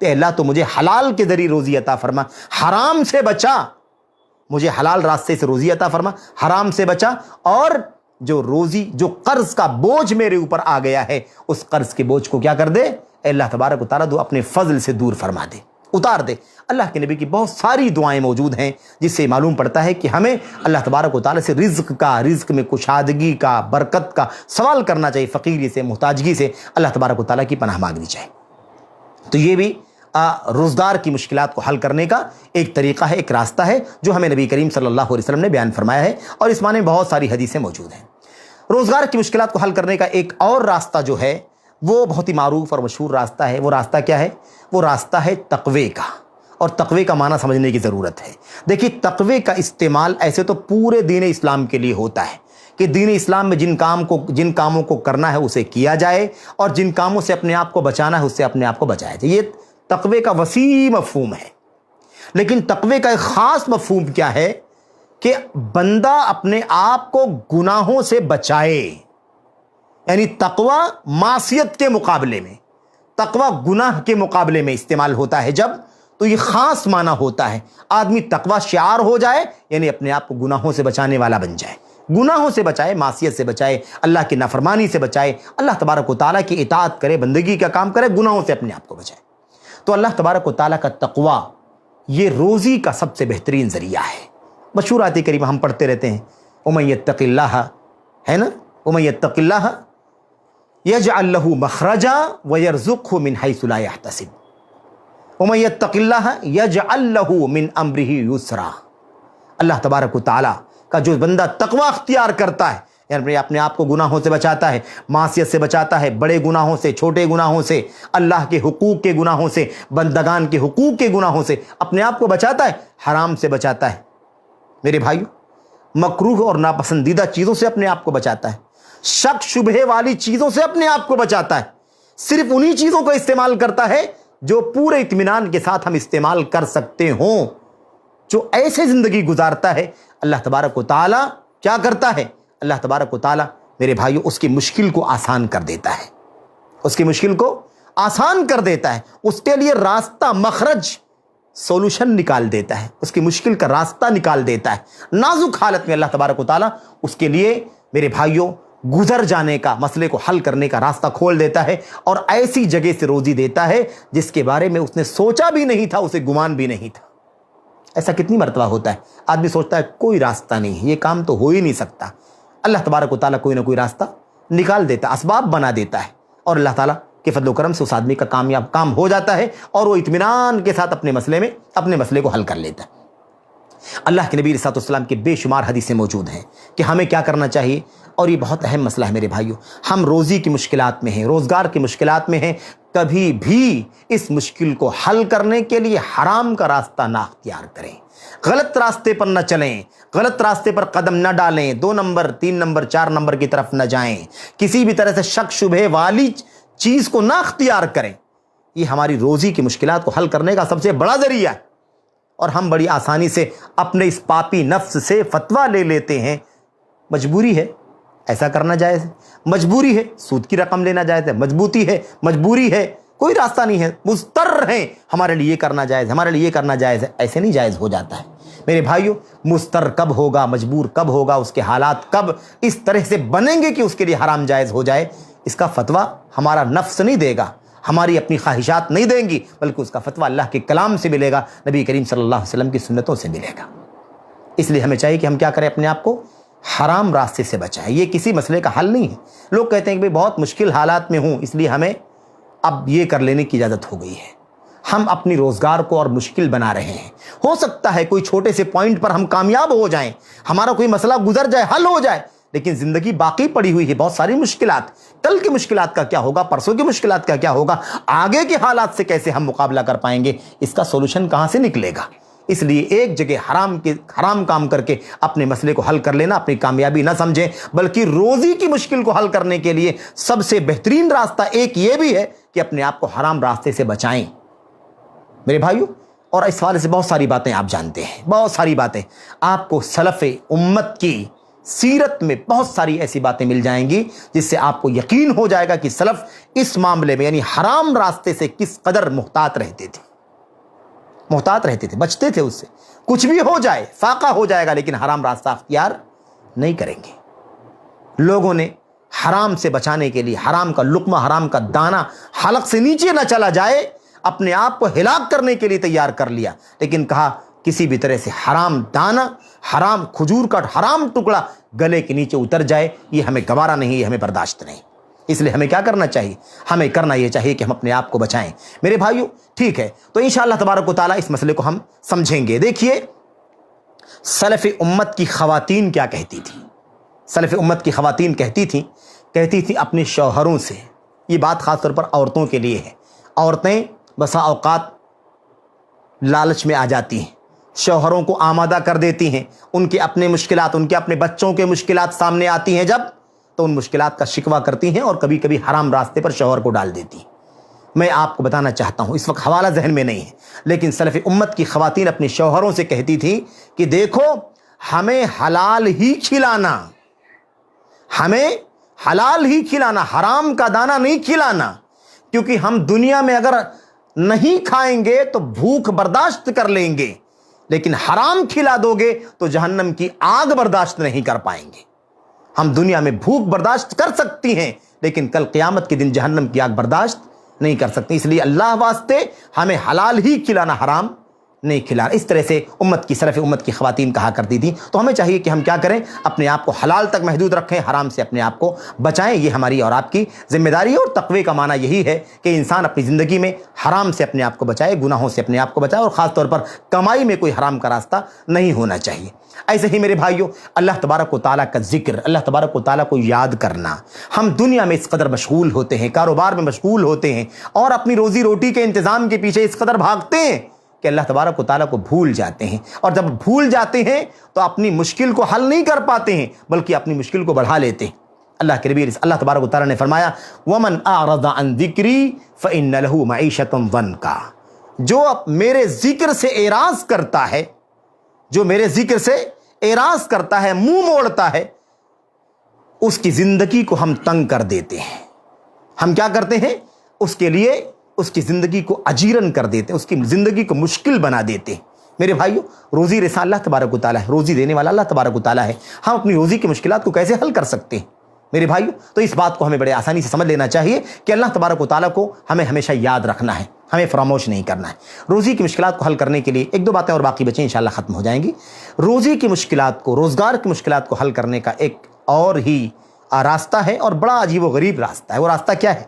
اے اللہ تو مجھے حلال کے ذریعے روزی عطا فرما، حرام سے بچا، مجھے حلال راستے سے روزی عطا فرما، حرام سے بچا، اور جو روزی، جو قرض کا بوجھ میرے اوپر آ گیا ہے، اس قرض کے بوجھ کو کیا کر دے، اے اللہ تبارک و تعالیٰ تو اپنے فضل سے دور فرما دے، اتار دے۔ اللہ کے نبی کی بہت ساری دعائیں موجود ہیں جس سے معلوم پڑتا ہے کہ ہمیں اللہ تبارک و تعالیٰ سے رزق میں کشادگی کا، برکت کا سوال کرنا چاہیے، فقیری سے، محتاجگی سے اللہ تبارک و تعالیٰ کی پناہ مانگنی چاہیے۔ تو یہ بھی روزگار کی مشکلات کو حل کرنے کا ایک طریقہ ہے، ایک راستہ ہے جو ہمیں نبی کریم صلی اللہ علیہ وسلم نے بیان فرمایا ہے، اور اس معنی میں بہت ساری حدیثیں موجود ہیں۔ روزگار کی مشکلات کو حل کرنے کا ایک اور راستہ جو ہے وہ بہت ہی معروف اور مشہور راستہ ہے۔ وہ راستہ کیا ہے؟ وہ راستہ ہے تقوی کا، اور تقوی کا معنی سمجھنے کی ضرورت ہے۔ دیکھیے، تقوی کا استعمال ایسے تو پورے دین اسلام کے لیے ہوتا ہے کہ دین اسلام میں جن کاموں کو کرنا ہے اسے کیا جائے، اور جن کاموں سے اپنے آپ کو بچانا ہے اس سے اپنے آپ کو بچایا جائے۔ یہ تقوی کا وسیع مفہوم ہے۔ لیکن تقوی کا ایک خاص مفہوم کیا ہے کہ بندہ اپنے آپ کو گناہوں سے بچائے، یعنی تقوی معصیت کے مقابلے میں، تقوی گناہ کے مقابلے میں استعمال ہوتا ہے جب، تو یہ خاص معنی ہوتا ہے آدمی تقوی شعار ہو جائے، یعنی اپنے آپ کو گناہوں سے بچانے والا بن جائے، گناہوں سے بچائے، معصیت سے بچائے، اللہ کی نافرمانی سے بچائے، اللہ تبارک و تعالیٰ کی اطاعت کرے، بندگی کا کام کرے، گناہوں سے اپنے آپ کو بچائے۔ تو اللہ تبارک و تعالیٰ کا تقوی یہ روزی کا سب سے بہترین ذریعہ ہے۔ مشہور آیت کریمہ ہم پڑھتے رہتے ہیں، وَمَن يَتَّقِ اللَّهَ، ہے نا، وَمَن يَتَّقِ اللَّهَ يَجْعَلْ لَهُ مَخْرَجًا وَيَرْزُقْهُ مِنْ حَيْثُ لَا يَحْتَسِبُ وَمَن يَتَّقِ اللَّهَ يَجْعَلْ لَهُ مِنْ أَمْرِهِ يُسْرًا۔ اللہ تبارک و تعالیٰ کا جو بندہ تقوی اختیار کرتا ہے، یعنی اپنے آپ کو گناہوں سے بچاتا ہے، معصیت سے بچاتا ہے، بڑے گناہوں سے، چھوٹے گناہوں سے، اللہ کے حقوق کے گناہوں سے، بندگان کے حقوق کے گناہوں سے اپنے آپ کو بچاتا ہے، حرام سے بچاتا ہے، میرے بھائیو، مکروہ اور ناپسندیدہ چیزوں سے اپنے آپ کو بچاتا ہے، شک شبہے والی چیزوں سے اپنے آپ کو بچاتا ہے، صرف انہی چیزوں کو استعمال کرتا ہے جو پورے اطمینان کے ساتھ ہم استعمال کر سکتے ہوں۔ جو ایسے زندگی گزارتا ہے، اللہ تبارک و تعالیٰ کیا کرتا ہے؟ اللہ تبارک و تعالیٰ میرے بھائیو اس کی مشکل کو آسان کر دیتا ہے، اس کی مشکل کو آسان کر دیتا ہے، اس کے لیے راستہ، مخرج، سولوشن نکال دیتا ہے، اس کی مشکل کا راستہ نکال دیتا ہے۔ نازک حالت میں اللہ تبارک و تعالیٰ اس کے لیے میرے بھائیو گزر جانے کا، مسئلے کو حل کرنے کا راستہ کھول دیتا ہے، اور ایسی جگہ سے روزی دیتا ہے جس کے بارے میں اس نے سوچا بھی نہیں تھا، اسے گمان بھی نہیں تھا۔ ایسا کتنی مرتبہ ہوتا ہے، آدمی سوچتا ہے کوئی راستہ نہیں، یہ کام تو ہو ہی نہیں سکتا، اللہ تبارک و تعالیٰ کوئی نہ کوئی راستہ نکال دیتا، اسباب بنا دیتا ہے، اور اللہ تعالیٰ کے فضل و کرم سے اس آدمی کا کامیاب کام ہو جاتا ہے، اور وہ اطمینان کے ساتھ اپنے مسئلے کو حل کر لیتا ہے۔ اللہ کے نبی علیہ الصلوۃ والسلام کی بے شمار حدیثیں موجود ہیں کہ ہمیں کیا کرنا چاہیے، اور یہ بہت اہم مسئلہ ہے میرے بھائیو۔ ہم روزی کی مشکلات میں ہیں، روزگار کی مشکلات میں ہیں، کبھی بھی اس مشکل کو حل کرنے کے لیے حرام کا راستہ نہ اختیار کریں، غلط راستے پر نہ چلیں، غلط راستے پر قدم نہ ڈالیں، 2 نمبر 3 نمبر 4 نمبر کی طرف نہ جائیں، کسی بھی طرح سے شک شبہ والی چیز کو نہ اختیار کریں۔ یہ ہماری روزی کی مشکلات کو حل کرنے کا سب سے بڑا ذریعہ ہے، اور ہم بڑی آسانی سے اپنے اس پاپی نفس سے فتویٰ لے لیتے ہیں۔ مجبوری ہے ایسا کرنا جائز ہے، مجبوری ہے سود کی رقم لینا جائز ہے، مجبوری ہے کوئی راستہ نہیں ہے، مضطر ہیں، ہمارے لیے یہ کرنا جائز ہے، ہمارے لیے یہ کرنا جائز ہے، ایسے نہیں جائز ہو جاتا ہے میرے بھائیو۔ مضطر کب ہوگا، مجبور کب ہوگا، اس کے حالات کب اس طرح سے بنیں گے کہ اس کے لیے حرام جائز ہو جائے، اس کا فتویٰ ہمارا نفس نہیں دے گا، ہماری اپنی خواہشات نہیں دیں گی، بلکہ اس کا فتویٰ اللہ کے کلام سے ملے گا، نبی کریم صلی اللہ علیہ وسلم کی سنتوں سے ملے گا۔ اس لیے ہمیں چاہیے کہ ہم کیا کریں، اپنے آپ کو حرام راستے سے بچائیں۔ یہ کسی مسئلے کا حل نہیں ہے۔ لوگ کہتے ہیں کہ بہت مشکل حالات میں ہوں، اس لیے ہمیں اب یہ کر لینے کی اجازت ہو گئی ہے۔ ہم اپنی روزگار کو اور مشکل بنا رہے ہیں۔ ہو سکتا ہے کوئی چھوٹے سے پوائنٹ پر ہم کامیاب ہو جائیں، ہمارا کوئی مسئلہ گزر جائے، حل ہو جائے، لیکن زندگی باقی پڑی ہوئی ہے، بہت ساری مشکلات۔ کل کی مشکلات کا کیا ہوگا، پرسوں کی مشکلات کا کیا ہوگا، آگے کے حالات سے کیسے ہم مقابلہ کر پائیں گے، اس کا سولوشن کہاں سے نکلے گا۔ اس لیے ایک جگہ حرام کام کر کے اپنے مسئلے کو حل کر لینا اپنی کامیابی نہ سمجھیں، بلکہ روزی کی مشکل کو حل کرنے کے لیے سب سے بہترین راستہ ایک یہ بھی ہے کہ اپنے آپ کو حرام راستے سے بچائیں میرے بھائیو۔ اور اس حوالے سے بہت ساری باتیں آپ جانتے ہیں، بہت ساری باتیں آپ کو سلف امت کی سیرت میں بہت ساری ایسی باتیں مل جائیں گی جس سے آپ کو یقین ہو جائے گا کہ سلف اس معاملے میں، یعنی حرام راستے سے کس قدر محتاط رہتے تھے، بچتے تھے اس سے۔ کچھ بھی ہو جائے، فاقہ ہو جائے گا، لیکن حرام راستہ اختیار نہیں کریں گے۔ لوگوں نے حرام سے بچانے کے لیے حرام کا لقمہ، حرام کا دانہ حلق سے نیچے نہ چلا جائے، اپنے آپ کو ہلاک کرنے کے لیے تیار کر لیا، لیکن کہا کسی بھی طرح سے حرام دانہ، حرام کھجور کا حرام ٹکڑا گلے کے نیچے اتر جائے، یہ ہمیں گوارا نہیں، یہ ہمیں برداشت نہیں۔ اس لیے ہمیں کیا کرنا چاہیے؟ ہمیں کرنا یہ چاہیے کہ ہم اپنے آپ کو بچائیں میرے بھائیو، ٹھیک ہے؟ تو انشاءاللہ تبارک و تعالیٰ اس مسئلے کو ہم سمجھیں گے۔ دیکھیے سلف امت کی خواتین کیا کہتی تھیں۔ سلف امت کی خواتین کہتی تھیں اپنے شوہروں سے، یہ بات خاص طور پر عورتوں کے لیے ہے۔ عورتیں بسا اوقات لالچ میں آ جاتی ہیں، شوہروں کو آمادہ کر دیتی ہیں، ان کے اپنے مشکلات، ان کے اپنے بچوں کے مشکلات سامنے آتی ہیں جب، تو ان مشکلات کا شکوہ کرتی ہیں اور کبھی کبھی حرام راستے پر شوہر کو ڈال دیتی ہیں۔ میں آپ کو بتانا چاہتا ہوں، اس وقت حوالہ ذہن میں نہیں ہے، لیکن سلف امت کی خواتین اپنے شوہروں سے کہتی تھیں کہ دیکھو ہمیں حلال ہی کھلانا، ہمیں حلال ہی کھلانا، حرام کا دانہ نہیں کھلانا، کیونکہ ہم دنیا میں اگر نہیں کھائیں گے تو بھوک برداشت کر لیں گے، لیکن حرام کھلا دو گے تو جہنم کی آگ برداشت نہیں کر پائیں گے۔ ہم دنیا میں بھوک برداشت کر سکتی ہیں لیکن کل قیامت کے دن جہنم کی آگ برداشت نہیں کر سکتی، اس لیے اللہ واسطے ہمیں حلال ہی کھلانا، حرام نہیں کھلانا۔ اس طرح سے سلف امت کی خواتین کہا کرتی تھیں۔ تو ہمیں چاہیے کہ ہم کیا کریں؟ اپنے آپ کو حلال تک محدود رکھیں، حرام سے اپنے آپ کو بچائیں، یہ ہماری اور آپ کی ذمہ داری ہے۔ اور تقوی کا معنی یہی ہے کہ انسان اپنی زندگی میں حرام سے اپنے آپ کو بچائے، گناہوں سے اپنے آپ کو بچائے، اور خاص طور پر کمائی میں کوئی حرام کا راستہ نہیں ہونا چاہیے۔ ایسے ہی میرے بھائیوں، اللہ تبارک و تعالیٰ کا ذکر، اللہ تبارک و تعالیٰ کو یاد کرنا، ہم دنیا میں اس قدر مشغول ہوتے ہیں، کاروبار میں مشغول ہوتے ہیں اور اپنی روزی روٹی کے انتظام کے پیچھے اس قدر بھاگتے ہیں کہ اللہ تبارک و تعالیٰ کو بھول جاتے ہیں، اور جب بھول جاتے ہیں تو اپنی مشکل کو حل نہیں کر پاتے ہیں بلکہ اپنی مشکل کو بڑھا لیتے ہیں۔ اللہ تبارک و تعالیٰ نے فرمایا وَمَنْ أَعْرَضَ عَنْ ذِكْرِي فَإِنَّ لَهُ مَعِيشَةً ضَنْكَ، جو میرے ذکر سے اعراض کرتا ہے، جو میرے ذکر سے اعراض کرتا ہے، منہ موڑتا ہے، اس کی زندگی کو ہم تنگ کر دیتے ہیں۔ ہم کیا کرتے ہیں؟ اس کے لیے اس کی زندگی کو اجیرن کر دیتے ہیں، اس کی زندگی کو مشکل بنا دیتے ہیں۔ میرے بھائیو، روزی رساں اللہ تبارک و تعالیٰ ہے، روزی دینے والا اللہ تبارک و تعالیٰ ہے۔ ہم اپنی روزی کی مشکلات کو کیسے حل کر سکتے ہیں میرے بھائیو؟ تو اس بات کو ہمیں بڑے آسانی سے سمجھ لینا چاہیے کہ اللہ تبارک و تعالیٰ کو ہمیں ہمیشہ یاد رکھنا ہے، ہمیں فراموش نہیں کرنا ہے۔ روزی کی مشکلات کو حل کرنے کے لیے ایک دو باتیں اور باقی بچیں انشاءاللہ ختم ہو جائیں گی۔ روزی کی مشکلات کو، روزگار کی مشکلات کو حل کرنے کا ایک اور ہی راستہ ہے، اور بڑا عجیب و غریب راستہ ہے۔ وہ راستہ کیا ہے؟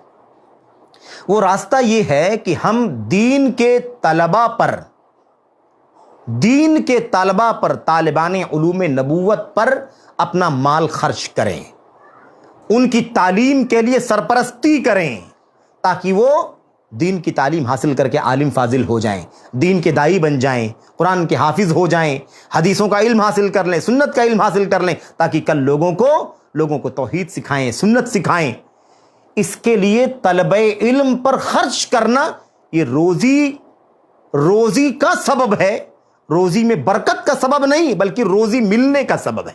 وہ راستہ یہ ہے کہ ہم دین کے طلباء پر، طالبان علوم نبوت پر اپنا مال خرچ کریں، ان کی تعلیم کے لیے سرپرستی کریں، تاکہ وہ دین کی تعلیم حاصل کر کے عالم فاضل ہو جائیں، دین کے داعی بن جائیں، قرآن کے حافظ ہو جائیں، حدیثوں کا علم حاصل کر لیں، سنت کا علم حاصل کر لیں، تاکہ کل لوگوں کو توحید سکھائیں، سنت سکھائیں۔ اس کے لیے طلب علم پر خرچ کرنا یہ روزی کا سبب ہے، روزی میں برکت کا سبب نہیں بلکہ روزی ملنے کا سبب ہے۔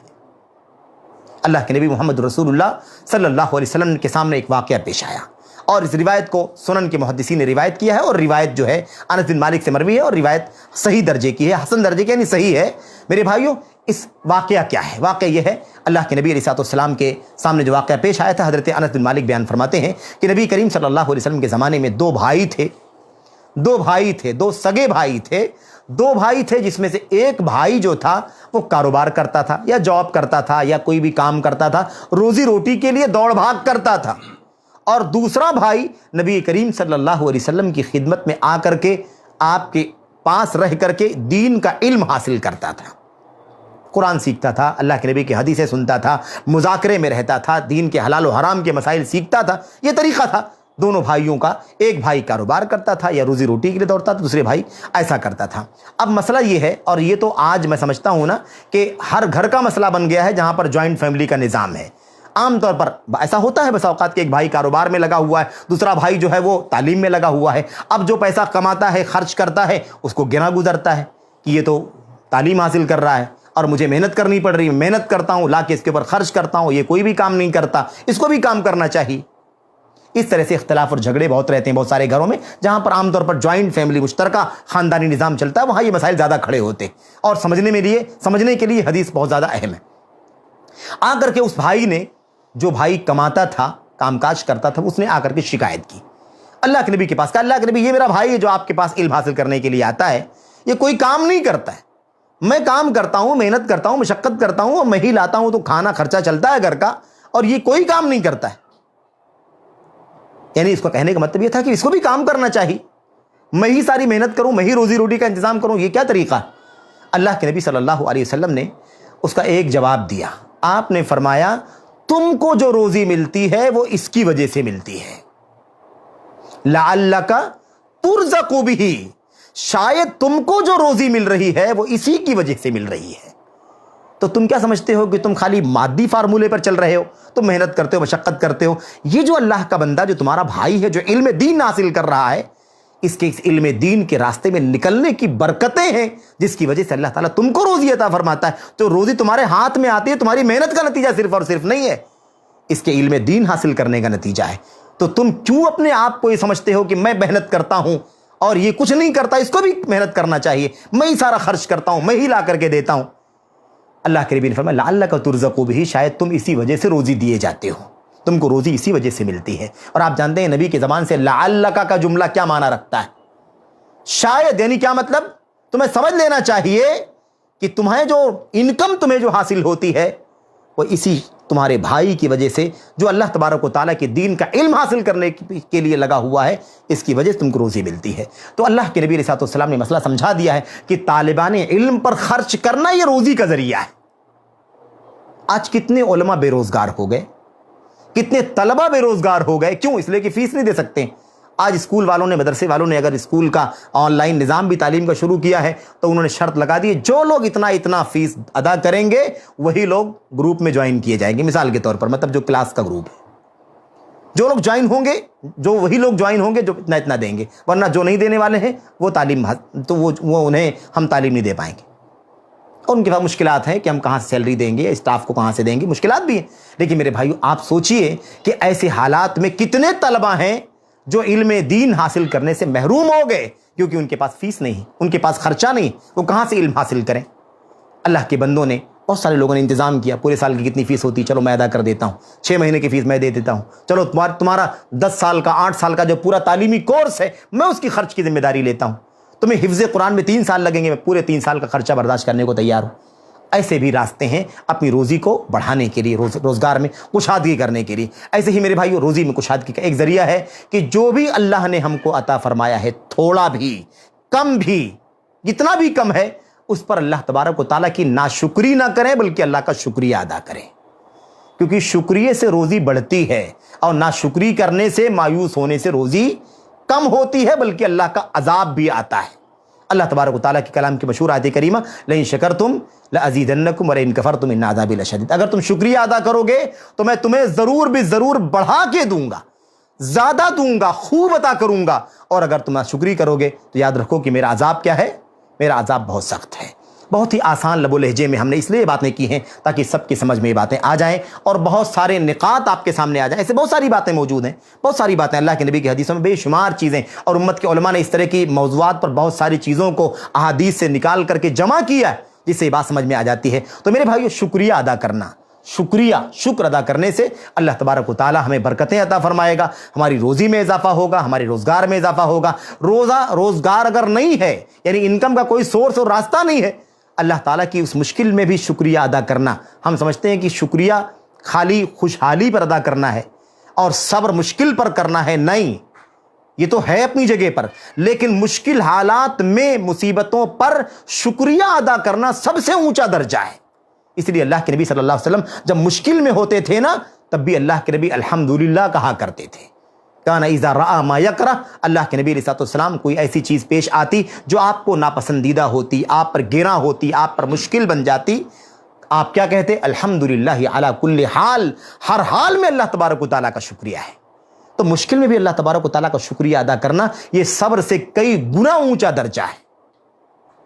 اللہ کے نبی محمد رسول اللہ صلی اللہ علیہ وسلم کے سامنے ایک واقعہ پیش آیا، اور اس روایت کو سنن کے محدثین نے روایت کیا ہے، اور روایت جو ہے انس بن مالک سے مروی ہے، اور روایت صحیح درجے کی ہے، حسن درجے کی یعنی صحیح ہے۔ میرے بھائیوں، اس واقعہ کیا ہے؟ واقعہ یہ ہے، اللہ کے نبی علیہ السلام کے سامنے جو واقعہ پیش آیا تھا، حضرت انس بن مالک بیان فرماتے ہیں کہ نبی کریم صلی اللہ علیہ وسلم کے زمانے میں دو بھائی تھے، دو سگے بھائی تھے، جس میں سے ایک بھائی جو تھا وہ کاروبار کرتا تھا یا جاب کرتا تھا یا کوئی بھی کام کرتا تھا، روزی روٹی کے لیے دوڑ بھاگ کرتا تھا، اور دوسرا بھائی نبی کریم صلی اللہ علیہ وسلم کی خدمت میں آ کر کے آپ کے پاس رہ کر کے دین کا علم حاصل کرتا تھا، قرآن سیکھتا تھا، اللہ کے نبی کی حدیثیں سنتا تھا، مذاکرے میں رہتا تھا، دین کے حلال و حرام کے مسائل سیکھتا تھا۔ یہ طریقہ تھا دونوں بھائیوں کا، ایک بھائی کاروبار کرتا تھا یا روزی روٹی کے لیے دوڑتا تھا، دوسرے بھائی ایسا کرتا تھا۔ اب مسئلہ یہ ہے، اور یہ تو آج میں سمجھتا ہوں نا کہ ہر گھر کا مسئلہ بن گیا ہے جہاں پر جوائنٹ فیملی کا نظام ہے۔ عام طور پر ایسا ہوتا ہے بس اوقات کہ ایک بھائی کاروبار میں لگا ہوا ہے، دوسرا بھائی جو ہے وہ تعلیم میں لگا ہوا ہے۔ اب جو پیسہ کماتا ہے، خرچ کرتا ہے، اس کو گنا گزرتا ہے کہ یہ تو تعلیم حاصل کر رہا ہے اور مجھے محنت کرنی پڑ رہی ہے، محنت کرتا ہوں، لا کے اس کے اوپر خرچ کرتا ہوں، یہ کوئی بھی کام نہیں کرتا، اس کو بھی کام کرنا چاہیے۔ اس طرح سے اختلاف اور جھگڑے بہت رہتے ہیں بہت سارے گھروں میں، جہاں پر عام طور پر جوائنٹ فیملی، مشترکہ خاندانی نظام چلتا ہے، وہاں یہ مسائل زیادہ کھڑے ہوتے ہیں، اور سمجھنے کے لیے حدیث بہت زیادہ اہم ہے۔ آ کر کے اس بھائی نے، جو بھائی کماتا تھا، کام کاج کرتا تھا، اس نے آ کر کے شکایت کی اللہ کے نبی کے پاس، کہا اللہ کے نبی، یہ میرا بھائی ہے جو آپ کے پاس علم حاصل کرنے کے لیے آتا ہے، یہ کوئی کام نہیں کرتا ہے، میں کام کرتا ہوں، محنت کرتا ہوں، مشقت کرتا ہوں، اور میں ہی لاتا ہوں تو کھانا خرچہ چلتا ہے گھر کا، اور یہ کوئی کام نہیں کرتا ہے۔ یعنی اس کو کہنے کا مطلب یہ تھا کہ اس کو بھی کام کرنا چاہیے، میں ہی ساری محنت کروں، میں ہی روزی روٹی کا انتظام کروں، یہ کیا طریقہ ہے؟ اللہ کے نبی صلی اللہ علیہ وسلم نے اس کا ایک جواب دیا. آپ نے فرمایا تم کو جو روزی ملتی ہے وہ اس کی وجہ سے ملتی ہے، لعلک ترزق بہ، شاید تم کو جو روزی مل رہی ہے وہ اسی کی وجہ سے مل رہی ہے. تو تم کیا سمجھتے ہو کہ تم خالی مادی فارمولے پر چل رہے ہو، تم محنت کرتے ہو، مشقت کرتے ہو. یہ جو اللہ کا بندہ، جو تمہارا بھائی ہے، جو علم دین حاصل کر رہا ہے، اس علم دین کے راستے میں نکلنے کی برکتیں ہیں جس کی وجہ سے اللہ تعالیٰ تم کو روزی عطا فرماتا ہے. تو روزی تمہارے ہاتھ میں آتی ہے، تمہاری محنت کا نتیجہ صرف اور صرف نہیں ہے، اس کے علم دین حاصل کرنے کا نتیجہ ہے. تو تم کیوں اپنے آپ کو یہ سمجھتے ہو کہ میں محنت کرتا ہوں اور یہ کچھ نہیں کرتا، اس کو بھی محنت کرنا چاہیے، میں ہی سارا خرچ کرتا ہوں، میں ہی لا کر کے دیتا ہوں. اللہ کے نبی نے فرمایا لعلک ترزق بہ، شاید تم اسی وجہ سے روزی دیے جاتے ہو، تم کو روزی اسی وجہ سے ملتی ہے. اور آپ جانتے ہیں نبی کی زبان سے لعلک کا جملہ کیا معنی رکھتا ہے؟ شاید، یعنی کیا مطلب؟ تمہیں سمجھ لینا چاہیے کہ تمہیں جو انکم تمہیں جو حاصل ہوتی ہے وہ اسی تمہارے بھائی کی وجہ سے، جو اللہ تبارک و تعالیٰ کے دین کا علم حاصل کرنے کے لیے لگا ہوا ہے، اس کی وجہ سے تم کو روزی ملتی ہے. تو اللہ کے نبی علیہ السلام نے مسئلہ سمجھا دیا ہے کہ طالبان علم پر خرچ کرنا یہ روزی کا ذریعہ ہے. آج کتنے علماء بے روزگار ہو گئے، کتنے طلبہ بے روزگار ہو گئے. کیوں؟ اس لیے کہ فیس نہیں دے سکتے. آج اسکول والوں نے، مدرسے والوں نے اگر اسکول کا آن لائن نظام بھی تعلیم کا شروع کیا ہے تو انہوں نے شرط لگا دی ہے جو لوگ اتنا فیس ادا کریں گے وہی لوگ گروپ میں جوائن کیے جائیں گے. مثال کے طور پر، مطلب جو کلاس کا گروپ ہے، جو لوگ جوائن ہوں گے، وہی لوگ جوائن ہوں گے جو اتنا دیں گے، ورنہ جو نہیں دینے والے ہیں وہ تعلیم، تو وہ انہیں ہم تعلیم نہیں دے پائیں گے. اور ان کے پاس مشکلات ہیں کہ ہم کہاں سے سیلری دیں گے، اسٹاف کو کہاں سے دیں گے، مشکلات بھی ہیں. لیکن میرے بھائیو، آپ سوچئے کہ ایسے حالات میں کتنے طلبہ ہیں جو علم دین حاصل کرنے سے محروم ہو گئے کیونکہ ان کے پاس فیس نہیں، ان کے پاس خرچہ نہیں، وہ کہاں سے علم حاصل کریں. اللہ کے بندوں نے، بہت سارے لوگوں نے انتظام کیا، پورے سال کی کتنی فیس ہوتی ہے، چلو میں ادا کر دیتا ہوں، 6 مہینے کی فیس میں دے دیتا ہوں، چلو تمہارا 10 سال کا 8 سال کا جو پورا تعلیمی کورس ہے میں اس کی خرچ کی ذمہ داری لیتا ہوں. تمہیں حفظ قرآن میں 3 سال لگیں گے، میں پورے 3 سال کا خرچہ برداشت کرنے کو تیار ہوں. ایسے بھی راستے ہیں اپنی روزی کو بڑھانے کے لیے، روزگار میں کشادگی کرنے کے لیے. ایسے ہی میرے بھائیو، روزی میں کشادگی کا ایک ذریعہ ہے کہ جو بھی اللہ نے ہم کو عطا فرمایا ہے، تھوڑا بھی، کم بھی، جتنا بھی کم ہے، اس پر اللہ تبارک و تعالیٰ کی ناشکری نہ کریں بلکہ اللہ کا شکریہ ادا کریں. کیونکہ شکریہ سے روزی بڑھتی ہے اور ناشکری کرنے سے، مایوس ہونے سے روزی کم ہوتی ہے، بلکہ اللہ کا عذاب بھی آتا ہے. اللہ تبارک و تعالیٰ کے کلام کی مشہور آیت کریمہ لئن شکرتم لازیدنکم ولئن کفرتم ان عذابی لشدید، اگر تم شکریہ ادا کرو گے تو میں تمہیں ضرور بھی ضرور بڑھا کے دوں گا، زیادہ دوں گا، خوب عطا کروں گا. اور اگر تم شکریہ کرو گے تو یاد رکھو کہ میرا عذاب کیا ہے؟ میرا عذاب بہت سخت ہے. بہت ہی آسان لب و لہجے میں ہم نے اس لیے باتیں کی ہیں تاکہ سب کی سمجھ میں یہ باتیں آ جائیں اور بہت سارے نقاط آپ کے سامنے آ جائیں. ایسے بہت ساری باتیں موجود ہیں، بہت ساری باتیں اللہ کے نبی کی حدیثوں میں بے شمار چیزیں، اور امت کے علماء نے اس طرح کی موضوعات پر بہت ساری چیزوں کو احادیث سے نکال کر کے جمع کیا ہے جس سے یہ بات سمجھ میں آ جاتی ہے. تو میرے بھائیو، شکریہ ادا کرنا، شکر ادا کرنے سے اللہ تبارک و تعالی ہمیں برکتیں عطا فرمائے گا، ہماری روزی میں اضافہ ہوگا، ہمارے روزگار میں اضافہ ہوگا. روزگار اگر نہیں ہے، یعنی انکم کا کوئی سورس اور راستہ نہیں ہے، اللہ تعالیٰ کی اس مشکل میں بھی شکریہ ادا کرنا. ہم سمجھتے ہیں کہ شکریہ خالی خوشحالی پر ادا کرنا ہے اور صبر مشکل پر کرنا ہے. نہیں، یہ تو ہے اپنی جگہ پر، لیکن مشکل حالات میں، مصیبتوں پر شکریہ ادا کرنا سب سے اونچا درجہ ہے. اس لیے اللہ کے نبی صلی اللہ علیہ وسلم جب مشکل میں ہوتے تھے نا، تب بھی اللہ کے نبی الحمدللہ کہا کرتے تھے. کان اذا رأى ما یکرہ، اللہ کے نبی علیہ السلام کوئی ایسی چیز پیش آتی جو آپ کو ناپسندیدہ ہوتی، آپ پر گراں ہوتی، آپ پر مشکل بن جاتی، آپ کیا کہتے؟ الحمدللہ علی کل حال، ہر حال میں اللہ تبارک و تعالیٰ کا شکریہ ہے. تو مشکل میں بھی اللہ تبارک و تعالیٰ کا شکریہ ادا کرنا یہ صبر سے کئی گنا اونچا درجہ ہے.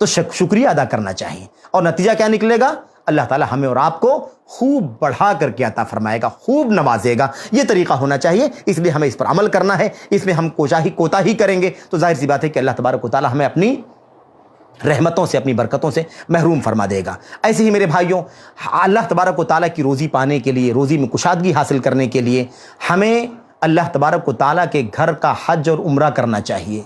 تو شکریہ ادا کرنا چاہیے، اور نتیجہ کیا نکلے گا؟ اللہ تعالیٰ ہمیں اور آپ کو خوب بڑھا کر کے عطا فرمائے گا، خوب نوازے گا. یہ طریقہ ہونا چاہیے، اس لیے ہمیں اس پر عمل کرنا ہے. اس میں ہم کوتاہی کریں گے تو ظاہر سی بات ہے کہ اللہ تبارک و تعالیٰ ہمیں اپنی رحمتوں سے، اپنی برکتوں سے محروم فرما دے گا. ایسے ہی میرے بھائیوں، اللہ تبارک و تعالیٰ کی روزی پانے کے لیے، روزی میں کشادگی حاصل کرنے کے لیے ہمیں اللہ تبارک و تعالیٰ کے گھر کا حج اور عمرہ کرنا چاہیے.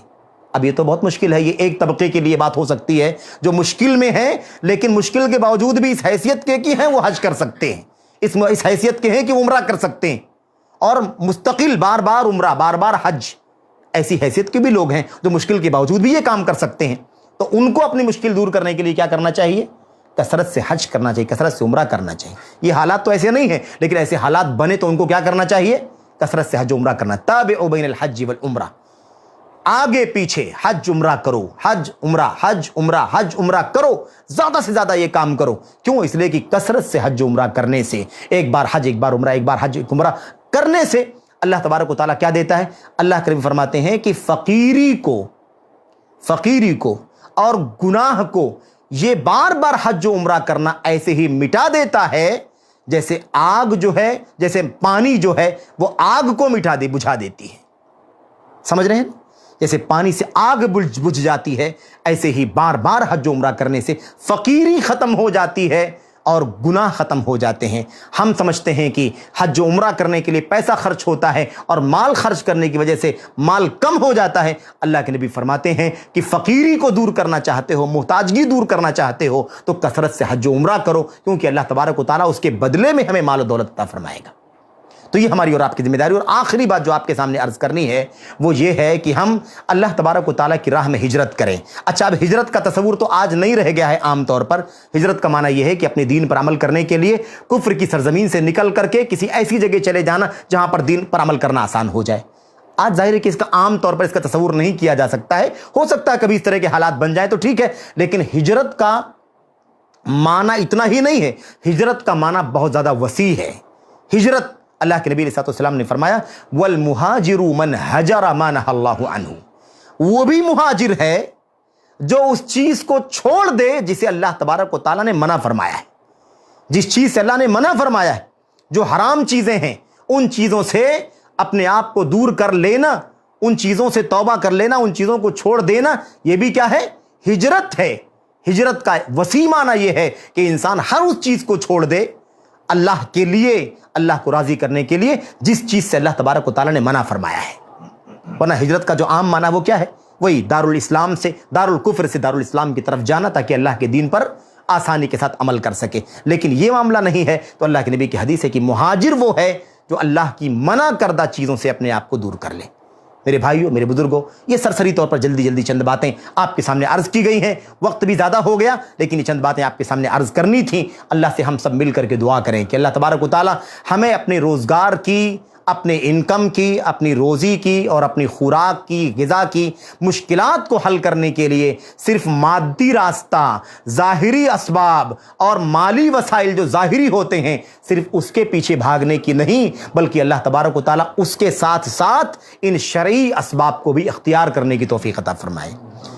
اب یہ تو بہت مشکل ہے، یہ ایک طبقے کے لیے بات ہو سکتی ہے جو مشکل میں ہیں، لیکن مشکل کے باوجود بھی اس حیثیت کے کہ ہیں وہ حج کر سکتے ہیں، اس حیثیت کے ہیں کہ وہ عمرہ کر سکتے ہیں. اور مستقل بار بار عمرہ بار بار حج، ایسی حیثیت کے بھی لوگ ہیں جو مشکل کے باوجود بھی یہ کام کر سکتے ہیں، تو ان کو اپنی مشکل دور کرنے کے لیے کیا کرنا چاہیے؟ کثرت سے حج کرنا چاہیے، کثرت سے عمرہ کرنا چاہیے۔ یہ حالات تو ایسے نہیں ہیں، لیکن ایسے حالات بنے تو ان کو کیا کرنا چاہیے؟ کثرت سے حج عمرہ کرنا۔ تابعوا بین الحج والعمرہ، آگے پیچھے حج عمرہ کرو، حج عمرہ حج عمرہ حج عمرہ کرو، زیادہ سے زیادہ یہ کام کرو۔ کیوں؟ اس لیے کہ کثرت سے حج عمرہ کرنے سے، ایک بار حج ایک بار عمرہ، ایک بار حج ایک عمرہ کرنے سے اللہ تبارک و تعالیٰ کیا دیتا ہے؟ اللہ کریم فرماتے ہیں کہ فقیری کو اور گناہ کو یہ بار بار حج و عمرہ کرنا ایسے ہی مٹا دیتا ہے جیسے آگ جو ہے، جیسے پانی جو ہے وہ آگ کو بجھا دیتی ہے۔ سمجھ رہے ہیں؟ جیسے پانی سے آگ بجھ جاتی ہے، ایسے ہی بار بار حج و عمرہ کرنے سے فقیری ختم ہو جاتی ہے اور گناہ ختم ہو جاتے ہیں۔ ہم سمجھتے ہیں کہ حج و عمرہ کرنے کے لیے پیسہ خرچ ہوتا ہے اور مال خرچ کرنے کی وجہ سے مال کم ہو جاتا ہے۔ اللہ کے نبی فرماتے ہیں کہ فقیری کو دور کرنا چاہتے ہو، محتاجگی دور کرنا چاہتے ہو تو کثرت سے حج و عمرہ کرو، کیونکہ اللہ تبارک و تعالیٰ اس کے بدلے میں ہمیں مال و دولت عطا فرمائے گا۔ تو یہ ہماری اور آپ کی ذمہ داری۔ اور آخری بات جو آپ کے سامنے عرض کرنی ہے وہ یہ ہے کہ ہم اللہ تبارک و تعالیٰ کی راہ میں ہجرت کریں۔ اچھا، اب ہجرت کا تصور تو آج نہیں رہ گیا ہے عام طور پر۔ ہجرت کا معنی یہ ہے کہ اپنے دین پر عمل کرنے کے لیے کفر کی سرزمین سے نکل کر کے کسی ایسی جگہ چلے جانا جہاں پر دین پر عمل کرنا آسان ہو جائے۔ آج ظاہر ہے کہ اس کا عام طور پر اس کا تصور نہیں کیا جا سکتا ہے، ہو سکتا ہے کبھی اس طرح کے حالات بن جائیں تو ٹھیک ہے، لیکن ہجرت کا معنی اتنا ہی نہیں ہے، ہجرت کا معنی بہت زیادہ وسیع ہے۔ ہجرت، اللہ کے نبی علیہ السلام نے فرمایا والمہاجر من ہجر ما نہی اللہ عنہ، وہ بھی مہاجر ہے جو اس چیز کو چھوڑ دے جسے اللہ تبارک و تعالیٰ نے منع فرمایا ہے۔ جس چیز سے اللہ نے منع فرمایا ہے، جو حرام چیزیں ہیں، ان چیزوں سے اپنے آپ کو دور کر لینا، ان چیزوں سے توبہ کر لینا، ان چیزوں کو چھوڑ دینا، یہ بھی کیا ہے؟ ہجرت ہے۔ ہجرت کا وسیع معنی یہ ہے کہ انسان ہر اس چیز کو چھوڑ دے اللہ کے لیے، اللہ کو راضی کرنے کے لیے جس چیز سے اللہ تبارک و تعالیٰ نے منع فرمایا ہے۔ ورنہ ہجرت کا جو عام معنی وہ کیا ہے؟ وہی دارالاسلام سے، دارالکفر سے دارالاسلام کی طرف جانا تاکہ اللہ کے دین پر آسانی کے ساتھ عمل کر سکے۔ لیکن یہ معاملہ نہیں ہے تو اللہ کے نبی کی حدیث ہے کہ مہاجر وہ ہے جو اللہ کی منع کردہ چیزوں سے اپنے آپ کو دور کر لے۔ میرے بھائیوں، میرے بزرگوں، یہ سرسری طور پر جلدی چند باتیں آپ کے سامنے عرض کی گئی ہیں، وقت بھی زیادہ ہو گیا لیکن یہ چند باتیں آپ کے سامنے عرض کرنی تھیں۔ اللہ سے ہم سب مل کر کے دعا کریں کہ اللہ تبارک و تعالی ہمیں اپنے روزگار کی، اپنے انکم کی، اپنی روزی کی اور اپنی خوراک کی، غذا کی مشکلات کو حل کرنے کے لیے صرف مادی راستہ، ظاہری اسباب اور مالی وسائل جو ظاہری ہوتے ہیں صرف اس کے پیچھے بھاگنے کی نہیں، بلکہ اللہ تبارک و تعالیٰ اس کے ساتھ ساتھ ان شرعی اسباب کو بھی اختیار کرنے کی توفیق عطا فرمائے،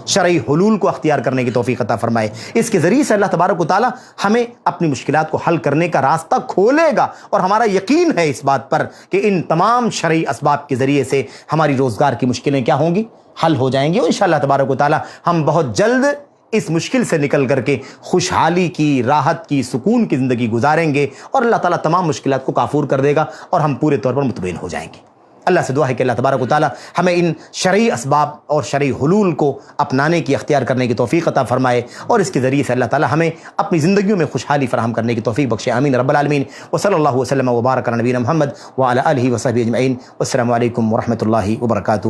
شرعی حلول کو اختیار کرنے کی توفیق عطا فرمائے۔ اس کے ذریعے سے اللہ تبارک و تعالیٰ ہمیں اپنی مشکلات کو حل کرنے کا راستہ کھولے گا، اور ہمارا یقین ہے اس بات پر کہ ان تمام شرعی اسباب کے ذریعے سے ہماری روزگار کی مشکلیں کیا ہوں گی؟ حل ہو جائیں گی، اور انشاءاللہ تبارک و تعالیٰ ہم بہت جلد اس مشکل سے نکل کر کے خوشحالی کی، راحت کی، سکون کی زندگی گزاریں گے، اور اللہ تعالیٰ تمام مشکلات کو کافور کر دے گا اور ہم پورے طور پر مطمئن ہو جائیں گے۔ اللہ سے دعا ہے کہ اللہ تبارک و تعالیٰ ہمیں ان شرعی اسباب اور شرعی حلول کو اپنانے کی، اختیار کرنے کی توفیق عطا فرمائے، اور اس کے ذریعے سے اللہ تعالیٰ ہمیں اپنی زندگیوں میں خوشحالی فراہم کرنے کی توفیق بخشے، آمین رب العالمین۔ وصلی اللہ وسلم وبارک علی نبینا محمد وعلی آلہ وصحبہ اجمعین، والسلام علیکم ورحمۃ اللہ وبرکاتہ،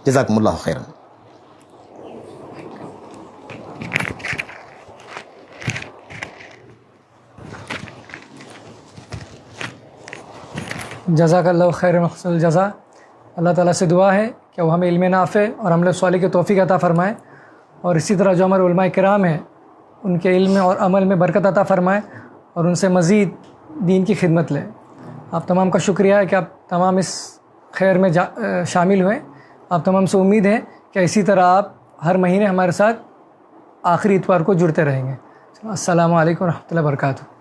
جزاکم اللہ خیرا۔ جزاک اللہ خیر مخصوص الجزا۔ اللہ تعالیٰ سے دعا ہے کہ وہ ہمیں علم نافع اور عمل صالح کی توفیق عطا فرمائے، اور اسی طرح جو ہمارے علماء کرام ہیں ان کے علم اور عمل میں برکت عطا فرمائے اور ان سے مزید دین کی خدمت لے۔ آپ تمام کا شکریہ ہے کہ آپ تمام اس خیر میں شامل ہوئے۔ آپ تمام سے امید ہے کہ اسی طرح آپ ہر مہینے ہمارے ساتھ آخری اتوار کو جڑتے رہیں گے۔ السلام علیکم ورحمۃ اللہ وبرکاتہ۔